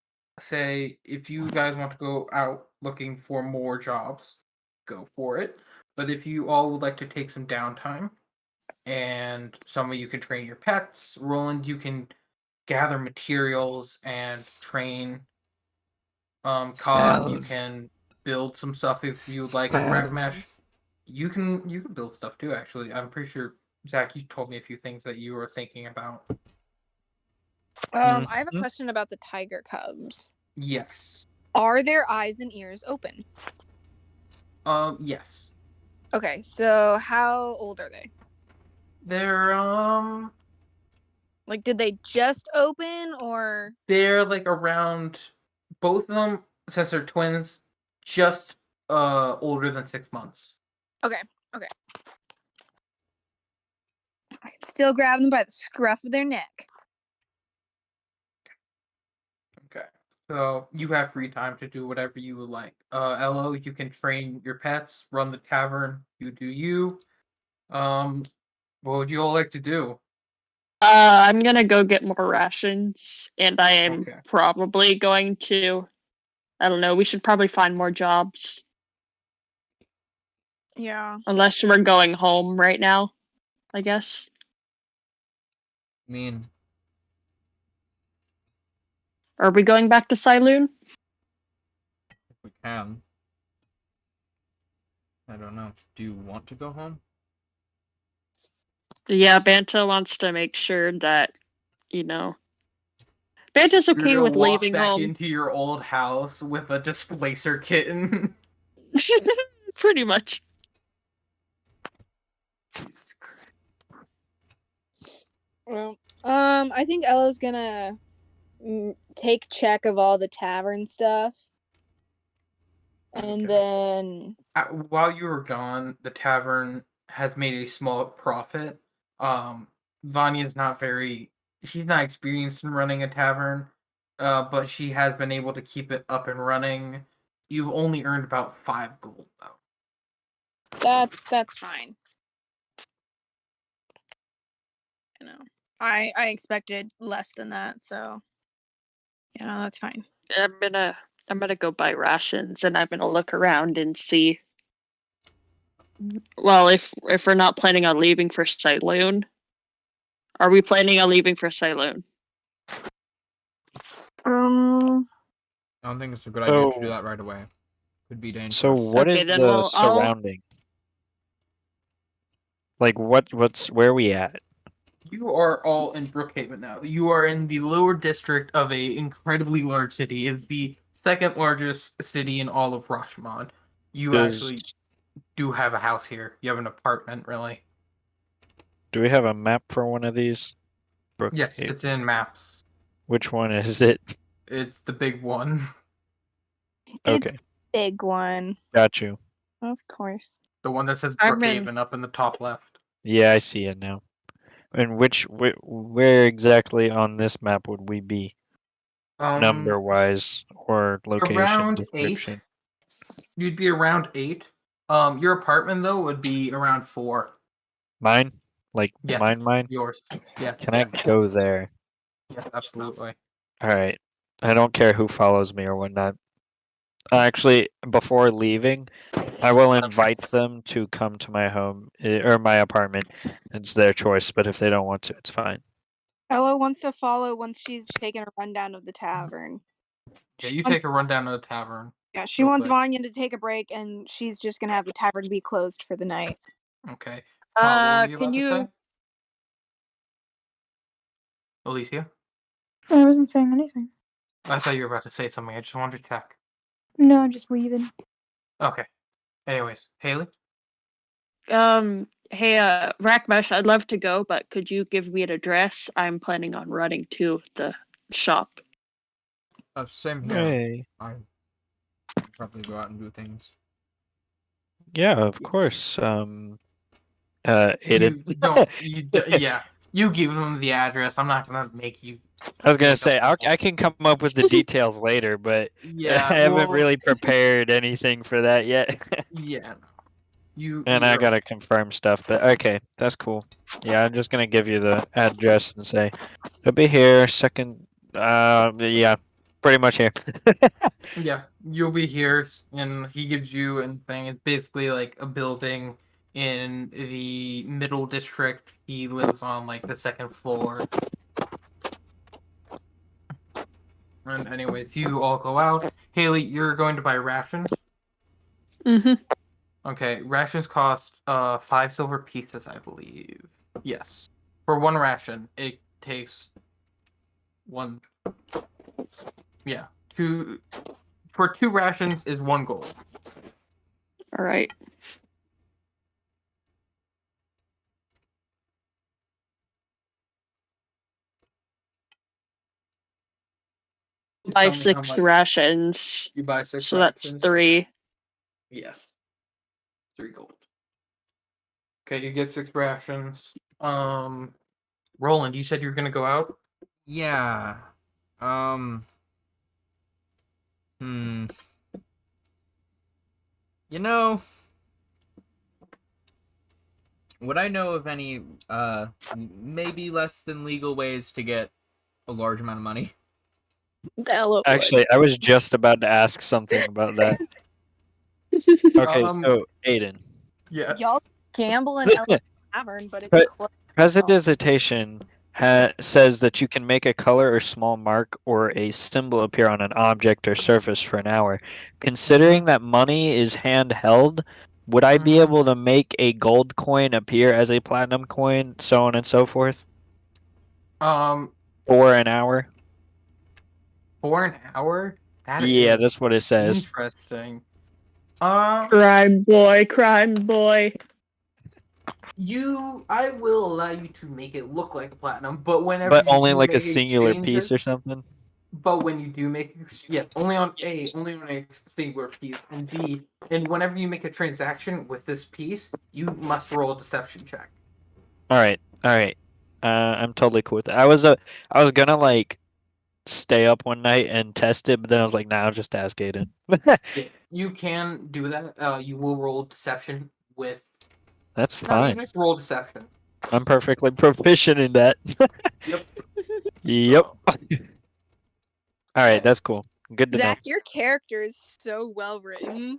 Speaker 1: say, if you guys want to go out looking for more jobs, go for it. But if you all would like to take some downtime, and some of you can train your pets, Roland, you can gather materials and train. Cog, you
Speaker 3: Spells.
Speaker 1: can build some stuff if you would like, and Rat Mesh, you can build stuff too. Actually, I'm pretty sure Zach, you told me a few things that you were thinking about.
Speaker 2: I have a
Speaker 6: Mhm.
Speaker 2: question about the tiger cubs.
Speaker 1: Yes.
Speaker 2: Are their eyes and ears open?
Speaker 1: Yes.
Speaker 2: Okay, so how old are they?
Speaker 1: They're
Speaker 2: Like, did they just open or?
Speaker 1: they're like around, both of them, since they're twins, just older than 6 months.
Speaker 2: Okay, okay. I can still grab them by the scruff of their neck.
Speaker 1: Okay. So you have free time to do whatever you would like. Elo, you can train your pets, run the tavern, you do you. What would you all like to do?
Speaker 8: I'm gonna go get more rations, and I am
Speaker 1: Okay.
Speaker 8: probably going to. I don't know. We should probably find more jobs,
Speaker 2: Yeah.
Speaker 8: unless we're going home right now. I guess.
Speaker 3: I mean,
Speaker 8: Are we going back to Siloon?
Speaker 3: if we can. I don't know. Do you want to go home?
Speaker 8: Yeah, Banta wants to make sure that you know. Banta's
Speaker 1: You're
Speaker 8: okay
Speaker 1: gonna
Speaker 8: with
Speaker 1: walk
Speaker 8: leaving
Speaker 1: back
Speaker 8: home.
Speaker 1: into your old house with a displacer kitten.
Speaker 8: Pretty much.
Speaker 1: Jesus Christ.
Speaker 2: Well, I think Ella's gonna take check of all the tavern stuff, and
Speaker 1: Okay.
Speaker 2: then
Speaker 1: While you were gone, the tavern has made a small profit. Vanya's not very. She's not experienced in running a tavern, but she has been able to keep it up and running. You've only earned about 5 gold, though.
Speaker 2: that's fine. You know, I expected less than that, so that's fine.
Speaker 8: I'm gonna go buy rations, and I'm gonna look around and see. Well, if we're not planning on leaving for Siloon, are we planning on leaving for Siloon?
Speaker 3: I don't think it's a good idea to do
Speaker 6: So,
Speaker 3: that right away. Could be
Speaker 6: so
Speaker 3: dangerous.
Speaker 6: what
Speaker 8: Okay,
Speaker 6: is
Speaker 8: then
Speaker 6: the
Speaker 8: I'll.
Speaker 6: surrounding? Like, where are we at?
Speaker 1: You are all in Brookhaven now. You are in the lower district of a incredibly large city. It's the second largest city in all of Rashomon. You
Speaker 6: Does
Speaker 1: actually do have a house here. You have an apartment, really.
Speaker 6: do we have a map for one of these?
Speaker 1: Yes,
Speaker 6: Brookhaven.
Speaker 1: it's in maps.
Speaker 6: Which one is it?
Speaker 1: It's the big one.
Speaker 2: It's
Speaker 6: Okay,
Speaker 2: big one,
Speaker 6: got you.
Speaker 2: of course.
Speaker 1: The one that says
Speaker 8: I'm in.
Speaker 1: Brookhaven up in the top left.
Speaker 6: Yeah, I see it now. And where exactly on this map would we be?
Speaker 1: Um,
Speaker 6: Number wise or location
Speaker 1: around 8.
Speaker 6: description?
Speaker 1: You'd be around 8. Your apartment though would be around 4.
Speaker 6: Mine? Like
Speaker 1: Yes,
Speaker 6: mine?
Speaker 1: yours. Yes.
Speaker 6: Can I go there?
Speaker 1: Yes, absolutely.
Speaker 6: Alright. I don't care who follows me or whatnot. Actually, before leaving, I will invite them to come to my home or my apartment. It's their choice, but if they don't want to, it's fine.
Speaker 2: Ella wants to follow once she's taken a rundown of the tavern.
Speaker 1: Yeah,
Speaker 2: She
Speaker 1: you
Speaker 2: wants-
Speaker 1: take a rundown of the tavern.
Speaker 2: Yeah, she
Speaker 1: real
Speaker 2: wants
Speaker 1: quick.
Speaker 2: Vanya to take a break, and she's just gonna have the tavern be closed for the night.
Speaker 1: Okay. What were you
Speaker 8: Can
Speaker 1: about to
Speaker 8: you?
Speaker 1: say? Alicia?
Speaker 5: I wasn't saying anything.
Speaker 1: I thought you were about to say something. I just wanted to check.
Speaker 5: No, just weaving.
Speaker 1: Okay. Anyways, Haley?
Speaker 8: Hey, Rackmesh, I'd love to go, but could you give me an address? I'm planning on running to the shop.
Speaker 3: Same here.
Speaker 6: Hey.
Speaker 3: I probably go out and do things.
Speaker 6: Yeah, of course. Aiden.
Speaker 1: Yeah. You give them the address. I'm not gonna make you.
Speaker 6: I was gonna
Speaker 1: make
Speaker 6: say
Speaker 1: up-
Speaker 6: I can come up with the details later, but
Speaker 1: Yeah.
Speaker 6: I haven't
Speaker 1: well,
Speaker 6: really prepared anything for that yet.
Speaker 1: Yeah. You.
Speaker 6: And I
Speaker 1: you're-
Speaker 6: gotta confirm stuff, but okay, that's cool. Yeah, I'm just gonna give you the address and say it'll be here second. Yeah, pretty much here.
Speaker 1: Yeah, you'll be here, and he gives you a thing. It's basically like a building in the middle district. He lives on like the second floor. And anyways, you all go out. Haley, you're going to buy rations.
Speaker 8: Mm-hmm.
Speaker 1: Okay, rations cost 5 silver pieces, I believe. Yes, for one ration, it takes one. Yeah, two. For 2 rations is 1 gold.
Speaker 8: All right. Buy
Speaker 1: Tell me how
Speaker 8: 6
Speaker 1: much
Speaker 8: rations,
Speaker 1: you buy 6
Speaker 8: so that's
Speaker 1: rations.
Speaker 8: 3.
Speaker 1: Yes. 3 gold. Okay, you get 6 rations. Roland, you said you were gonna go out?
Speaker 3: Yeah. Hmm. You know, would I know of any maybe less than legal ways to get a large amount of money?
Speaker 2: Ella would.
Speaker 6: Actually, I was just about to ask something about that. Okay, so Aiden,
Speaker 1: Yeah.
Speaker 2: Y'all gamble in Ella's tavern, but it's
Speaker 6: But-
Speaker 2: closed.
Speaker 6: Prestidigitation says that you can make a color or small mark or a symbol appear on an object or surface for an hour. Considering that money is handheld, would I be
Speaker 1: Mhm.
Speaker 6: able to make a gold coin appear as a platinum coin, so on and so forth, for an hour?
Speaker 1: For an hour? That
Speaker 6: Yeah,
Speaker 1: is
Speaker 6: that's what it says.
Speaker 1: interesting.
Speaker 8: Crime boy, crime boy.
Speaker 1: I will allow you to make it look like a platinum, but whenever
Speaker 6: But
Speaker 1: you
Speaker 6: only
Speaker 1: do
Speaker 6: like a
Speaker 1: make
Speaker 6: singular piece or
Speaker 1: exchanges,
Speaker 6: something?
Speaker 1: but when you do make only on a singular piece, and B, and whenever you make a transaction with this piece, you must roll a deception check.
Speaker 6: Alright. I'm totally cool with that. I was gonna like stay up one night and test it, but then I was like, nah, I'll just ask Aiden.
Speaker 1: Yeah, you can do that. You will roll deception with.
Speaker 6: That's
Speaker 1: No, you
Speaker 6: fine.
Speaker 1: just roll deception.
Speaker 6: I'm perfectly proficient in that.
Speaker 1: Yep.
Speaker 6: Yep.
Speaker 1: So,
Speaker 6: Alright, that's cool. Good to know.
Speaker 2: Zach, your character is so well written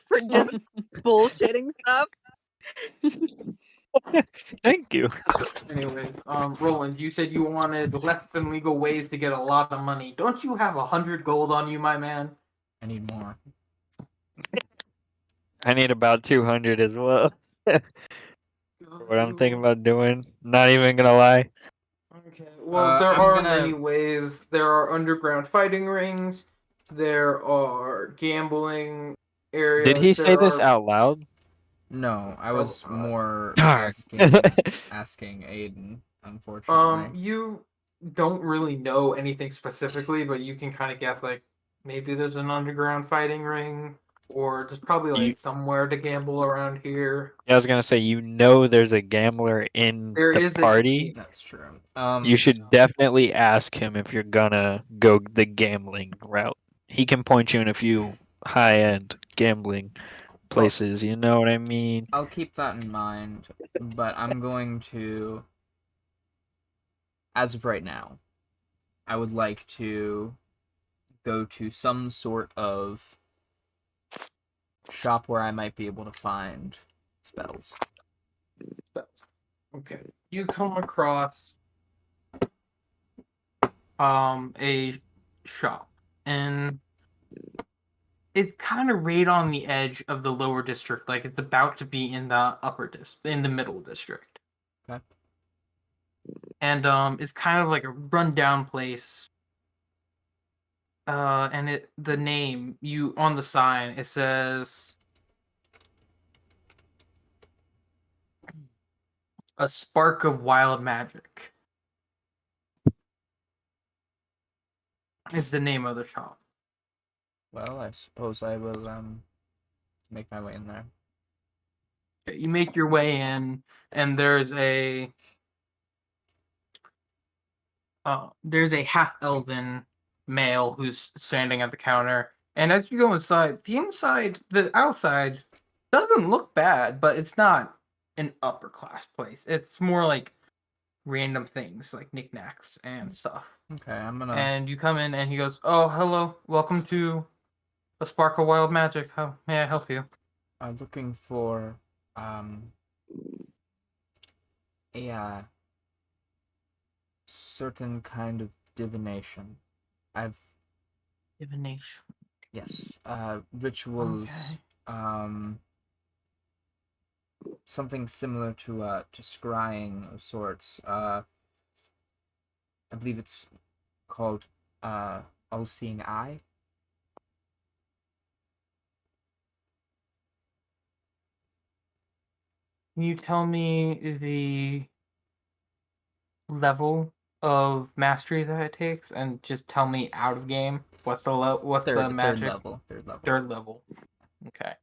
Speaker 2: for just bullshitting stuff.
Speaker 6: Thank you.
Speaker 1: anyway, Roland, you said you wanted less than legal ways to get a lot of money. Don't you have 100 gold on you, my man?
Speaker 3: I need more.
Speaker 6: I need about 200 as well. What I'm thinking about doing. Not even gonna lie.
Speaker 1: Okay. Well, there
Speaker 3: I'm
Speaker 1: are
Speaker 3: gonna-
Speaker 1: many ways. There are underground fighting rings. There are gambling areas.
Speaker 6: Did he say
Speaker 1: there
Speaker 6: this
Speaker 1: are...
Speaker 6: out loud?
Speaker 3: No, I was
Speaker 1: God.
Speaker 3: more
Speaker 6: Darn.
Speaker 3: asking Aiden, unfortunately.
Speaker 1: You don't really know anything specifically, but you can kind of guess like maybe there's an underground fighting ring, or there's probably like somewhere to gamble around here.
Speaker 6: I was gonna say, you know, there's a gambler in
Speaker 1: There
Speaker 6: the
Speaker 1: is
Speaker 6: party.
Speaker 3: That's true.
Speaker 6: You should definitely ask him if you're gonna go the gambling route. He can point you in a few high-end gambling places. You know what I mean?
Speaker 3: I'll keep that in mind, but I'm going to, as of right now, I would like to go to some sort of shop where I might be able to find spells.
Speaker 1: Okay. You come across a shop, and it's kind of right on the edge of the lower district, like it's about to be in the in the middle district.
Speaker 3: Okay.
Speaker 1: And it's kind of like a rundown place. And the name you on the sign, it says a spark of wild magic. Is the name of the shop.
Speaker 3: Well, I suppose I will make my way in there.
Speaker 1: You make your way in, and there's a half elven male who's standing at the counter. And as you go inside, the outside doesn't look bad, but it's not an upper class place. It's more like random things like knickknacks and stuff.
Speaker 3: Okay, I'm gonna.
Speaker 1: And you come in, and he goes, "Oh, hello, welcome to a Spark of Wild Magic. How may I help you?"
Speaker 3: I'm looking for um a certain kind of divination. I've
Speaker 1: Divination.
Speaker 3: Yes, rituals.
Speaker 1: Okay.
Speaker 3: Something similar to scrying of sorts. I believe it's called all-seeing eye.
Speaker 1: Can you tell me the level of mastery that it takes, and just tell me out of game what's the
Speaker 3: Third
Speaker 1: magic?
Speaker 3: level. Third level.
Speaker 1: Third level. Okay.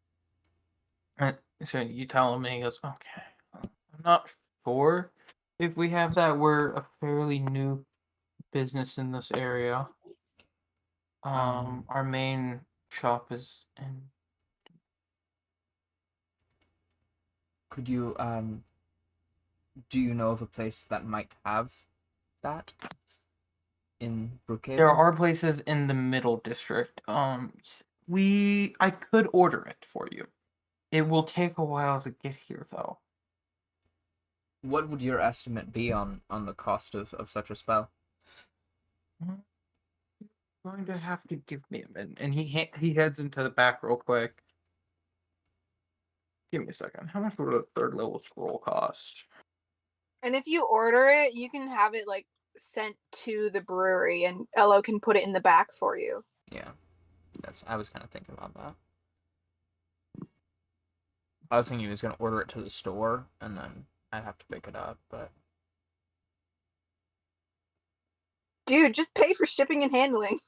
Speaker 1: So you tell him, and he goes, "Okay. I'm not sure if we have that. We're a fairly new business in this area. Our main shop is in."
Speaker 3: Could you do you know of a place that might have that in
Speaker 1: There
Speaker 3: Brookhaven?
Speaker 1: are places in the middle district. I could order it for you. It will take a while to get here, though.
Speaker 3: What would your estimate be on the cost of such a spell?
Speaker 1: You're going to have to give me a minute. And he heads into the back real quick. Give me a second. How much would a third level scroll cost?
Speaker 2: And if you order it, you can have it like sent to the brewery, and Elo can put it in the back for you.
Speaker 3: Yeah, I was kind of thinking about that. I was thinking he was gonna order it to the store and then I'd have to pick it up, but
Speaker 2: Dude, just pay for shipping and handling.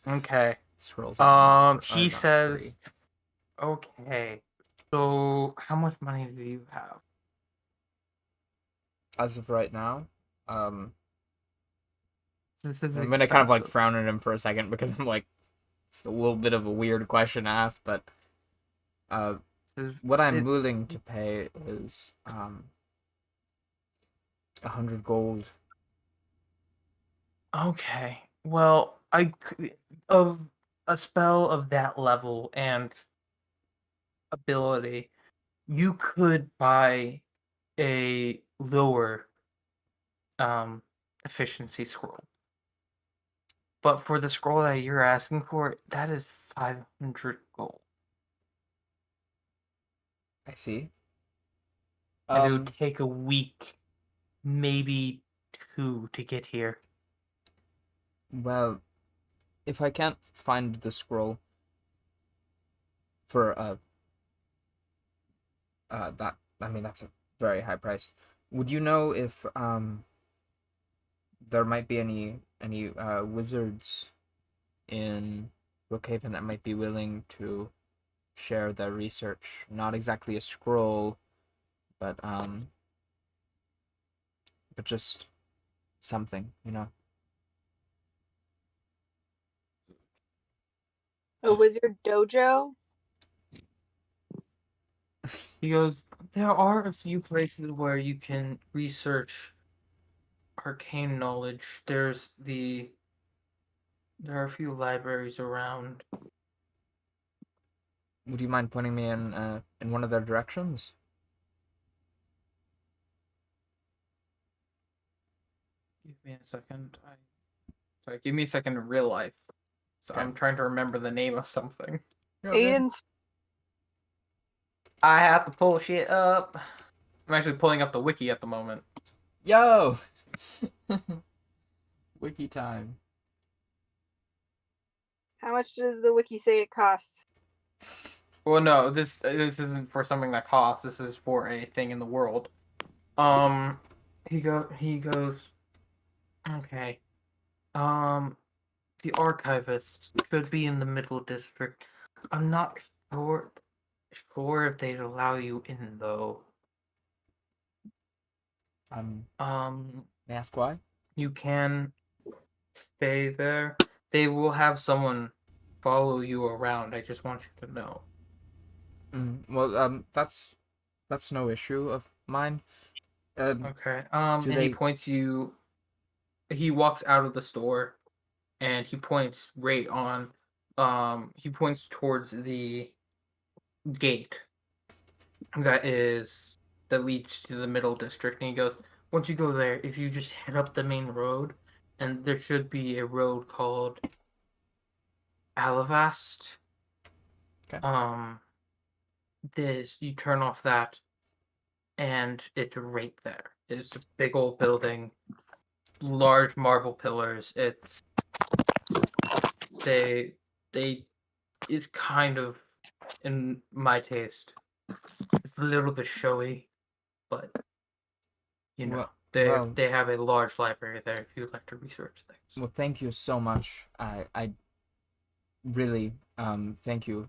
Speaker 1: Okay.
Speaker 3: scrolls are
Speaker 1: He
Speaker 3: not
Speaker 1: says,
Speaker 3: free.
Speaker 1: okay. So, how much money do you have?
Speaker 3: As of right now,
Speaker 1: This is
Speaker 3: I'm gonna kind of like
Speaker 1: expensive.
Speaker 3: frown at him for a second because I'm like, it's a little bit of a weird question to ask, but what I'm willing to pay is 100 gold.
Speaker 1: Okay. Well, of a spell of that level and ability, you could buy a lower efficiency scroll. But for the scroll that you're asking for, that is 500 gold.
Speaker 3: I see.
Speaker 1: And it would take a week, maybe two, to get here.
Speaker 3: Well, if I can't find the scroll for that, I mean that's a very high price. Would you know if there might be any wizards in Brookhaven that might be willing to share their research? Not exactly a scroll, but just something, you know.
Speaker 2: A wizard dojo?
Speaker 1: He goes, there are a few places where you can research arcane knowledge. There are a few libraries around.
Speaker 3: Would you mind pointing me in one of their directions?
Speaker 1: Give me a second. Sorry, give me a second in real life. So
Speaker 3: Okay.
Speaker 1: I'm trying to remember the name of something.
Speaker 3: You're okay.
Speaker 2: Aiden's.
Speaker 1: I have to pull shit up. I'm actually pulling up the wiki at the moment.
Speaker 3: Yo! Wiki time.
Speaker 2: How much does the wiki say it costs?
Speaker 1: Well, no, this isn't for something that costs. This is for a thing in the world. He goes. Okay. The archivist should be in the middle district. I'm not sure if they'd allow you in though.
Speaker 3: May I ask why?
Speaker 1: You can stay there. They will have someone follow you around. I just want you to know.
Speaker 3: Well, that's no issue of mine.
Speaker 1: Okay.
Speaker 3: do
Speaker 1: And he
Speaker 3: they-
Speaker 1: points you. He walks out of the store, and he points right on. He points towards the gate that leads to the middle district, and he goes, once you go there, if you just head up the main road, and there should be a road called Alavast.
Speaker 3: Okay.
Speaker 1: You turn off that, and it's right there. It's a big old building, large marble pillars. They it's kind of, in my taste, it's a little bit showy, but
Speaker 3: Well,
Speaker 1: they have a large library there if you'd like to research things.
Speaker 3: well, thank you so much. I really thank you.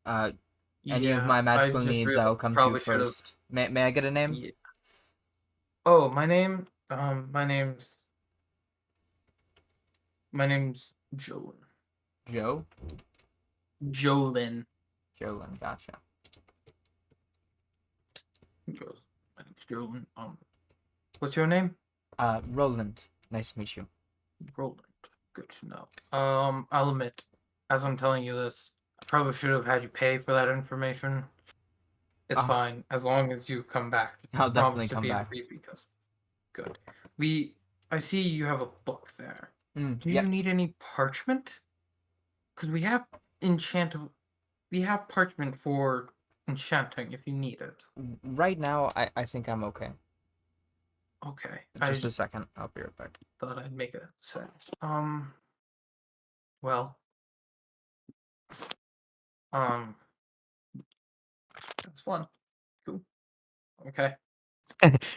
Speaker 3: Any of my magical needs, I'll come to you first. May I get a name?
Speaker 1: Yeah. Oh, my name's Jolin.
Speaker 3: Joe?
Speaker 1: Jolin.
Speaker 3: Jolin, gotcha.
Speaker 1: He goes, my name's Jolin. What's your name?
Speaker 3: Roland. Nice to meet you.
Speaker 1: Roland. Good to know. I'll admit, as I'm telling you this, I probably should have had you pay for that information. It's
Speaker 3: Oh.
Speaker 1: fine, as long as you come back.
Speaker 3: I'll definitely
Speaker 1: Promise to
Speaker 3: come
Speaker 1: be
Speaker 3: back.
Speaker 1: brief because good. I see you have a book there. Do
Speaker 3: Yeah.
Speaker 1: you need any parchment? Because we have parchment for enchanting if you need it.
Speaker 3: Right now, I think I'm okay.
Speaker 1: Okay.
Speaker 3: Just a second. I'll be right back.
Speaker 1: Thought I'd make a sense. Well. That's fun. Cool. Okay.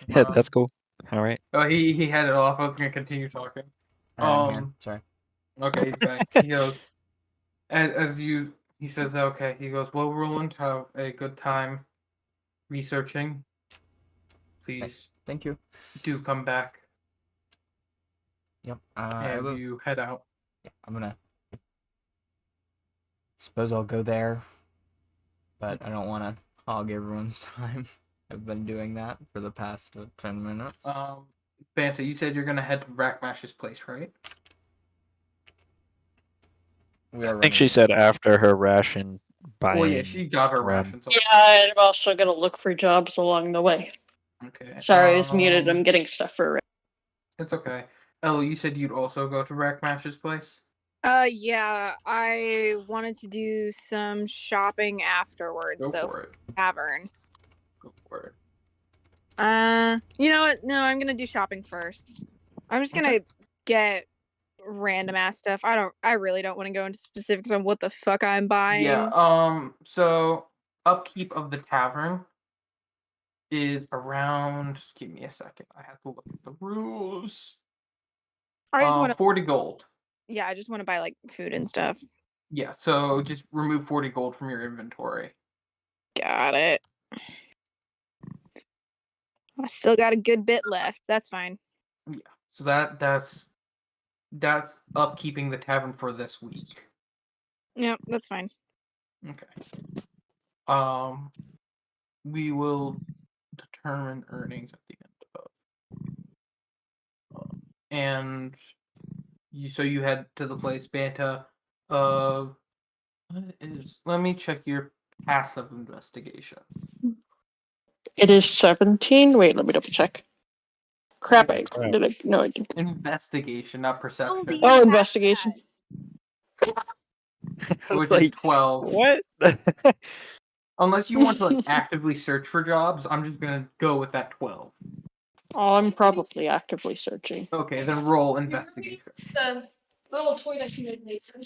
Speaker 6: Yeah, that's cool. All right.
Speaker 1: Oh, he had it off. I was gonna continue talking.
Speaker 3: I'm here. Sorry.
Speaker 1: Okay, he's back. He goes, he says, okay. He goes, well, Roland, have a good time researching. Please
Speaker 3: Thank you.
Speaker 1: do come back,
Speaker 3: Yep.
Speaker 1: and you head out.
Speaker 3: Yeah, I'm gonna. Suppose I'll go there, but I don't want to hog everyone's time. I've been doing that for the past 10 minutes.
Speaker 1: Banta, you said you're gonna head to Rackmash's place, right?
Speaker 6: I think she said after her ration buying.
Speaker 1: Well, yeah, she got her
Speaker 6: run.
Speaker 1: rations.
Speaker 4: Yeah, I'm also gonna look for jobs along the way.
Speaker 1: Okay.
Speaker 4: Sorry, I was muted. I'm getting stuff for.
Speaker 1: It's okay. Ellie, you said you'd also go to Rackmash's place?
Speaker 2: Yeah, I wanted to do some shopping afterwards,
Speaker 1: Go
Speaker 2: though.
Speaker 1: for it.
Speaker 2: Tavern.
Speaker 1: Go for it.
Speaker 2: You know what? No, I'm gonna do shopping first. I'm just gonna get random ass stuff. I really don't want to go into specifics on what the fuck I'm buying.
Speaker 1: Yeah, so upkeep of the tavern is around, give me a second. I have to look at the rules.
Speaker 2: I just want to
Speaker 1: 40 gold.
Speaker 2: Yeah, I just want to buy like food and stuff.
Speaker 1: Yeah, so just remove 40 gold from your inventory.
Speaker 2: Got it. I still got a good bit left. That's fine.
Speaker 1: Yeah. So that's upkeeping the tavern for this week.
Speaker 2: Yeah, that's fine.
Speaker 1: Okay. We will determine earnings at the end of. And you head to the place, Banta. Let me check your passive investigation.
Speaker 4: It is 17. Wait, let me double check. Crap, I
Speaker 6: Crap.
Speaker 4: did I? No, I didn't.
Speaker 1: Investigation, not perception,
Speaker 2: be-
Speaker 4: Oh, investigation.
Speaker 6: I was
Speaker 1: which is
Speaker 6: like,
Speaker 1: 12.
Speaker 6: what?
Speaker 1: Unless you want to like actively search for jobs, I'm just gonna go with that 12.
Speaker 4: Oh, I'm probably actively searching.
Speaker 1: Okay, then roll investigation.
Speaker 4: The little toy that you made later.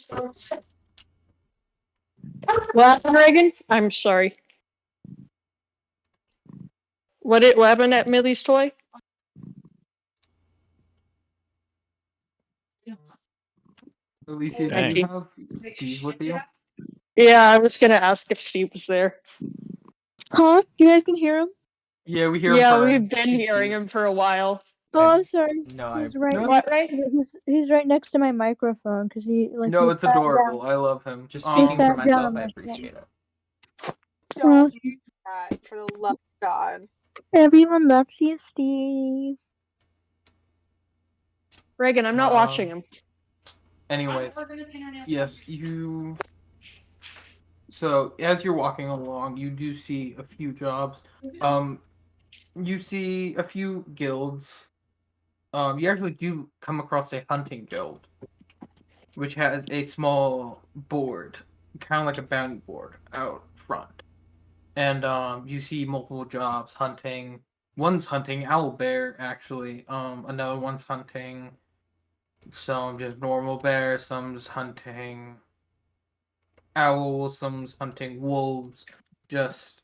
Speaker 4: What happened, Reagan? I'm sorry. What happened at Millie's toy?
Speaker 1: Alicia, do you
Speaker 6: Dang.
Speaker 1: have Steve with you?
Speaker 4: Yeah, I was gonna ask if Steve was there.
Speaker 2: Huh? You guys can hear him?
Speaker 1: Yeah, we hear him.
Speaker 4: Yeah,
Speaker 1: fine.
Speaker 4: we've been
Speaker 1: He's
Speaker 4: hearing
Speaker 1: cute.
Speaker 4: him for a while.
Speaker 2: Oh, I'm sorry.
Speaker 3: No, I
Speaker 2: He's right.
Speaker 1: No,
Speaker 4: What, right?
Speaker 7: He's right next to my microphone because he like.
Speaker 1: No,
Speaker 7: he
Speaker 1: it's
Speaker 7: sat
Speaker 1: adorable.
Speaker 7: down.
Speaker 1: I love him.
Speaker 3: just
Speaker 7: He
Speaker 3: speaking for
Speaker 7: sat down
Speaker 3: myself.
Speaker 7: on
Speaker 3: I
Speaker 7: my
Speaker 3: appreciate it.
Speaker 2: Don't do that, for the love of God.
Speaker 7: Everyone loves you, Steve.
Speaker 4: Reagan, I'm not watching him.
Speaker 1: Anyways, yes, you. So as you're walking along, you do see a few jobs. You see a few guilds. You actually do come across a hunting guild, which has a small board, kind of like a bounty board, out front. And you see multiple jobs hunting. One's hunting owlbear, actually. Another one's hunting some just normal bears. Some's hunting owls. Some's hunting wolves. Just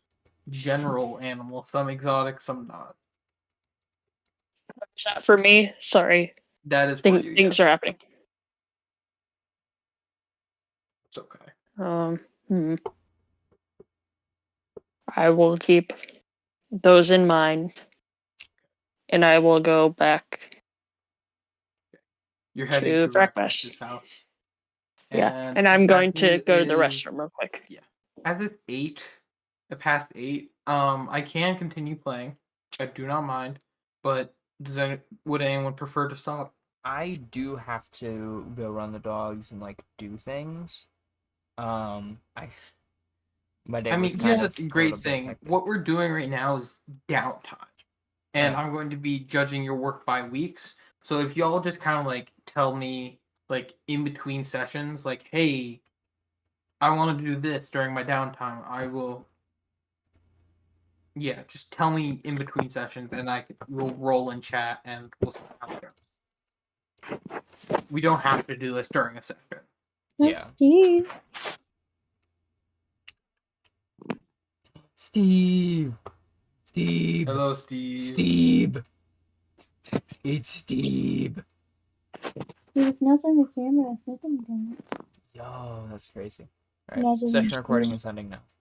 Speaker 1: general animals. Some exotic, some not.
Speaker 4: Is that for me? Sorry.
Speaker 1: That is for you.
Speaker 4: Things
Speaker 1: Yes,
Speaker 4: are happening.
Speaker 1: it's okay.
Speaker 4: Hmm. I will keep those in mind, and I will go back
Speaker 1: You're heading
Speaker 4: to
Speaker 1: to
Speaker 4: breakfast.
Speaker 1: Reckless's house.
Speaker 4: Yeah,
Speaker 1: And
Speaker 4: and I'm going to
Speaker 1: it
Speaker 4: go to the
Speaker 1: is
Speaker 4: restroom real quick.
Speaker 1: as it's 8, past 8. I can continue playing. I do not mind, but would anyone prefer to stop?
Speaker 3: I do have to go run the dogs and like do things. My day was kind
Speaker 1: Here's
Speaker 3: of
Speaker 1: the
Speaker 3: a
Speaker 1: great
Speaker 3: little bit
Speaker 1: thing.
Speaker 3: hectic.
Speaker 1: What we're doing right now is downtime, and
Speaker 3: Right.
Speaker 1: I'm going to be judging your work by weeks. So if y'all just kind of like tell me like in between sessions, like, hey, I want to do this during my downtime, I will. Yeah, just tell me in between sessions, and we'll roll in chat, and we'll see how it goes. We don't have to do this during a session.
Speaker 3: Yeah.
Speaker 7: Steve.
Speaker 3: Steve. Steve.
Speaker 1: Hello, Steve.
Speaker 3: Steve. It's Steve.
Speaker 7: It's not on the camera. I think I'm doing it.
Speaker 3: Yo, that's crazy.
Speaker 7: Imagine
Speaker 3: Alright, session
Speaker 7: him
Speaker 3: recording
Speaker 7: screaming.
Speaker 3: is ending now.